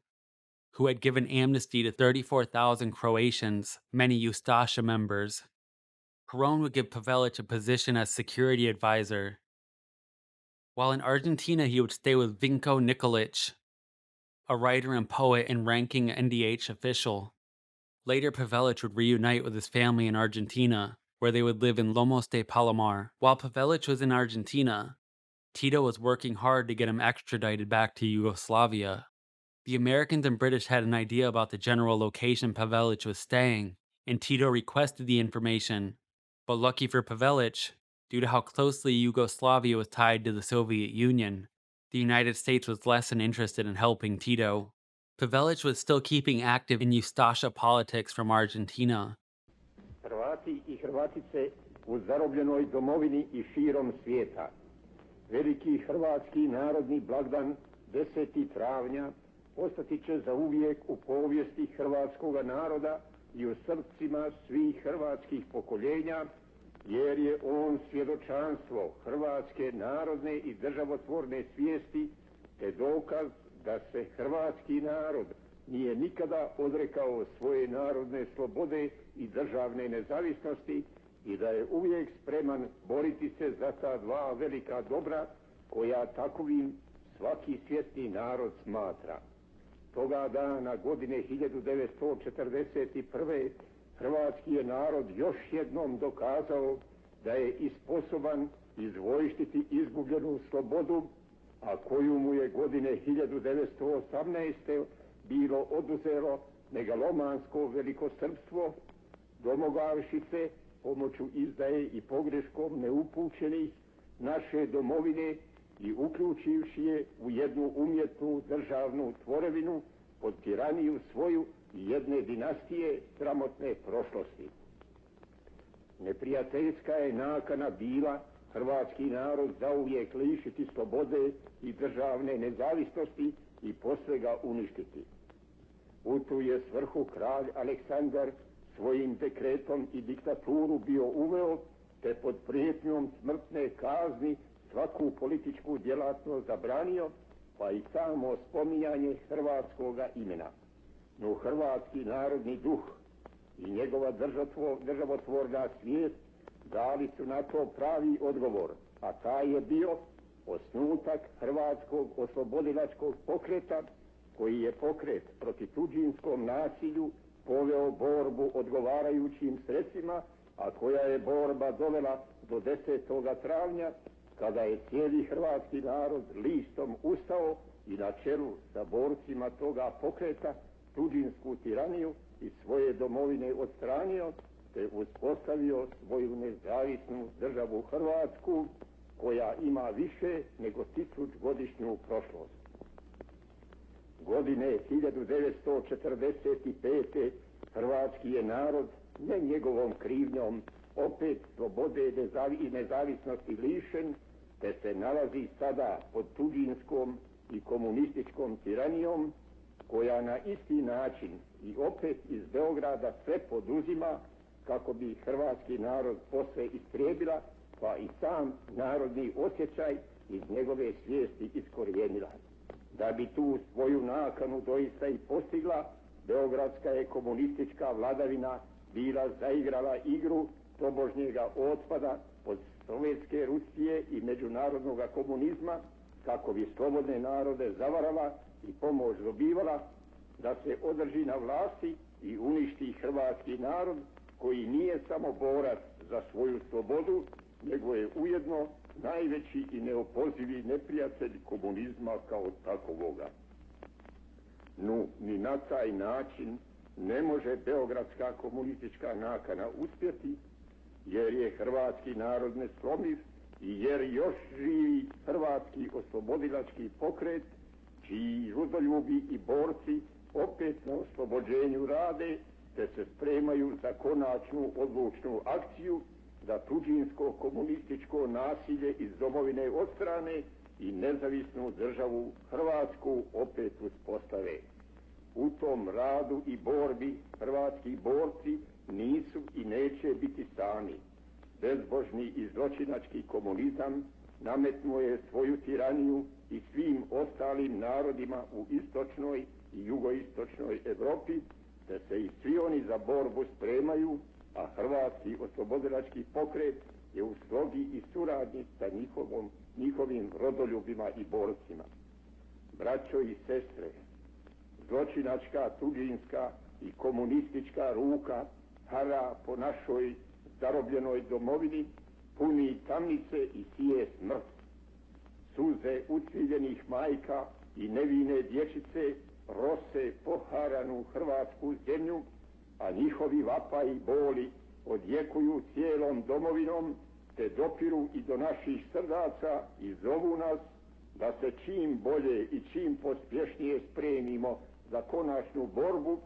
who had given amnesty to 34,000 Croatians, many Ustaše members. Perón would give Pavelić a position as security advisor. While in Argentina, he would stay with Vinko Nikolić, a writer and poet and ranking NDH official. Later, Pavelić would reunite with his family in Argentina, where they would live in Lomos de Palomar. While Pavelić was in Argentina, Tito was working hard to get him extradited back to Yugoslavia. The Americans and British had an idea about the general location Pavelić was staying, and Tito requested the information. But lucky for Pavelić, due to how closely Yugoslavia was tied to the Soviet Union, the United States was less than interested in helping Tito. Pavelić was still keeping active in Ustaše politics from Argentina. Hrvati I Hrvatice u zarobljenoj domovini I širom svijeta. Veliki hrvatski narodni blagdan 10. travnja ostati će zauvijek u povijesti hrvatskoga naroda I u srcima svih hrvatskih pokoljenja, jer je on svjedočanstvo hrvatske narodne I državotvorne svijesti, te dokaz da se hrvatski narod nije nikada odrekao svoje narodne slobode I državne nezavisnosti I da je uvijek spreman boriti se za ta dva velika dobra koja takovim svaki svjetski narod smatra. Toga dana godine 1941. hrvatski je narod još jednom dokazao da je I sposoban izvojštiti izgubljenu slobodu, a koju mu je godine 1918. bilo oduzelo megalomansko velikosrpstvo, domogavši se pomoću izdaje I pogreškom neupućenih naše domovine I uključivši je u jednu umjetnu državnu tvorevinu pod tiraniju svoju I jedne dinastije sramotne prošlosti. Neprijateljska je nakana bila hrvatski narod zauvijek lišiti slobode I državne nezavisnosti I posle ga uništiti. U tu je svrhu kralj Aleksandar svojim dekretom I diktaturu bio uveo, te pod prijetnjom smrtne kazni svaku političku djelatnost zabranio, pa I samo spominjanje hrvatskoga imena. No hrvatski narodni duh I njegova državotvorna svijest dali su na to pravi odgovor, a taj je bio osnutak hrvatskog oslobodilačkog pokreta, koji je pokret protiv tuđinskom nasilju poveo borbu odgovarajućim sredstvima, a koja je borba dovela do 10. travnja, kada je cijeli hrvatski narod listom ustao I na čelu sa borcima toga pokreta tuđinsku tiraniju iz svoje domovine odstranio, te uspostavio svoju nezavisnu državu Hrvatsku, koja ima više nego 1000-godišnju prošlost. Godine 1945. hrvatski je narod, ne njegovom krivnjom, opet slobode I nezavisnosti lišen, te se nalazi sada pod tuđinskom I komunističkom tiranijom, koja na isti način I opet iz Beograda sve poduzima kako bi hrvatski narod posve istrijebila, pa I sam narodni osjećaj iz njegove svijesti iskorijenila. Da bi tu svoju nakanu doista I postigla, beogradska je komunistička vladavina bila zaigrala igru tobožnjega otpada pod Sovjetske Rusije i međunarodnog komunizma, kako bi slobodne narode zavarala i pomoć dobivala, da se održi na vlasti i uništi hrvatski narod, koji nije samo borac za svoju slobodu, nego je ujedno najveći i neopozivi neprijatelj komunizma kao takovoga. Ni na taj način ne može beogradska komunistička nakana uspjeti, jer je hrvatski narod neslomiv i jer još živi hrvatski oslobodilački pokret, čiji rodoljubi i borci opet na oslobođenju rade, te se spremaju za konačnu odlučnu akciju da tuđinsko komunističko nasilje iz domovine odstrane i nezavisnu državu Hrvatsku opet uspostave. U tom radu i borbi hrvatski borci nisu i neće biti sami. Bezbožni i zločinački komunizam nametnuo je svoju tiraniju i svim ostalim narodima u istočnoj i jugoistočnoj Evropi, te se i svi oni za borbu spremaju, a hrvatski oslobodilački pokret je u slogi i suradnji sa njihovim rodoljubima i borcima. Braćo i sestre, zločinačka, tuđinska i komunistička ruka hara po našoj zarobljenoj domovini, puni tamnice i sije smrt. Suze ucviljenih majka i nevine dječice rose poharanu hrvatsku zemlju, a njihovi vapaji i boli odjekuju cijelom domovinom, te dopiru i do naših srdaca i zovu nas da se čim bolje i čim pospješnije spremimo za konačnu borbu,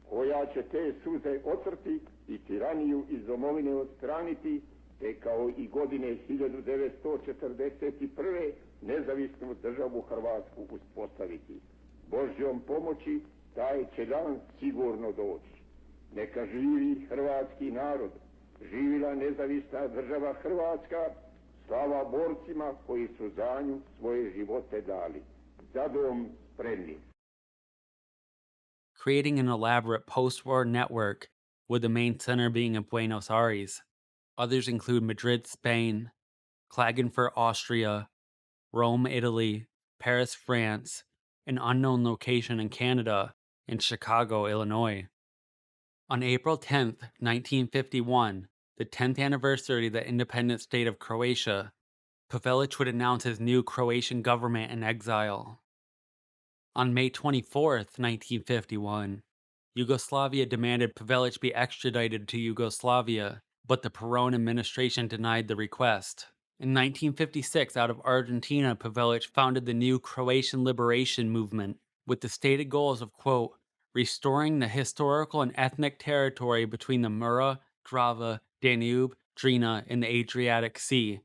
koja će te suze otrti i tiraniju iz domovine odstraniti, te kao i godine 1941. nezavisnu državu Hrvatsku uspostaviti. Božjom pomoći taj će dan sigurno doći. Neka živi hrvatski narod, živila nezavisna država Hrvatska, slava borcima koji su za nju svoje živote dali. Za dom spremni. Creating an elaborate post-war network, with the main center being in Buenos Aires. Others include Madrid, Spain, Klagenfurt, Austria, Rome, Italy, Paris, France, an unknown location in Canada, and Chicago, Illinois. On April 10th, 1951, the 10th anniversary of the independent state of Croatia, Pavelić would announce his new Croatian government in exile. On May 24th, 1951, Yugoslavia demanded Pavelić be extradited to Yugoslavia, but the Perón administration denied the request. In 1956, out of Argentina, Pavelić founded the new Croatian Liberation Movement, with the stated goals of, quote, restoring the historical and ethnic territory between the Mura, Drava, Danube, Drina, and the Adriatic Sea.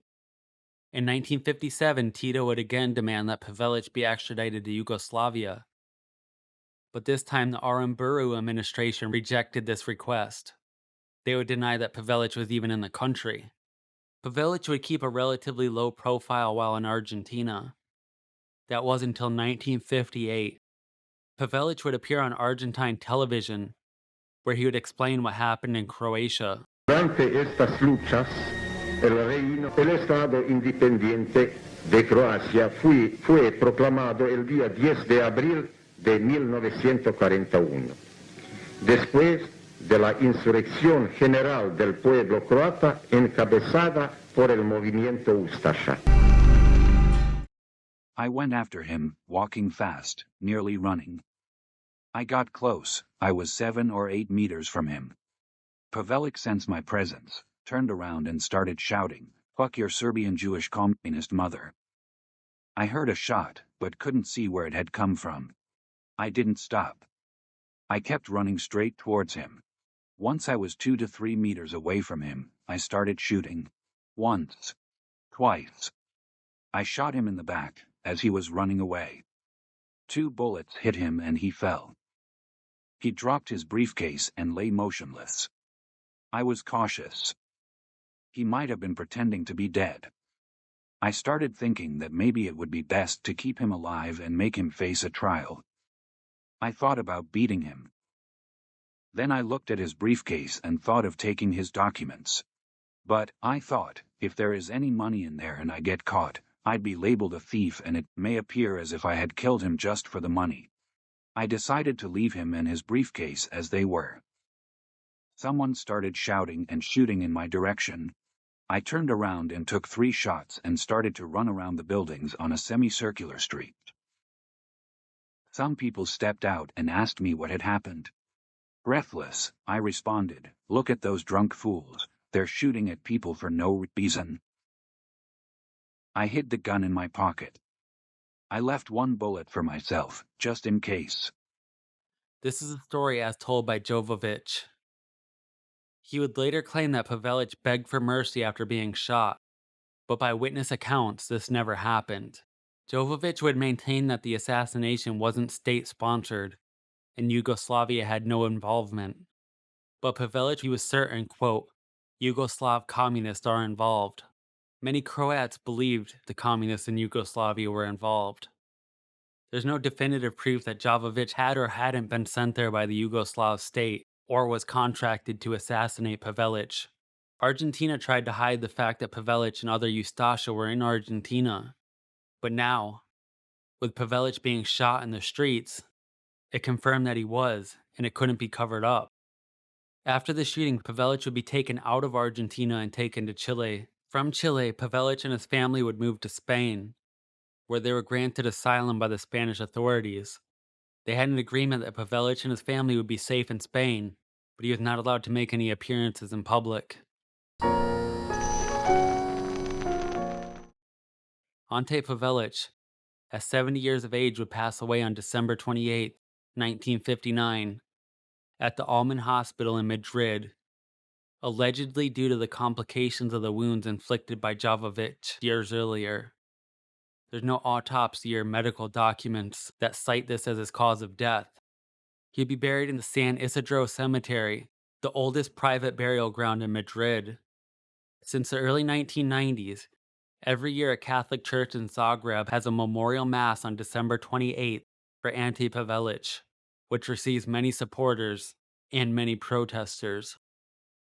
In 1957, Tito would again demand that Pavelić be extradited to Yugoslavia. But this time the Aramburu administration rejected this request. They would deny that Pavelić was even in the country. Pavelić would keep a relatively low profile while in Argentina. That was until 1958. Pavelić would appear on Argentine television, where he would explain what happened in Croatia. Durante estas luchas, el Estado independiente de Croacia fue proclamado el día 10 de abril de 1941, después de la insurrección general del pueblo croata encabezada por el movimiento Ustaše. I went after him, walking fast, nearly running. I got close. I was 7 or 8 meters from him. Pavelić sensed my presence, turned around and started shouting, "Fuck your Serbian Jewish communist mother." I heard a shot, but couldn't see where it had come from. I didn't stop. I kept running straight towards him. Once I was 2 to 3 meters away from him, I started shooting. Once. Twice. I shot him in the back, as he was running away. 2 bullets hit him and he fell. He dropped his briefcase and lay motionless. I was cautious. He might have been pretending to be dead. I started thinking that maybe it would be best to keep him alive and make him face a trial. I thought about beating him. Then I looked at his briefcase and thought of taking his documents. But, I thought, If there is any money in there and I get caught, I'd be labeled a thief and it may appear as if I had killed him just for the money. I decided to leave him and his briefcase as they were. Someone started shouting and shooting in my direction. I turned around and took 3 shots and started to run around the buildings on a semicircular street. Some people stepped out and asked me what had happened. Breathless, I responded, "Look at those drunk fools, they're shooting at people for no reason." I hid the gun in my pocket. I left 1 bullet for myself, just in case. This is a story as told by Pavelić. He would later claim that Pavelić begged for mercy after being shot, but by witness accounts, this never happened. Pavelić would maintain that the assassination wasn't state-sponsored, and Yugoslavia had no involvement. But Pavelić, he was certain, quote, Yugoslav communists are involved. Many Croats believed the communists in Yugoslavia were involved. There's no definitive proof that Pavelić had or hadn't been sent there by the Yugoslav state, or was contracted to assassinate Pavelić. Argentina tried to hide the fact that Pavelić and other Ustaše were in Argentina. But now, with Pavelić being shot in the streets, it confirmed that he was, and it couldn't be covered up. After the shooting, Pavelić would be taken out of Argentina and taken to Chile. From Chile, Pavelić and his family would move to Spain, where they were granted asylum by the Spanish authorities. They had an agreement that Pavelić and his family would be safe in Spain, but he was not allowed to make any appearances in public. Ante Pavelić, at 70 years of age, would pass away on December 28, 1959, at the Allman Hospital in Madrid, allegedly due to the complications of the wounds inflicted by Pavelić years earlier. There's no autopsy or medical documents that cite this as his cause of death. He'd be buried in the San Isidro Cemetery, the oldest private burial ground in Madrid. Since the early 1990s, every year a Catholic church in Zagreb has a memorial mass on December 28th for Ante Pavelić, which receives many supporters and many protesters.